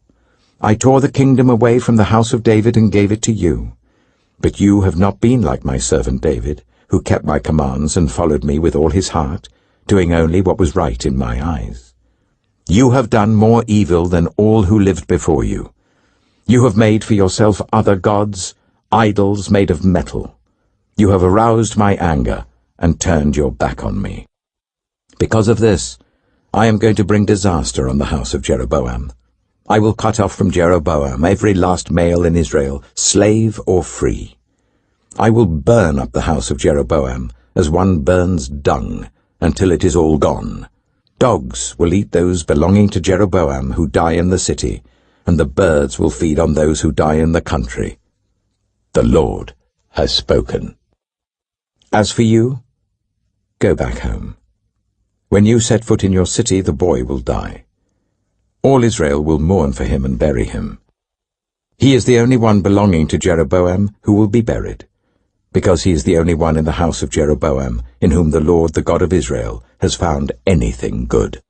S1: I tore the kingdom away from the house of David and gave it to you. But you have not been like my servant David, who kept my commands and followed me with all his heart, doing only what was right in my eyes. You have done more evil than all who lived before you. You have made for yourself other gods, idols made of metal. You have aroused my anger and turned your back on me. Because of this, I am going to bring disaster on the house of Jeroboam. I will cut off from Jeroboam every last male in Israel, slave or free. I will burn up the house of Jeroboam as one burns dung, until it is all gone. Dogs will eat those belonging to Jeroboam who die in the city, and the birds will feed on those who die in the country. The Lord has spoken. As for you, go back home. When you set foot in your city, the boy will die. All Israel will mourn for him and bury him. He is the only one belonging to Jeroboam who will be buried, because he is the only one in the house of Jeroboam in whom the Lord, the God of Israel, has found anything good.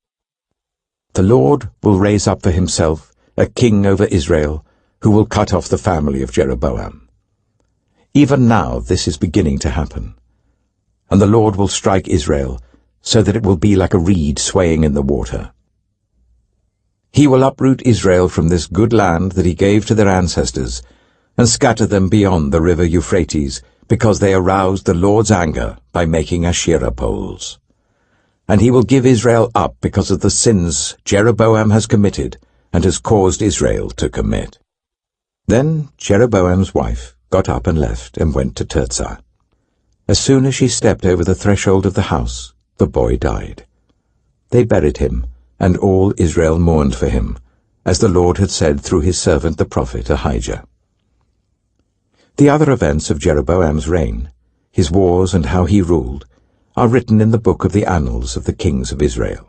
S1: The Lord will raise up for himself a king over Israel who will cut off the family of Jeroboam. Even now this is beginning to happen, and the Lord will strike Israel so that it will be like a reed swaying in the water. He will uproot Israel from this good land that he gave to their ancestors and scatter them beyond the river Euphrates, because they aroused the Lord's anger by making Asherah poles. And he will give Israel up because of the sins Jeroboam has committed and has caused Israel to commit. Then Jeroboam's wife got up and left and went to Tirzah. As soon as she stepped over the threshold of the house, the boy died. They buried him, and all Israel mourned for him, as the Lord had said through his servant the prophet Ahijah. The other events of Jeroboam's reign, his wars and how he ruled, are written in the book of the annals of the kings of Israel.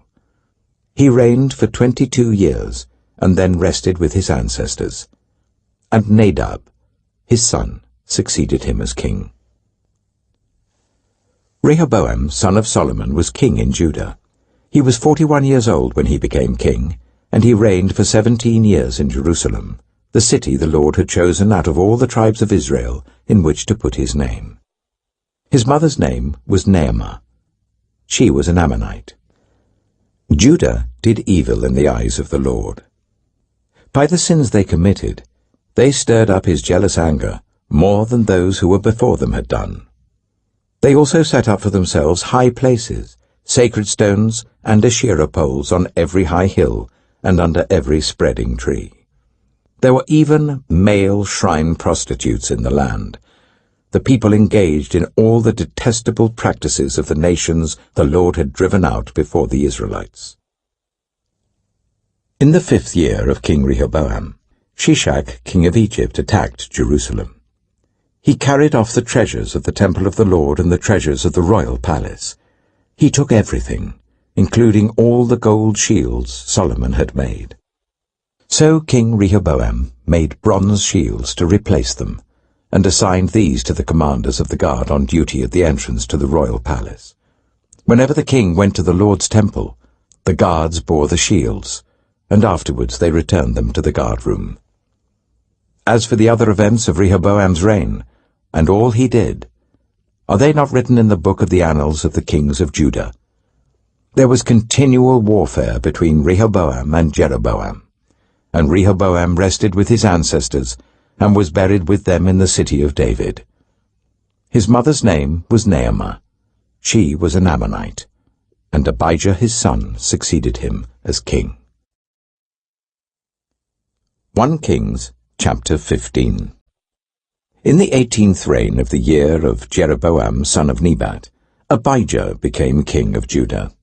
S1: He reigned for 22 years, and then rested with his ancestors. And Nadab, his son, succeeded him as king. Rehoboam, son of Solomon, was king in Judah. He was 41 years old when he became king, and he reigned for 17 years in Jerusalem, the city the Lord had chosen out of all the tribes of Israel in which to put his name. His mother's name was Naamah. She was an Ammonite. Judah did evil in the eyes of the Lord. By the sins they committed, they stirred up his jealous anger more than those who were before them had done. They also set up for themselves high places, sacred stones, and Asherah poles on every high hill and under every spreading tree. There were even male shrine prostitutes in the land. The people engaged in all the detestable practices of the nations the Lord had driven out before the Israelites. In the 5th year of King Rehoboam, Shishak, king of Egypt, attacked Jerusalem. He carried off the treasures of the temple of the Lord and the treasures of the royal palace. He took everything, including all the gold shields Solomon had made. So King Rehoboam made bronze shields to replace them, and assigned these to the commanders of the guard on duty at the entrance to the royal palace. Whenever the king went to the Lord's temple, the guards bore the shields, and afterwards they returned them to the guard room. As for the other events of Rehoboam's reign, and all he did, are they not written in the book of the annals of the kings of Judah? There was continual warfare between Rehoboam and Jeroboam, and Rehoboam rested with his ancestors, and was buried with them in the city of David. His mother's name was Naamah. She was an Ammonite, and Abijah his son succeeded him as king. 1 Kings chapter 15. In the 18th reign of the year of Jeroboam son of Nebat, Abijah became king of Judah,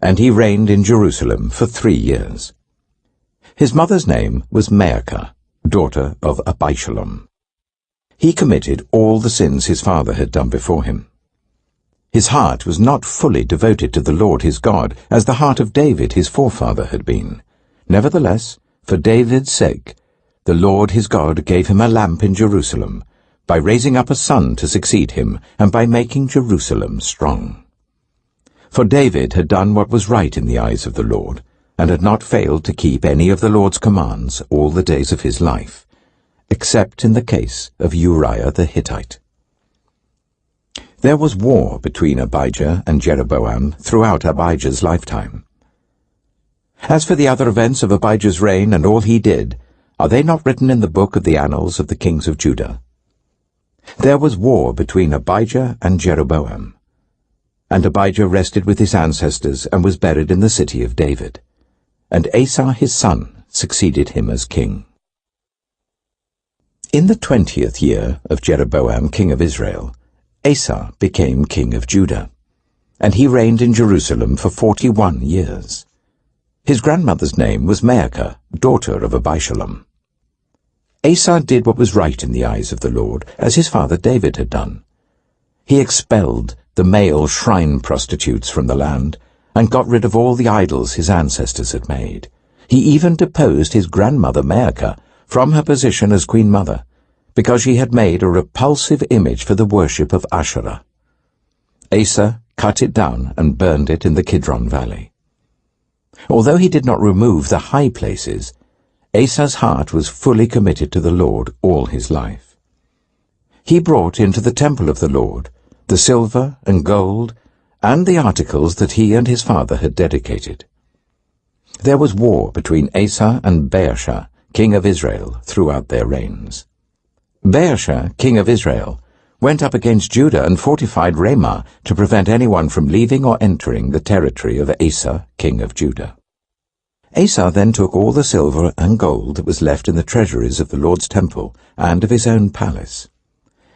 S1: and he reigned in Jerusalem for 3 years. His mother's name was Maacah, daughter of Abishalom. He committed all the sins his father had done before him, His heart was not fully devoted to the Lord his God, as the heart of David his forefather had been. Nevertheless, for David's sake, the Lord his God gave him a lamp in Jerusalem, by raising up a son to succeed him, and by making Jerusalem strong. For David had done what was right in the eyes of the Lord, and had not failed to keep any of the Lord's commands all the days of his life, except in the case of Uriah the Hittite. There was war between Abijah and Jeroboam throughout Abijah's lifetime. As for the other events of Abijah's reign and all he did, are they not written in the book of the annals of the kings of Judah? There was war between Abijah and Jeroboam. And Abijah rested with his ancestors and was buried in the city of David. And Asa his son succeeded him as king. In the 20th year of Jeroboam king of Israel, Asa became king of Judah, and he reigned in Jerusalem for 41 years. His grandmother's name was Maacah, daughter of Abishalom. Asa did what was right in the eyes of the Lord, as his father David had done. He expelled the male shrine prostitutes from the land, and got rid of all the idols his ancestors had made. He even deposed his grandmother Maacah from her position as queen mother, because she had made a repulsive image for the worship of Asherah. Asa cut it down and burned it in the Kidron Valley. Although he did not remove the high places, Asa's heart was fully committed to the Lord all his life. He brought into the temple of the Lord the silver and gold and the articles that he and his father had dedicated. There was war between Asa and Baasha, king of Israel, throughout their reigns. Baasha, king of Israel, went up against Judah and fortified Ramah to prevent anyone from leaving or entering the territory of Asa, king of Judah. Asa then took all the silver and gold that was left in the treasuries of the Lord's temple and of his own palace.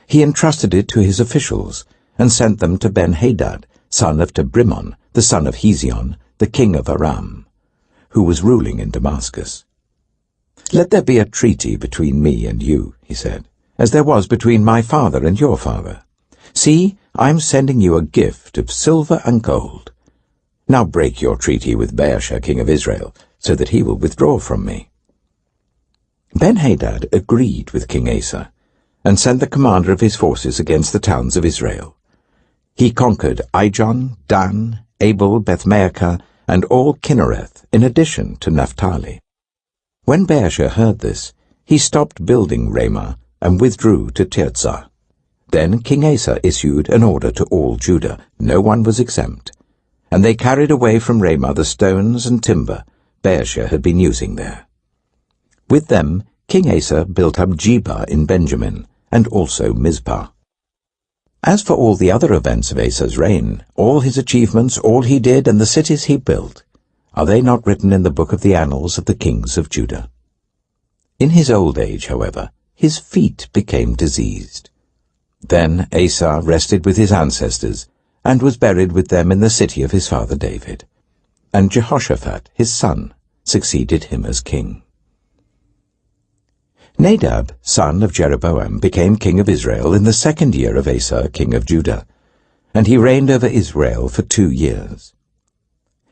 S1: He entrusted it to his officials and sent them to Ben-Hadad, son of Tabrimon, the son of Hezion, the king of Aram, who was ruling in Damascus. "Let there be a treaty between me and you," he said, "as there was between my father and your father. See, I am sending you a gift of silver and gold. Now break your treaty with Baasha, king of Israel, so that he will withdraw from me." Ben-Hadad agreed with King Asa, and sent the commander of his forces against the towns of Israel. He conquered Ijon, Dan, Abel, Beth-Maacah, and all Kinnereth, in addition to Naphtali. When Baasha heard this, he stopped building Ramah and withdrew to Tirzah. Then King Asa issued an order to all Judah, no one was exempt, and they carried away from Ramah the stones and timber Baasha had been using there. With them, King Asa built up Geba in Benjamin, and also Mizpah. As for all the other events of Asa's reign, all his achievements, all he did, and the cities he built, are they not written in the book of the annals of the kings of Judah? In his old age, however, his feet became diseased. Then Asa rested with his ancestors, and was buried with them in the city of his father David. And Jehoshaphat, his son, succeeded him as king. Nadab, son of Jeroboam, became king of Israel in the 2nd year of Asa, king of Judah, and he reigned over Israel for 2 years.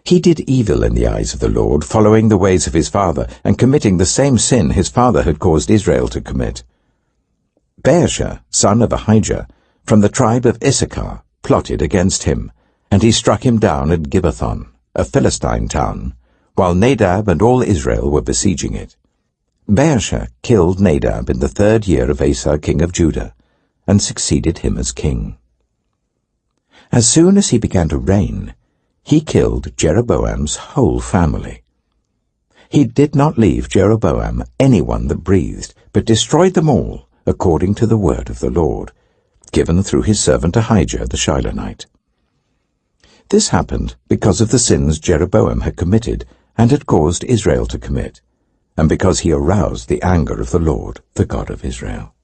S1: He did evil in the eyes of the Lord, following the ways of his father, and committing the same sin his father had caused Israel to commit. Baasha, son of Ahijah, from the tribe of Issachar, plotted against him, and he struck him down at Gibbethon, a Philistine town, while Nadab and all Israel were besieging it. Baasha killed Nadab in the 3rd year of Asa, king of Judah, and succeeded him as king. As soon as he began to reign, he killed Jeroboam's whole family. He did not leave Jeroboam anyone that breathed, but destroyed them all, according to the word of the Lord, given through his servant Ahijah the Shilonite. This happened because of the sins Jeroboam had committed and had caused Israel to commit, and because he aroused the anger of the Lord, the God of Israel.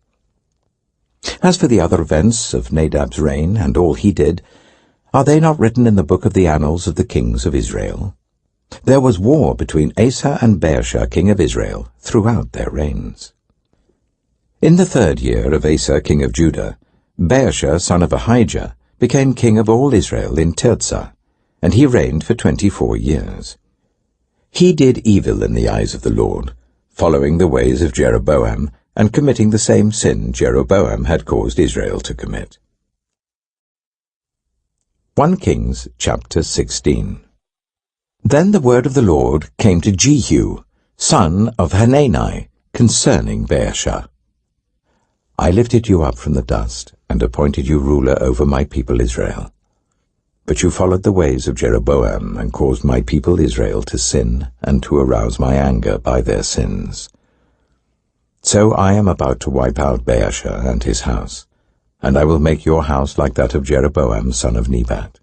S1: As for the other events of Nadab's reign and all he did, are they not written in the book of the annals of the kings of Israel? There was war between Asa and Baasha, king of Israel, throughout their reigns. In the 3rd year of Asa, king of Judah, Baasha, son of Ahijah, became king of all Israel in Tirzah, and he reigned for 24 years. He did evil in the eyes of the Lord, following the ways of Jeroboam, and committing the same sin Jeroboam had caused Israel to commit. 1 Kings chapter 16. Then the word of the Lord came to Jehu, son of Hanani, concerning Baasha. I lifted you up from the dust, and appointed you ruler over my people Israel. But you followed the ways of Jeroboam, and caused my people Israel to sin, and to arouse my anger by their sins. So I am about to wipe out Baasha and his house, and I will make your house like that of Jeroboam son of Nebat.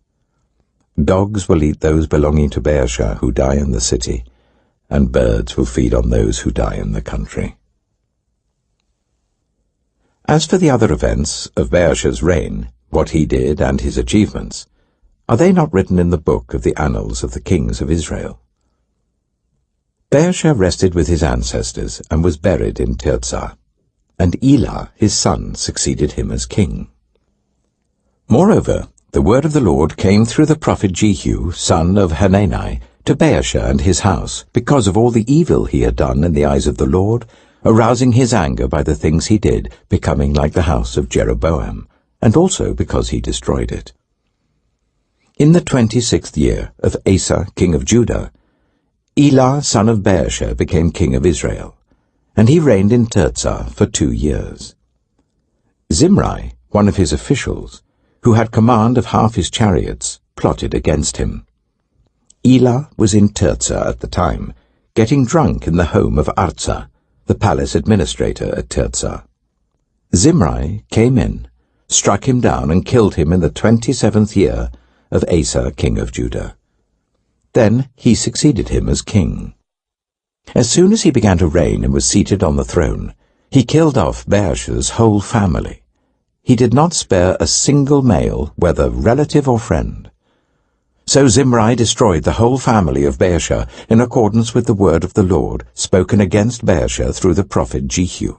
S1: Dogs will eat those belonging to Baasha who die in the city, and birds will feed on those who die in the country. As for the other events of Baasha's reign, what he did and his achievements, are they not written in the book of the annals of the kings of Israel? Baasha rested with his ancestors and was buried in Tirzah, and Elah his son succeeded him as king. Moreover, the word of the Lord came through the prophet Jehu, son of Hanani, to Baasha and his house, because of all the evil he had done in the eyes of the Lord, arousing his anger by the things he did, becoming like the house of Jeroboam, and also because he destroyed it. In the 26th year of Asa king of Judah, Elah son of Baasha became king of Israel, and he reigned in Tirzah for 2 years. Zimri, one of his officials, who had command of half his chariots, plotted against him. Elah was in Tirzah at the time, getting drunk in the home of Arza, the palace administrator at Tirzah. Zimri came in, struck him down, and killed him in the 27th year of Asa king of Judah. Then he succeeded him as king. As soon as he began to reign and was seated on the throne, he killed off Baasha's whole family. He did not spare a single male, whether relative or friend. So Zimri destroyed the whole family of Baasha in accordance with the word of the Lord spoken against Baasha through the prophet Jehu,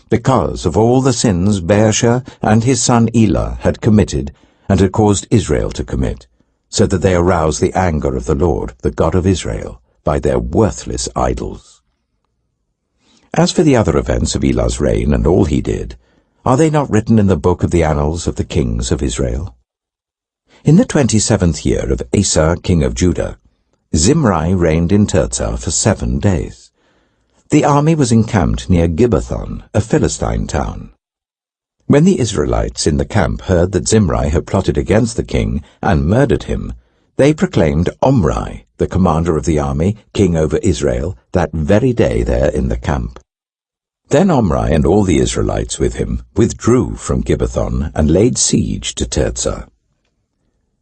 S1: because of all the sins Baasha and his son Elah had committed and had caused Israel to commit, so that they aroused the anger of the Lord, the God of Israel, by their worthless idols. As for the other events of Elah's reign and all he did, are they not written in the book of the annals of the kings of Israel? In the 27th year of Asa king of Judah, Zimri reigned in Tirzah for 7 days. The army was encamped near Gibbethon, a Philistine town. When the Israelites in the camp heard that Zimri had plotted against the king and murdered him, they proclaimed Omri, the commander of the army, king over Israel, that very day there in the camp. Then Omri and all the Israelites with him withdrew from Gibbethon and laid siege to Tirzah.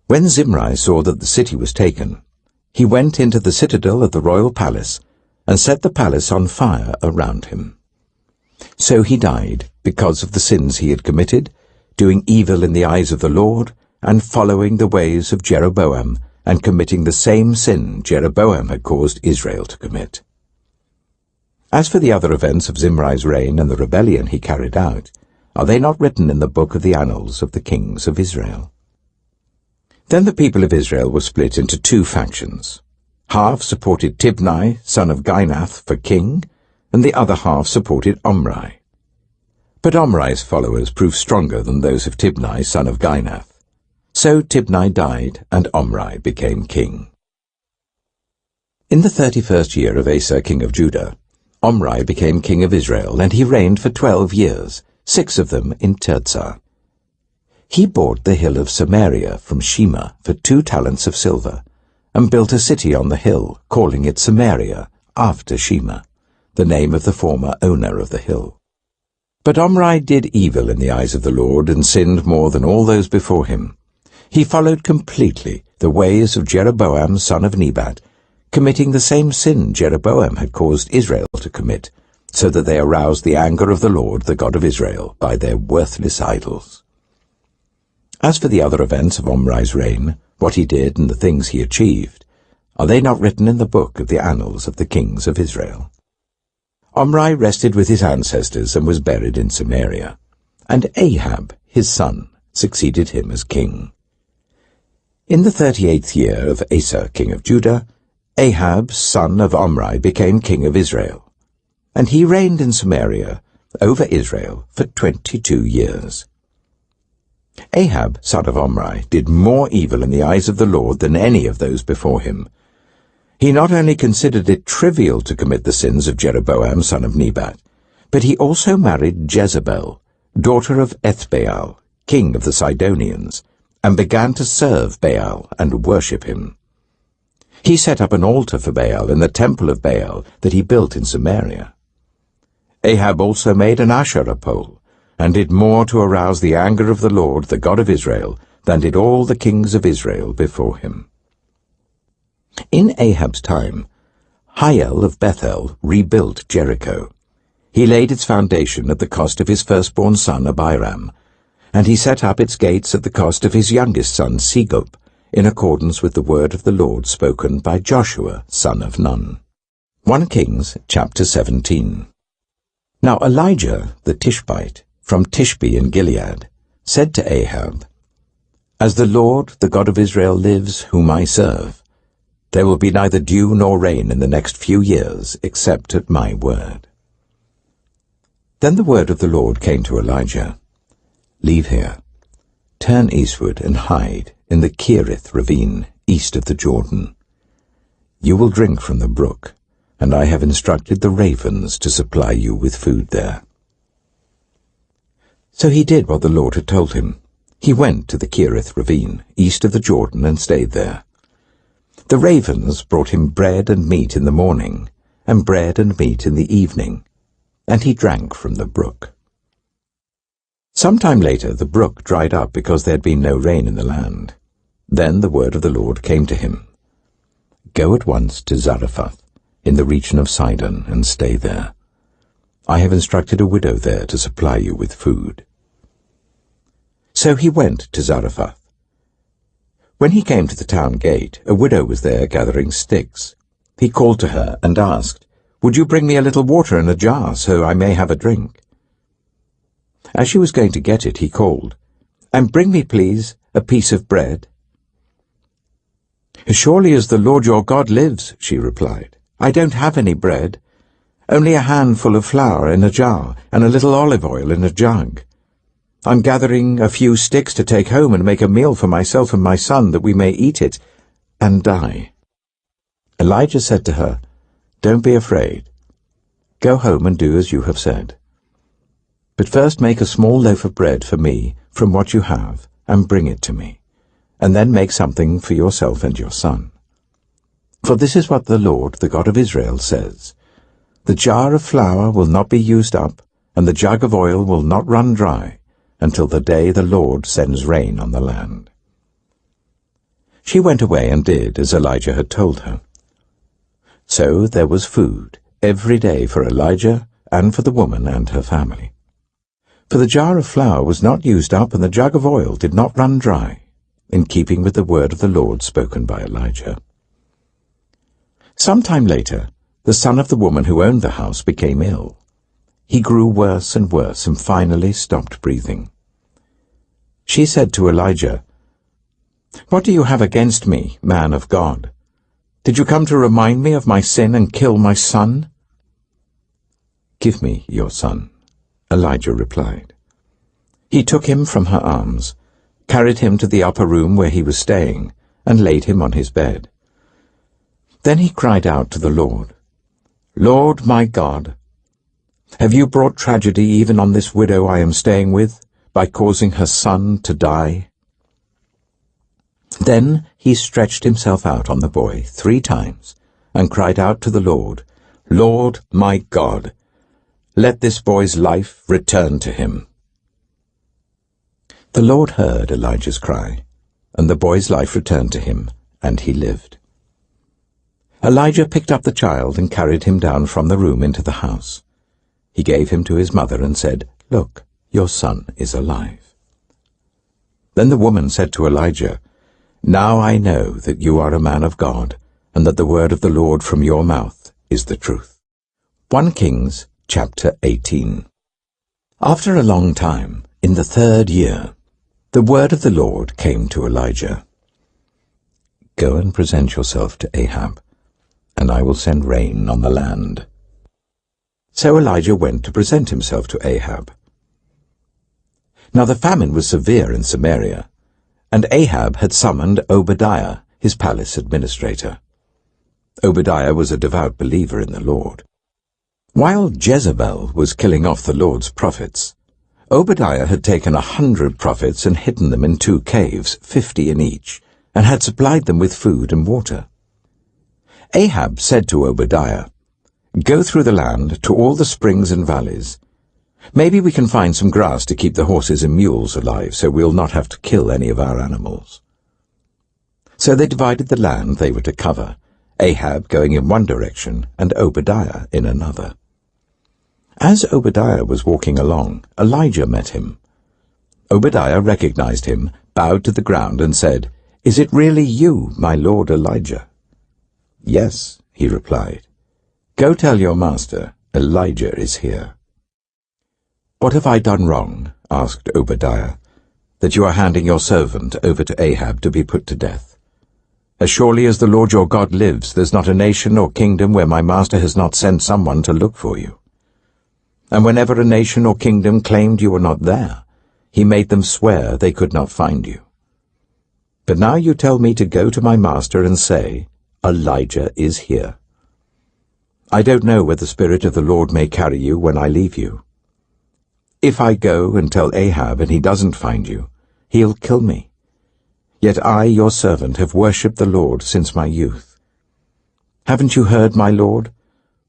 S1: When Zimri saw that the city was taken, he went into the citadel of the royal palace and set the palace on fire around him. So he died because of the sins he had committed, doing evil in the eyes of the Lord, and following the ways of Jeroboam, and committing the same sin Jeroboam had caused Israel to commit. As for the other events of Zimri's reign and the rebellion he carried out, are they not written in the book of the annals of the kings of Israel? Then the people of Israel were split into 2 factions. Half supported Tibni, son of Ginath, for king, and the other half supported Omri. But Omri's followers proved stronger than those of Tibni, son of Ginath. So Tibni died, and Omri became king. In the 31st year of Asa king of Judah, Omri became king of Israel, and he reigned for 12 years, 6 of them in Tirzah. He bought the hill of Samaria from Shema for 2 talents of silver, and built a city on the hill, calling it Samaria, after Shema, the name of the former owner of the hill. But Omri did evil in the eyes of the Lord, and sinned more than all those before him. He followed completely the ways of Jeroboam son of Nebat, committing the same sin Jeroboam had caused Israel to commit, so that they aroused the anger of the Lord, the God of Israel, by their worthless idols. As for the other events of Omri's reign, what he did and the things he achieved, are they not written in the book of the annals of the kings of Israel? Omri rested with his ancestors and was buried in Samaria, and Ahab, his son, succeeded him as king. In the 38th year of Asa, king of Judah, Ahab, son of Omri, became king of Israel, and he reigned in Samaria over Israel for 22 years. Ahab, son of Omri, did more evil in the eyes of the Lord than any of those before him. He not only considered it trivial to commit the sins of Jeroboam, son of Nebat, but he also married Jezebel, daughter of Ethbaal, king of the Sidonians, and began to serve Baal and worship him. He set up an altar for Baal in the temple of Baal that he built in Samaria. Ahab also made an Asherah pole, and did more to arouse the anger of the Lord, the God of Israel, than did all the kings of Israel before him. In Ahab's time, Hiel of Bethel rebuilt Jericho. He laid its foundation at the cost of his firstborn son Abiram, and he set up its gates at the cost of his youngest son Segub, in accordance with the word of the Lord spoken by Joshua, son of Nun. 1 Kings chapter 17. Now Elijah the Tishbite, from Tishbe in Gilead, said to Ahab, As the Lord, the God of Israel, lives, whom I serve, there will be neither dew nor rain in the next few years, except at my word. Then the word of the Lord came to Elijah, Leave here, turn eastward and hide in the Cherith ravine, east of the Jordan. You will drink from the brook, and I have instructed the ravens to supply you with food there. So he did what the Lord had told him. He went to the Cherith ravine, east of the Jordan, and stayed there. The ravens brought him bread and meat in the morning, and bread and meat in the evening, and he drank from the brook. Some time later the brook dried up because there had been no rain in the land. Then the word of the Lord came to him, Go at once to Zarephath, in the region of Sidon, and stay there. I have instructed a widow there to supply you with food. So he went to Zarephath. When he came to the town gate, a widow was there gathering sticks. He called to her and asked, Would you bring me a little water in a jar, so I may have a drink? As she was going to get it, he called, And bring me, please, a piece of bread. As surely as the Lord your God lives, she replied, I don't have any bread, only a handful of flour in a jar and a little olive oil in a jug. I'm gathering a few sticks to take home and make a meal for myself and my son, that we may eat it and die. Elijah said to her, Don't be afraid. Go home and do as you have said. But first make a small loaf of bread for me from what you have, and bring it to me, and then make something for yourself and your son. For this is what the Lord, the God of Israel, says, The jar of flour will not be used up, and the jug of oil will not run dry, until the day the Lord sends rain on the land. She went away and did as Elijah had told her. So there was food every day for Elijah and for the woman and her family. For the jar of flour was not used up, and the jug of oil did not run dry, in keeping with the word of the Lord spoken by Elijah. Some time later, the son of the woman who owned the house became ill. He grew worse and worse, and finally stopped breathing. She said to Elijah, What do you have against me, man of God? Did you come to remind me of my sin and kill my son? Give me your son, Elijah replied. He took him from her arms, carried him to the upper room where he was staying, and laid him on his bed. Then he cried out to the Lord, Lord my God, have you brought tragedy even on this widow I am staying with, by causing her son to die? Then he stretched himself out on the boy 3 times, and cried out to the Lord, Lord my God, let this boy's life return to him. The Lord heard Elijah's cry, and the boy's life returned to him, and he lived. Elijah picked up the child and carried him down from the room into the house. He gave him to his mother and said, Look, your son is alive. Then the woman said to Elijah, Now I know that you are a man of God, and that the word of the Lord from your mouth is the truth. 1 Kings chapter 18. After a long time, in the 3rd year, The word of the Lord came to Elijah. Go and present yourself to Ahab, and I will send rain on the land. So Elijah went to present himself to Ahab. Now the famine was severe in Samaria, and Ahab had summoned Obadiah, his palace administrator. Obadiah was a devout believer in the Lord. While Jezebel was killing off the Lord's prophets, Obadiah had taken 100 prophets and hidden them in 2 caves, 50 in each, and had supplied them with food and water. Ahab said to Obadiah, Go through the land to all the springs and valleys. Maybe we can find some grass to keep the horses and mules alive, so we'll not have to kill any of our animals. So they divided the land they were to cover, Ahab going in one direction and Obadiah in another. As Obadiah was walking along, Elijah met him. Obadiah recognized him, bowed to the ground, and said, Is it really you, my lord Elijah? Yes, he replied. Go tell your master, Elijah is here. What have I done wrong, asked Obadiah, that you are handing your servant over to Ahab to be put to death? As surely as the Lord your God lives, there's not a nation or kingdom where my master has not sent someone to look for you. And whenever a nation or kingdom claimed you were not there, he made them swear they could not find you. But now you tell me to go to my master and say, Elijah is here. I don't know where the Spirit of the Lord may carry you when I leave you. If I go and tell Ahab and he doesn't find you, he'll kill me. Yet I, your servant, have worshipped the Lord since my youth. Haven't you heard, my Lord,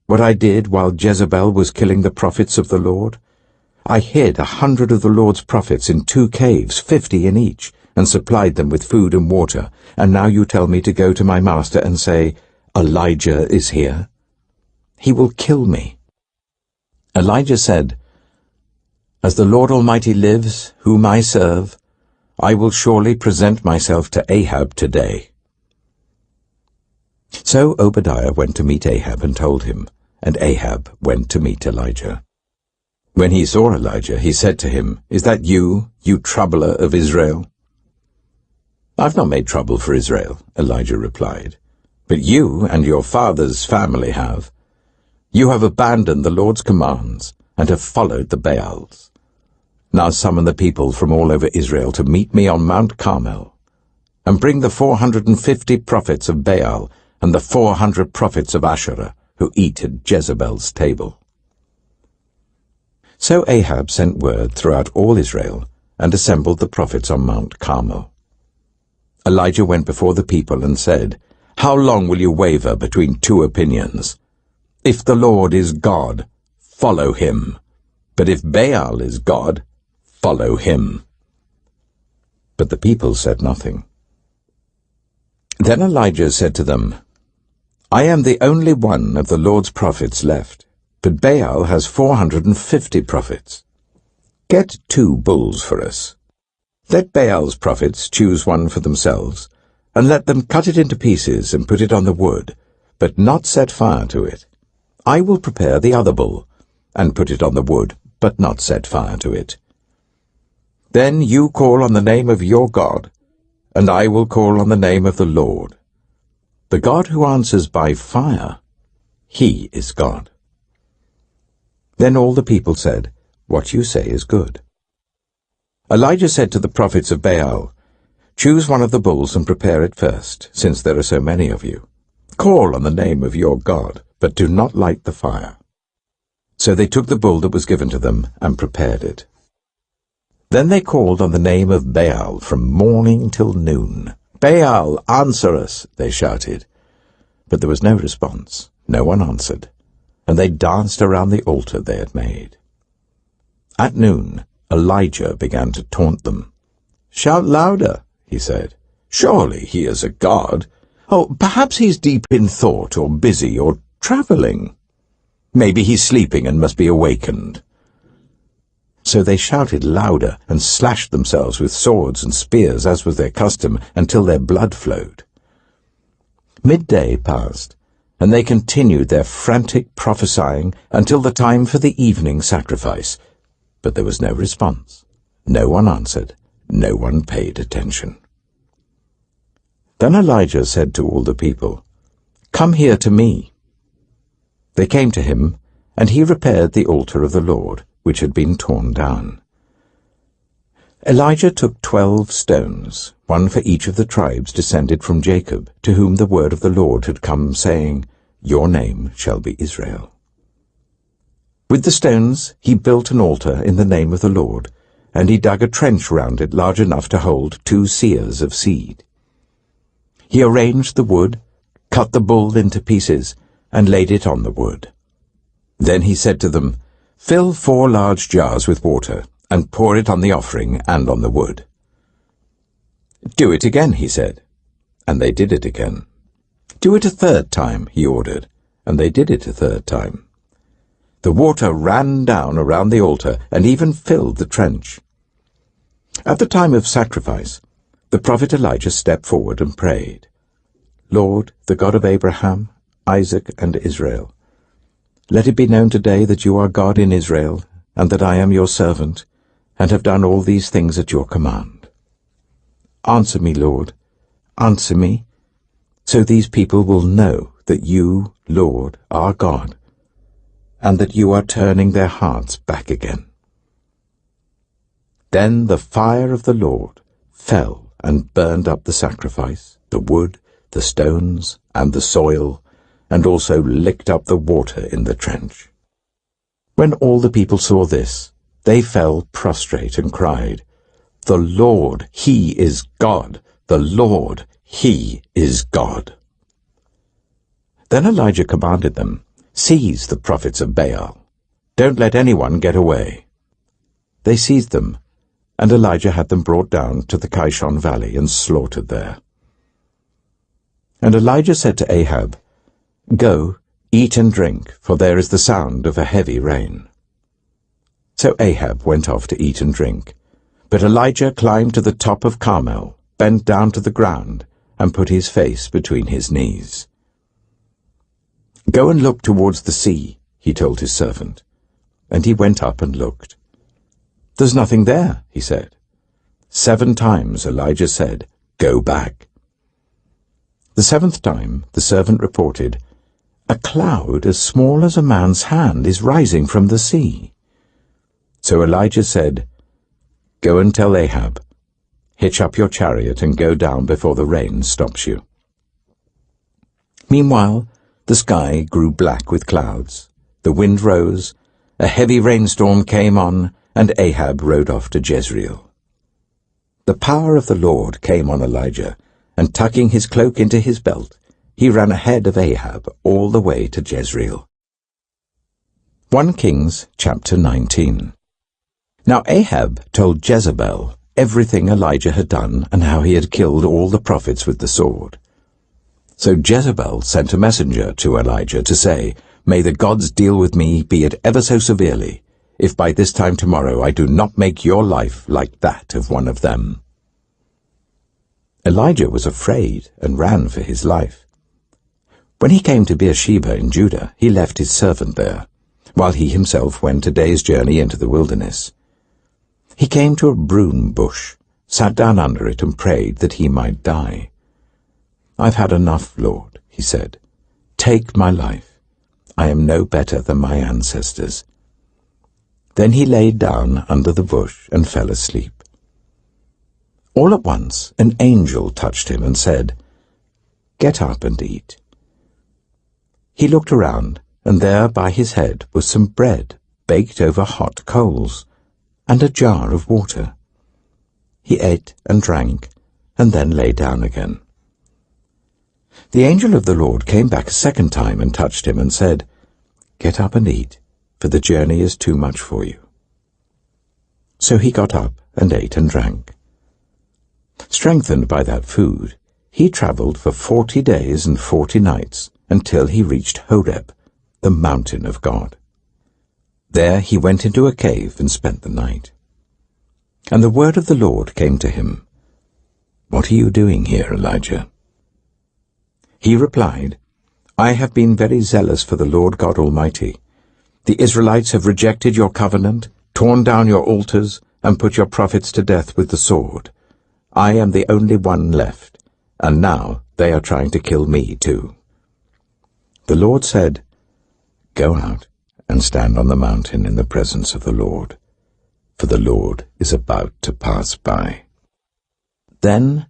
S1: what I did while Jezebel was killing the prophets of the Lord? I hid 100 of the Lord's prophets in 2 caves, 50 in each, and supplied them with food and water, and now you tell me to go to my master and say, Elijah is here? He will kill me. Elijah said, As the Lord Almighty lives, whom I serve, I will surely present myself to Ahab today. So Obadiah went to meet Ahab and told him, and Ahab went to meet Elijah. When he saw Elijah, he said to him, Is that you, you troubler of Israel? I've not made trouble for Israel, Elijah replied, but you and your father's family have. You have abandoned the Lord's commands and have followed the Baals. Now summon the people from all over Israel to meet me on Mount Carmel, and bring the 450 prophets of Baal and the 400 prophets of Asherah who eat at Jezebel's table. So Ahab sent word throughout all Israel and assembled the prophets on Mount Carmel. Elijah went before the people and said, How long will you waver between 2 opinions? If the Lord is God, follow him. But if Baal is God, follow him. But the people said nothing. Then Elijah said to them, I am the only one of the Lord's prophets left, but Baal has 450 prophets. Get 2 bulls for us. Let Baal's prophets choose one for themselves, and let them cut it into pieces and put it on the wood, but not set fire to it. I will prepare the other bull, and put it on the wood, but not set fire to it. Then you call on the name of your God, and I will call on the name of the Lord. The God who answers by fire, he is God. Then all the people said, What you say is good. Elijah said to the prophets of Baal, Choose one of the bulls and prepare it first, since there are so many of you. Call on the name of your God, but do not light the fire. So they took the bull that was given to them and prepared it. Then they called on the name of Baal from morning till noon. Baal, answer us, they shouted. But there was no response. No one answered, and they danced around the altar they had made. At noon, Elijah began to taunt them. Shout louder, he said. Surely he is a god. Oh, perhaps he's deep in thought or busy or traveling. Maybe he's sleeping and must be awakened. So they shouted louder and slashed themselves with swords and spears, as was their custom, until their blood flowed. Midday passed, and they continued their frantic prophesying until the time for the evening sacrifice. But there was no response. No one answered. no one paid attention. Then Elijah said to all the people, "Come here to me." They came to him, and he repaired the altar of the Lord, which had been torn down. Elijah took 12 stones, one for each of the tribes descended from Jacob, to whom the word of the Lord had come, saying, "Your name shall be Israel." With the stones he built an altar in the name of the Lord, and he dug a trench round it large enough to hold 2 seahs of seed. He arranged the wood, cut the bull into pieces, and laid it on the wood. Then he said to them, "Fill 4 large jars with water, and pour it on the offering and on the wood." "Do it again," he said, and they did it again. "Do it a 3rd time," he ordered, and they did it a 3rd time. The water ran down around the altar and even filled the trench. At the time of sacrifice, the prophet Elijah stepped forward and prayed, "Lord, the God of Abraham, Isaac, and Israel, let it be known today that you are God in Israel, and that I am your servant, and have done all these things at your command. Answer me, Lord, answer me, so these people will know that you, Lord, are God, and that you are turning their hearts back again." Then the fire of the Lord fell and burned up the sacrifice, the wood, the stones, and the soil, and also licked up the water in the trench. When all the people saw this, they fell prostrate and cried, "The Lord, He is God! The Lord, He is God!" Then Elijah commanded them, "Seize the prophets of Baal. Don't let anyone get away." They seized them, and Elijah had them brought down to the Kishon valley and slaughtered there. And Elijah said to Ahab, "Go, eat and drink, for there is the sound of a heavy rain." So Ahab went off to eat and drink, but Elijah climbed to the top of Carmel, bent down to the ground, and put his face between his knees. "Go and look towards the sea," he told his servant. And he went up and looked. "There's nothing there," he said. 7 times Elijah said, "Go back." The 7th time the servant reported, "A cloud as small as a man's hand is rising from the sea." So Elijah said, "Go and tell Ahab, hitch up your chariot and go down before the rain stops you." Meanwhile, the sky grew black with clouds, the wind rose, a heavy rainstorm came on, and Ahab rode off to Jezreel. The power of the Lord came on Elijah, and tucking his cloak into his belt, he ran ahead of Ahab all the way to Jezreel. 1 Kings chapter 19. Now Ahab told Jezebel everything Elijah had done and how he had killed all the prophets with the sword. So Jezebel sent a messenger to Elijah to say, "May the gods deal with me, be it ever so severely, if by this time tomorrow I do not make your life like that of one of them." Elijah was afraid and ran for his life. When he came to Beersheba in Judah, he left his servant there, while he himself went a day's journey into the wilderness. He came to a broom bush, sat down under it and prayed that he might die. "I've had enough, Lord," he said. "Take my life. I am no better than my ancestors." Then he laid down under the bush and fell asleep. All at once an angel touched him and said, "Get up and eat." He looked around, and there by his head was some bread baked over hot coals, and a jar of water. He ate and drank, and then lay down again. The angel of the Lord came back a 2nd time and touched him and said, "Get up and eat, for the journey is too much for you." So he got up and ate and drank. Strengthened by that food, he travelled for 40 days and 40 nights until he reached Horeb, the mountain of God. There he went into a cave and spent the night. And the word of the Lord came to him, "What are you doing here, Elijah?" He replied, "I have been very zealous for the Lord God Almighty. The Israelites have rejected your covenant, torn down your altars, and put your prophets to death with the sword. I am the only one left, and now they are trying to kill me too." The Lord said, "Go out and stand on the mountain in the presence of the Lord, for the Lord is about to pass by." Then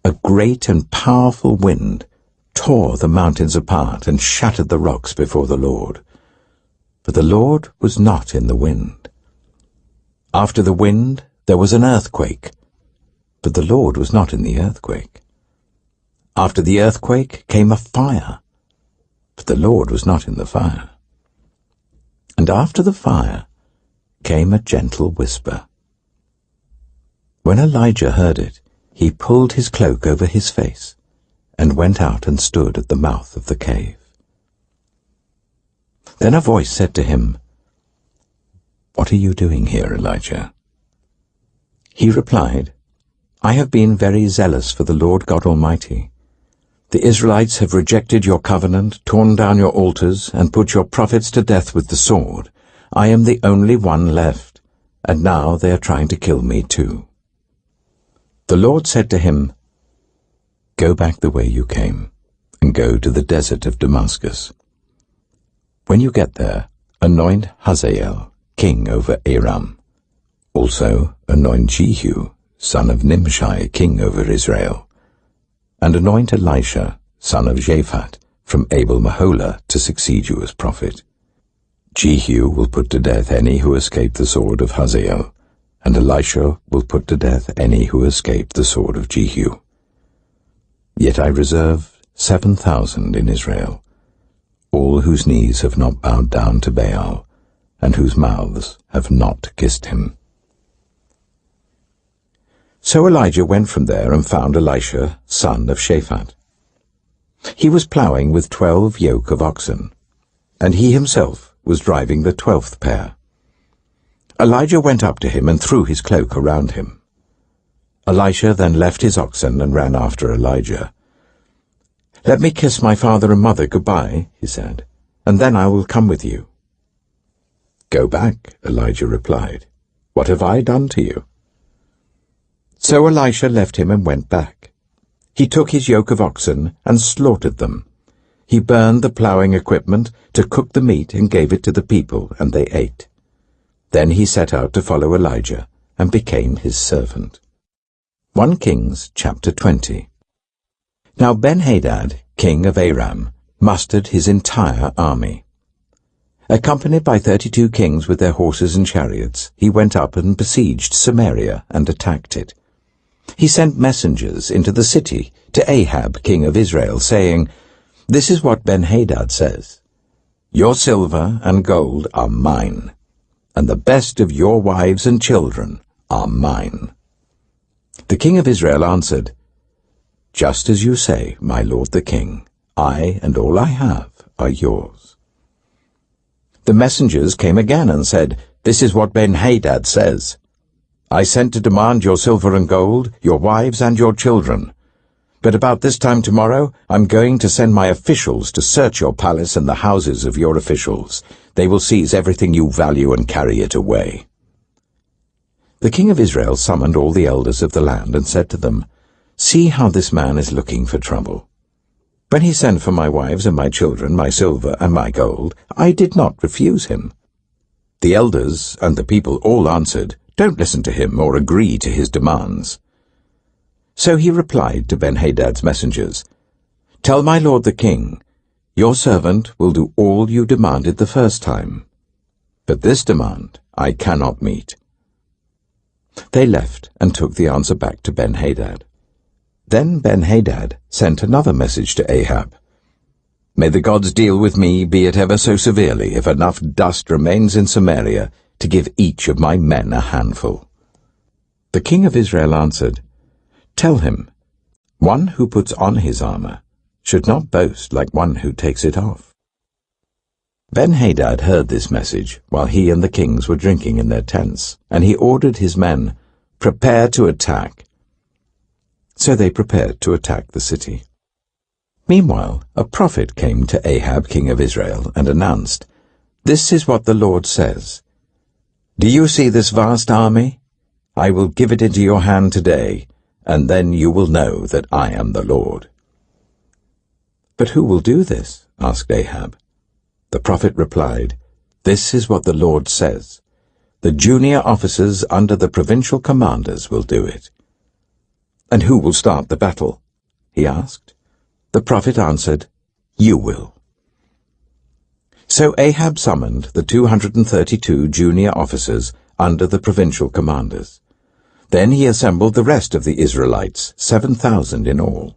S1: a great and powerful wind tore the mountains apart and shattered the rocks before the Lord. But the Lord was not in the wind. After the wind there was an earthquake, but the Lord was not in the earthquake. After the earthquake came a fire, but the Lord was not in the fire. And after the fire came a gentle whisper. When Elijah heard it, he pulled his cloak over his face and went out and stood at the mouth of the cave. Then a voice said to him, "What are you doing here, Elijah?" He replied, "I have been very zealous for the Lord God Almighty. The Israelites have rejected your covenant, torn down your altars, and put your prophets to death with the sword. I am the only one left, and now they are trying to kill me too." The Lord said to him, "Go back the way you came, and go to the desert of Damascus. When you get there, anoint Hazael king over Aram. Also anoint Jehu, son of Nimshi, king over Israel. And anoint Elisha, son of Shaphat, from Abel-Meholah, to succeed you as prophet. Jehu will put to death any who escape the sword of Hazael, and Elisha will put to death any who escape the sword of Jehu. Yet I reserve 7,000 in Israel, all whose knees have not bowed down to Baal, and whose mouths have not kissed him." So Elijah went from there and found Elisha, son of Shaphat. He was ploughing with 12 yoke of oxen, and he himself was driving the 12th pair. Elijah went up to him and threw his cloak around him. Elisha then left his oxen and ran after Elijah. "Let me kiss my father and mother goodbye," he said, "and then I will come with you." "Go back," Elijah replied. "What have I done to you?" So Elisha left him and went back. He took his yoke of oxen and slaughtered them. He burned the ploughing equipment to cook the meat and gave it to the people, and they ate. Then he set out to follow Elijah and became his servant. 1 Kings chapter 20. Now Ben-Hadad, king of Aram, mustered his entire army. Accompanied by 32 kings with their horses and chariots, he went up and besieged Samaria and attacked it. He sent messengers into the city to Ahab, king of Israel, saying, "This is what Ben-Hadad says, 'Your silver and gold are mine, and the best of your wives and children are mine.' The king of Israel answered, 'Just as you say, my lord the king, I and all I have are yours.' The messengers came again and said, 'This is what Ben-Hadad says, I sent to demand your silver and gold, your wives and your children. But about this time tomorrow I'm going to send my officials to search your palace and the houses of your officials. They will seize everything you value and carry it away.' The king of Israel summoned all the elders of the land and said to them, 'See how this man is looking for trouble. When he sent for my wives and my children, my silver and my gold, I did not refuse him.' The elders and the people all answered, 'Don't listen to him or agree to his demands.' So he replied to Ben-Hadad's messengers, 'Tell my lord the king, your servant will do all you demanded the first time. But this demand I cannot meet.' They left and took the answer back to Ben-Hadad. Then Ben-Hadad sent another message to Ahab. 'May the gods deal with me, be it ever so severely, if enough dust remains in Samaria to give each of my men a handful.' The king of Israel answered, 'Tell him, one who puts on his armor should not boast like one who takes it off.' Ben-Hadad heard this message while he and the kings were drinking in their tents, and he ordered his men, 'Prepare to attack.' So they prepared to attack the city. Meanwhile, a prophet came to Ahab, king of Israel, and announced, 'This is what the Lord says. Do you see this vast army? I will give it into your hand today, and then you will know that I am the Lord." "But who will do this?" asked Ahab. The prophet replied, "This is what the Lord says. The junior officers under the provincial commanders will do it." "And who will start the battle?" he asked. The prophet answered, "You will." So Ahab summoned the 232 junior officers under the provincial commanders. Then he assembled the rest of the Israelites, 7,000 in all.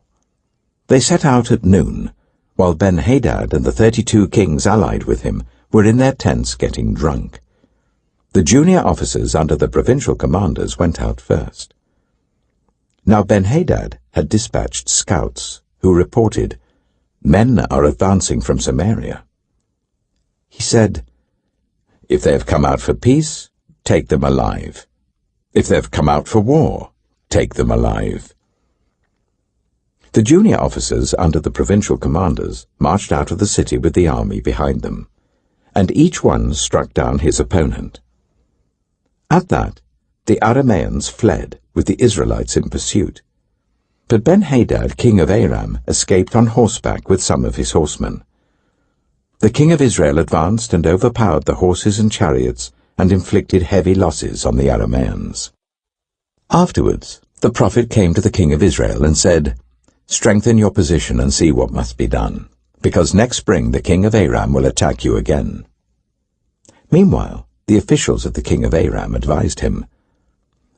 S1: They set out at noon, while Ben-Hadad and the 32 kings allied with him were in their tents getting drunk. The junior officers under the provincial commanders went out first. Now Ben-Hadad had dispatched scouts, who reported, "Men are advancing from Samaria." He said, "If they have come out for peace, take them alive. If they have come out for war, take them alive." The junior officers under the provincial commanders marched out of the city with the army behind them, and each one struck down his opponent. At that, the Arameans fled with the Israelites in pursuit. But Ben-Hadad, king of Aram, escaped on horseback with some of his horsemen. The king of Israel advanced and overpowered the horses and chariots and inflicted heavy losses on the Arameans. Afterwards, the prophet came to the king of Israel and said, "Strengthen your position and see what must be done, because next spring the king of Aram will attack you again." Meanwhile, the officials of the king of Aram advised him,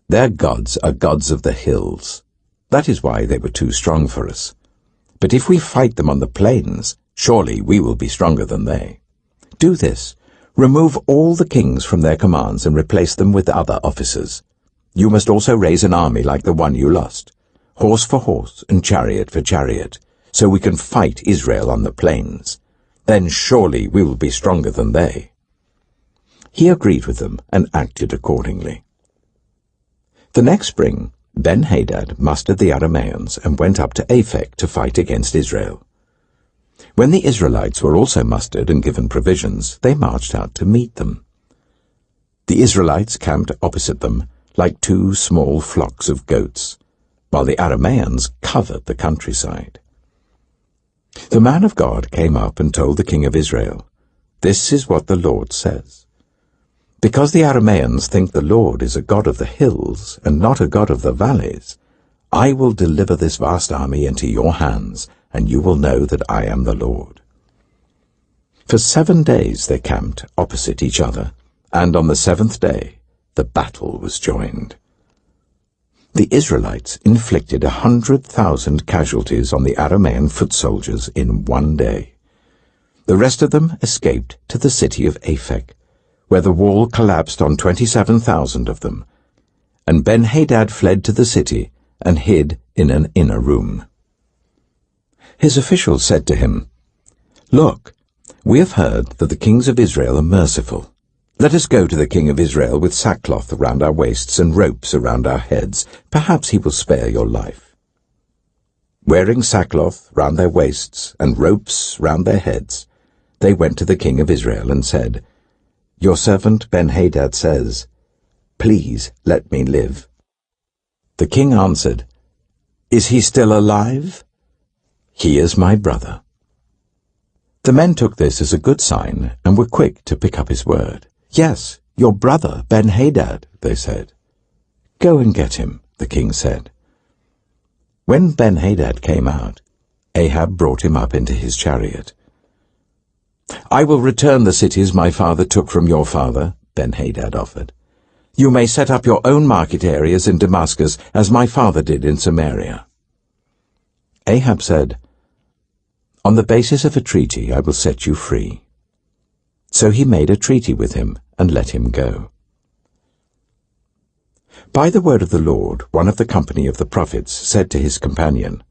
S1: "Their gods are gods of the hills. That is why they were too strong for us. But if we fight them on the plains, surely we will be stronger than they. Do this, remove all the kings from their commands and replace them with other officers. You must also raise an army like the one you lost, horse for horse and chariot for chariot, so we can fight Israel on the plains. Then surely we will be stronger than they." He agreed with them and acted accordingly. The next spring, Ben-Hadad mustered the Arameans and went up to Aphek to fight against Israel. When the Israelites were also mustered and given provisions, they marched out to meet them. The Israelites camped opposite them like two small flocks of goats, while the Arameans covered the countryside. The man of God came up and told the king of Israel, "This is what the Lord says. Because the Arameans think the Lord is a God of the hills and not a God of the valleys, I will deliver this vast army into your hands, and you will know that I am the Lord." For 7 days they camped opposite each other, and on the 7th day the battle was joined. The Israelites inflicted 100,000 casualties on the Aramean foot soldiers in 1 day. The rest of them escaped to the city of Aphek, where the wall collapsed on 27,000 of them, and Ben-Hadad fled to the city and hid in an inner room. His officials said to him, "Look, we have heard that the kings of Israel are merciful. Let us go to the king of Israel with sackcloth around our waists and ropes around our heads. Perhaps he will spare your life." Wearing sackcloth round their waists and ropes round their heads, they went to the king of Israel and said, "Your servant Ben-Hadad says, 'Please let me live.'" The king answered, "Is he still alive?" "He is my brother." The men took this as a good sign and were quick to pick up his word. "Yes, your brother Ben-Hadad," they said. "Go and get him," the king said. When Ben-Hadad came out, Ahab brought him up into his chariot. "I will return the cities my father took from your father," Ben-Hadad offered. "You may set up your own market areas in Damascus, as my father did in Samaria." Ahab said, "On the basis of a treaty I will set you free." So he made a treaty with him and let him go. By the word of the Lord, one of the company of the prophets said to his companion,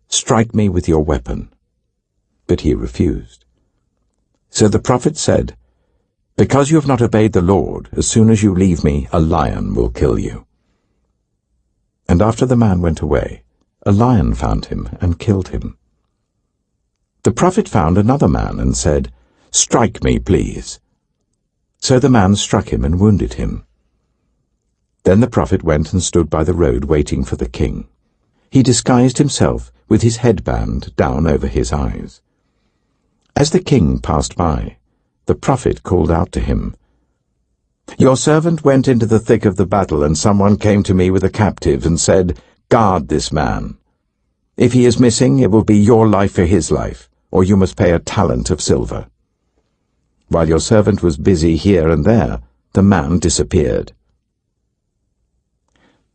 S1: "Strike me with your weapon." But he refused. So the prophet said, "Because you have not obeyed the Lord, as soon as you leave me, a lion will kill you." And after the man went away, a lion found him and killed him. The prophet found another man and said, "Strike me, please." So the man struck him and wounded him. Then the prophet went and stood by the road waiting for the king. He disguised himself with his headband down over his eyes. As the king passed by, the prophet called out to him, "Your servant went into the thick of the battle, and someone came to me with a captive and said, 'Guard this man. If he is missing, it will be your life for his life, or you must pay a talent of silver.' While your servant was busy here and there, the man disappeared."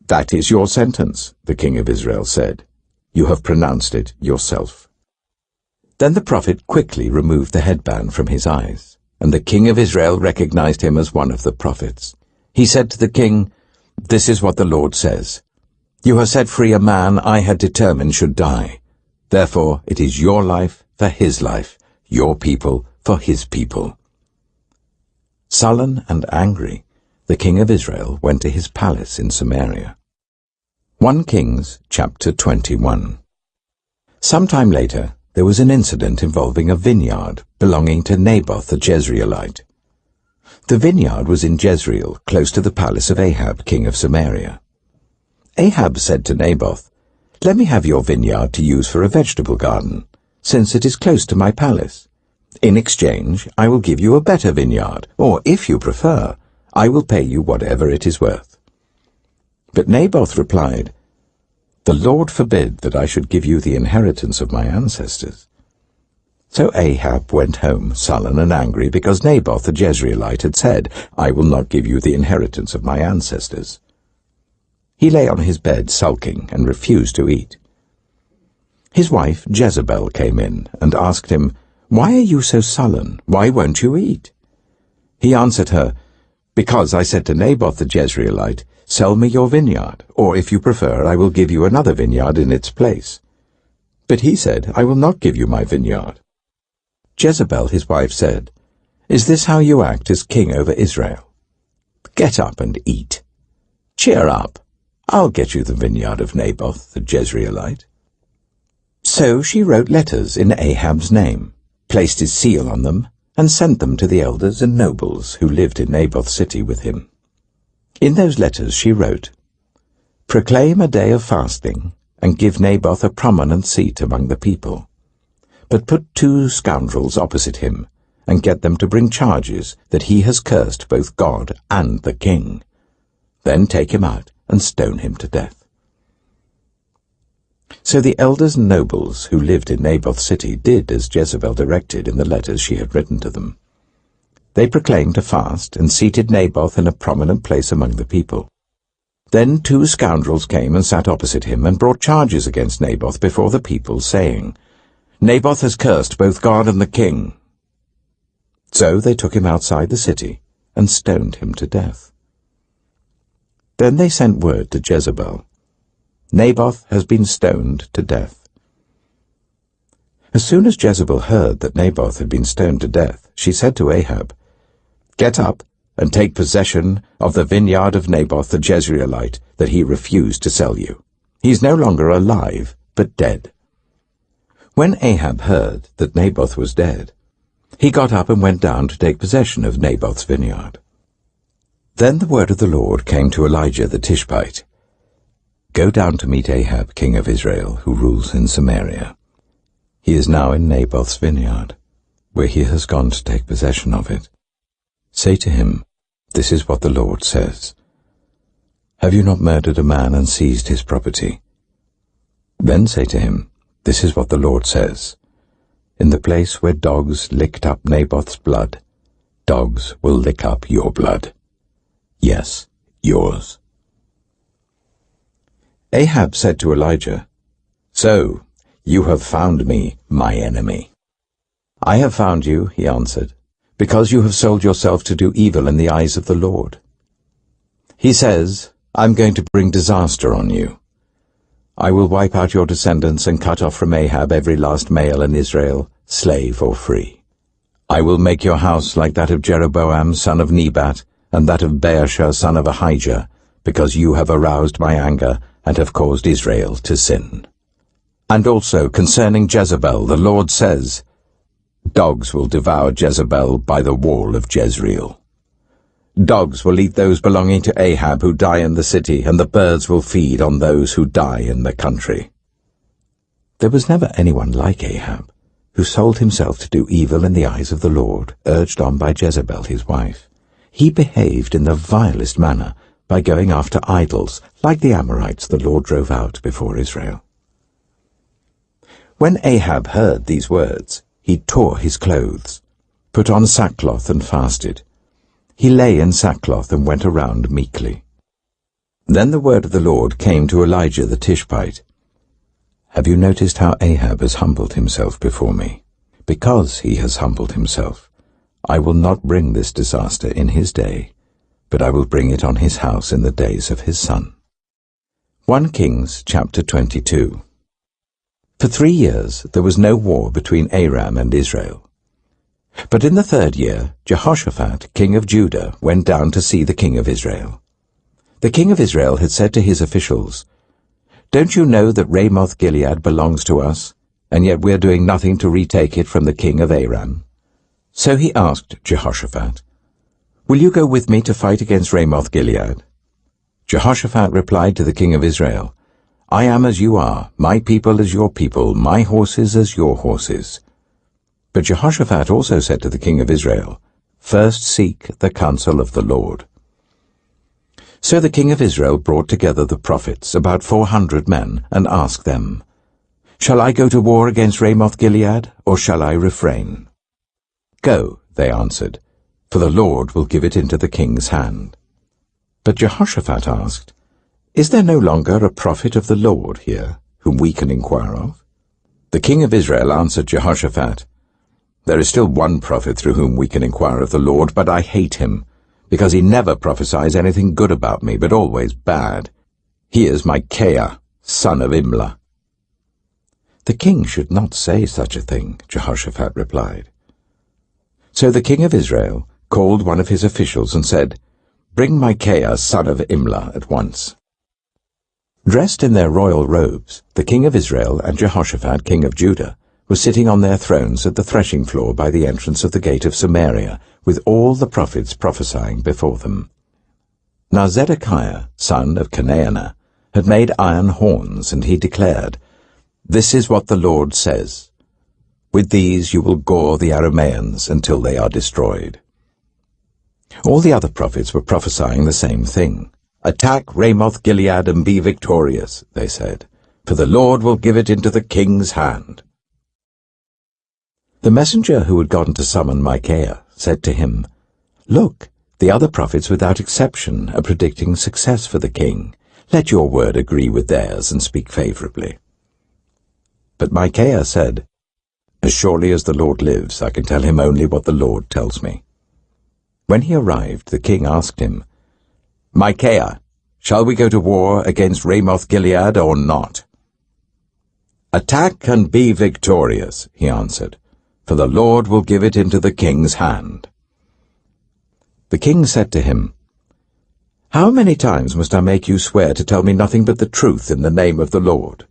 S1: "That is your sentence," the king of Israel said. "You have pronounced it yourself." Then the prophet quickly removed the headband from his eyes, and the king of Israel recognized him as one of the prophets. He said to the king, "This is what the Lord says. You have set free a man I had determined should die. Therefore it is your life for his life, your people for his people." Sullen and angry, the king of Israel went to his palace in Samaria. 1 Kings chapter 21. Sometime later, there was an incident involving a vineyard belonging to Naboth the Jezreelite. The vineyard was in Jezreel, close to the palace of Ahab, king of Samaria. Ahab said to Naboth, "Let me have your vineyard to use for a vegetable garden, since it is close to my palace. In exchange, I will give you a better vineyard, or, if you prefer, I will pay you whatever it is worth." But Naboth replied, "The Lord forbid that I should give you the inheritance of my ancestors." So Ahab went home, sullen and angry, because Naboth the Jezreelite had said, "I will not give you the inheritance of my ancestors." He lay on his bed sulking and refused to eat. His wife Jezebel came in and asked him, "Why are you so sullen? Why won't you eat?" He answered her, "Because I said to Naboth the Jezreelite, 'Sell me your vineyard, or if you prefer, I will give you another vineyard in its place.' But he said, 'I will not give you my vineyard.'" Jezebel, his wife, said, "Is this how you act as king over Israel? Get up and eat. Cheer up. I'll get you the vineyard of Naboth the Jezreelite." So she wrote letters in Ahab's name, placed his seal on them, and sent them to the elders and nobles who lived in Naboth's city with him. In those letters she wrote, "Proclaim a day of fasting, and give Naboth a prominent seat among the people. But put 2 scoundrels opposite him, and get them to bring charges that he has cursed both God and the king. Then take him out and stone him to death." So the elders and nobles who lived in Naboth's city did as Jezebel directed in the letters she had written to them. They proclaimed a fast and seated Naboth in a prominent place among the people. Then 2 scoundrels came and sat opposite him and brought charges against Naboth before the people, saying, "Naboth has cursed both God and the king." So they took him outside the city and stoned him to death. Then they sent word to Jezebel, "Naboth has been stoned to death." As soon as Jezebel heard that Naboth had been stoned to death, she said to Ahab, "Get up and take possession of the vineyard of Naboth the Jezreelite that he refused to sell you. He is no longer alive, but dead." When Ahab heard that Naboth was dead, he got up and went down to take possession of Naboth's vineyard. Then the word of the Lord came to Elijah the Tishbite, "Go down to meet Ahab, king of Israel, who rules in Samaria. He is now in Naboth's vineyard, where he has gone to take possession of it. Say to him, 'This is what the Lord says. Have you not murdered a man and seized his property?' Then say to him, 'This is what the Lord says. In the place where dogs licked up Naboth's blood, dogs will lick up your blood. Yes, yours.'" Ahab said to Elijah, "So, you have found me, my enemy." "I have found you," he answered, "because you have sold yourself to do evil in the eyes of the Lord. He says, 'I'm going to bring disaster on you. I will wipe out your descendants and cut off from Ahab every last male in Israel, slave or free. I will make your house like that of Jeroboam son of Nebat, and that of Baasha son of Ahijah, because you have aroused my anger and have caused Israel to sin.' And also concerning Jezebel, the Lord says, 'Dogs will devour Jezebel by the wall of Jezreel.' Dogs will eat those belonging to Ahab who die in the city, and the birds will feed on those who die in the country." There was never anyone like Ahab, who sold himself to do evil in the eyes of the Lord, urged on by Jezebel his wife. He behaved in the vilest manner by going after idols, like the Amorites the Lord drove out before Israel. When Ahab heard these words, he tore his clothes, put on sackcloth and fasted. He lay in sackcloth and went around meekly. Then the word of the Lord came to Elijah the Tishbite. "Have you noticed how Ahab has humbled himself before me? Because he has humbled himself, I will not bring this disaster in his day, but I will bring it on his house in the days of his son." 1 Kings chapter 22. For 3 years there was no war between Aram and Israel. But in the 3rd year, Jehoshaphat, king of Judah, went down to see the king of Israel. The king of Israel had said to his officials, "Don't you know that Ramoth-Gilead belongs to us, and yet we are doing nothing to retake it from the king of Aram?" So he asked Jehoshaphat, "Will you go with me to fight against Ramoth-Gilead?" Jehoshaphat replied to the king of Israel, "I am as you are, my people as your people, my horses as your horses." But Jehoshaphat also said to the king of Israel, "First seek the counsel of the Lord." So the king of Israel brought together the prophets, about 400 men, and asked them, "Shall I go to war against Ramoth-Gilead, or shall I refrain?" "Go," they answered, "for the Lord will give it into the king's hand." But Jehoshaphat asked, "Is there no longer a prophet of the Lord here, whom we can inquire of?" The king of Israel answered Jehoshaphat, "There is still one prophet through whom we can inquire of the Lord, but I hate him, because he never prophesies anything good about me, but always bad. He is Micaiah, son of Imlah." "The king should not say such a thing," Jehoshaphat replied. So the king of Israel called one of his officials and said, "Bring Micaiah, son of Imlah, at once." Dressed in their royal robes, the king of Israel and Jehoshaphat, king of Judah, were sitting on their thrones at the threshing floor by the entrance of the gate of Samaria, with all the prophets prophesying before them. Now Zedekiah, son of Chenaanah, had made iron horns, and he declared, "This is what the Lord says. With these you will gore the Arameans until they are destroyed." All the other prophets were prophesying the same thing. "Attack Ramoth-Gilead and be victorious," they said, "for the Lord will give it into the king's hand." The messenger who had gone to summon Micaiah said to him, "Look, the other prophets without exception are predicting success for the king. Let your word agree with theirs and speak favorably." But Micaiah said, "As surely as the Lord lives, I can tell him only what the Lord tells me." When he arrived, the king asked him, "Micaiah, shall we go to war against Ramoth-Gilead or not?" "Attack and be victorious," he answered, "for the Lord will give it into the king's hand." The king said to him, "How many times must I make you swear to tell me nothing but the truth in the name of the Lord?"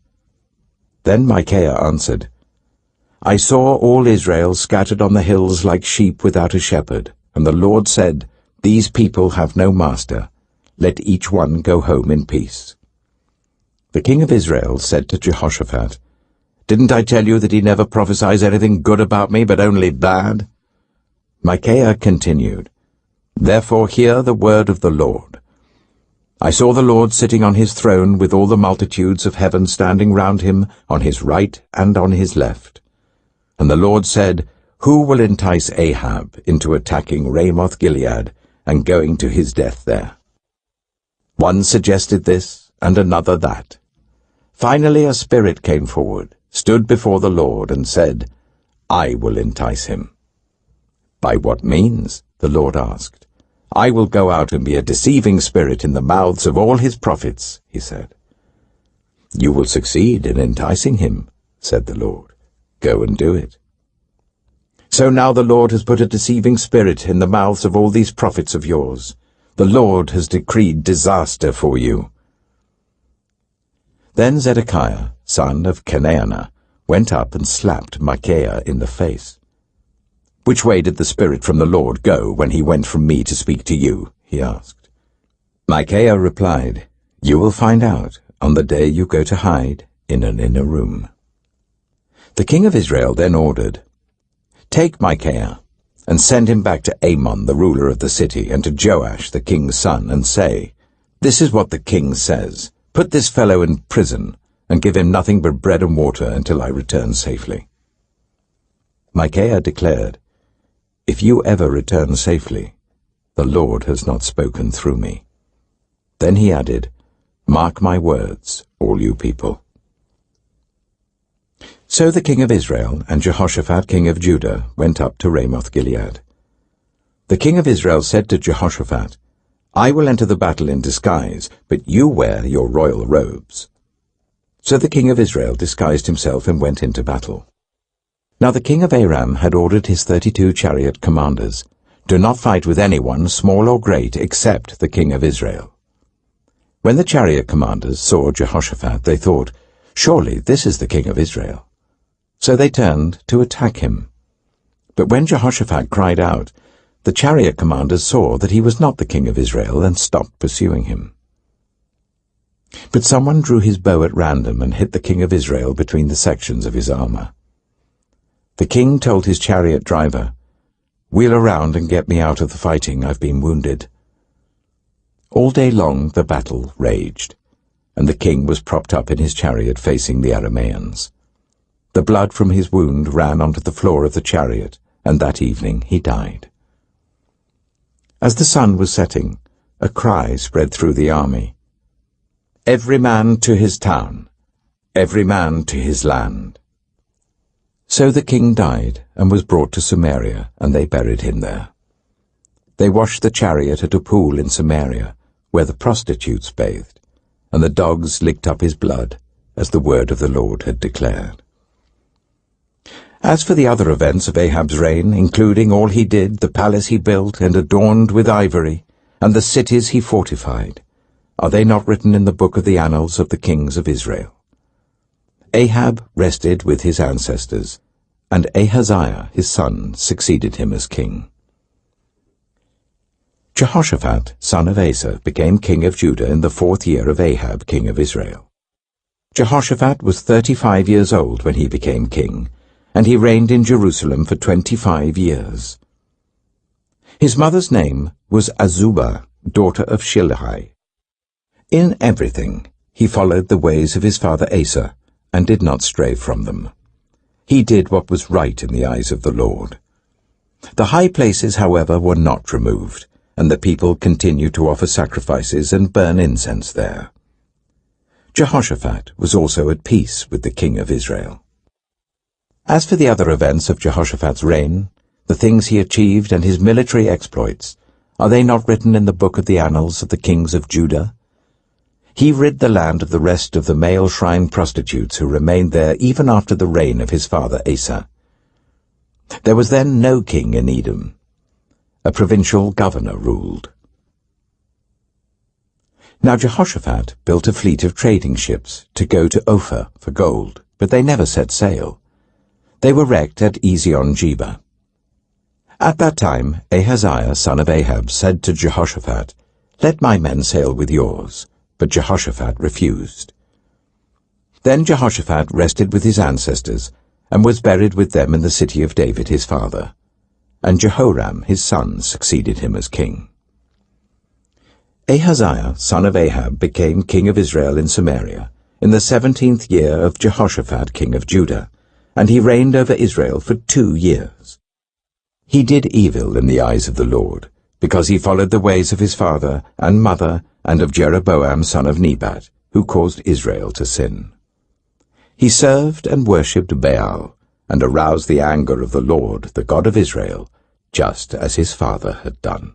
S1: Then Micaiah answered, "I saw all Israel scattered on the hills like sheep without a shepherd, and the Lord said, 'These people have no master. Let each one go home in peace.'" The king of Israel said to Jehoshaphat, "Didn't I tell you that he never prophesies anything good about me, but only bad?" Micaiah continued, "Therefore hear the word of the Lord. I saw the Lord sitting on his throne with all the multitudes of heaven standing round him on his right and on his left. And the Lord said, 'Who will entice Ahab into attacking Ramoth-Gilead and going to his death there?' One suggested this, and another that. Finally a spirit came forward, stood before the Lord, and said, 'I will entice him.' 'By what means?' the Lord asked. 'I will go out and be a deceiving spirit in the mouths of all his prophets,' he said. 'You will succeed in enticing him,' said the Lord. 'Go and do it.' So now the Lord has put a deceiving spirit in the mouths of all these prophets of yours. The Lord has decreed disaster for you." Then Zedekiah, son of Chenaanah, went up and slapped Micaiah in the face. "Which way did the Spirit from the Lord go when he went from me to speak to you?" he asked. Micaiah replied, "You will find out on the day you go to hide in an inner room." The king of Israel then ordered, "Take Micaiah and send him back to Amon, the ruler of the city, and to Joash, the king's son, and say, 'This is what the king says. Put this fellow in prison and give him nothing but bread and water until I return safely.'" Micaiah declared, "If you ever return safely, the Lord has not spoken through me." Then he added, "Mark my words, all you people." So the king of Israel and Jehoshaphat king of Judah went up to Ramoth-Gilead. The king of Israel said to Jehoshaphat, "I will enter the battle in disguise, but you wear your royal robes." So the king of Israel disguised himself and went into battle. Now the king of Aram had ordered his 32 chariot commanders, "Do not fight with anyone, small or great, except the king of Israel." When the chariot commanders saw Jehoshaphat, they thought, "Surely this is the king of Israel." So they turned to attack him. But when Jehoshaphat cried out, the chariot commanders saw that he was not the king of Israel and stopped pursuing him. But someone drew his bow at random and hit the king of Israel between the sections of his armor. The king told his chariot driver, "Wheel around and get me out of the fighting. I've been wounded." All day long the battle raged, and the king was propped up in his chariot facing the Arameans. The blood from his wound ran onto the floor of the chariot, and that evening he died. As the sun was setting, a cry spread through the army, "Every man to his town, every man to his land." So the king died and was brought to Samaria, and they buried him there. They washed the chariot at a pool in Samaria, where the prostitutes bathed, and the dogs licked up his blood, as the word of the Lord had declared. As for the other events of Ahab's reign, including all he did, the palace he built and adorned with ivory, and the cities he fortified, are they not written in the book of the annals of the kings of Israel? Ahab rested with his ancestors, and Ahaziah his son succeeded him as king. Jehoshaphat, son of Asa, became king of Judah in the 4th year of Ahab, king of Israel. Jehoshaphat was 35 years old when he became king, and he reigned in Jerusalem for 25 years. His mother's name was Azubah, daughter of Shilhi. In everything he followed the ways of his father Asa, and did not stray from them. He did what was right in the eyes of the Lord. The high places, however, were not removed, and the people continued to offer sacrifices and burn incense there. Jehoshaphat was also at peace with the king of Israel. As for the other events of Jehoshaphat's reign, the things he achieved and his military exploits, are they not written in the book of the annals of the kings of Judah? He rid the land of the rest of the male shrine prostitutes who remained there even after the reign of his father Asa. There was then no king in Edom. A provincial governor ruled. Now Jehoshaphat built a fleet of trading ships to go to Ophir for gold, but they never set sail. They were wrecked at Ezion-Geber. At that time Ahaziah, son of Ahab, said to Jehoshaphat, "Let my men sail with yours." But Jehoshaphat refused. Then Jehoshaphat rested with his ancestors, and was buried with them in the city of David his father. And Jehoram his son succeeded him as king. Ahaziah, son of Ahab, became king of Israel in Samaria, in the 17th year of Jehoshaphat king of Judah, and he reigned over Israel for 2 years. He did evil in the eyes of the Lord, because he followed the ways of his father and mother and of Jeroboam son of Nebat, who caused Israel to sin. He served and worshipped Baal, and aroused the anger of the Lord, the God of Israel, just as his father had done.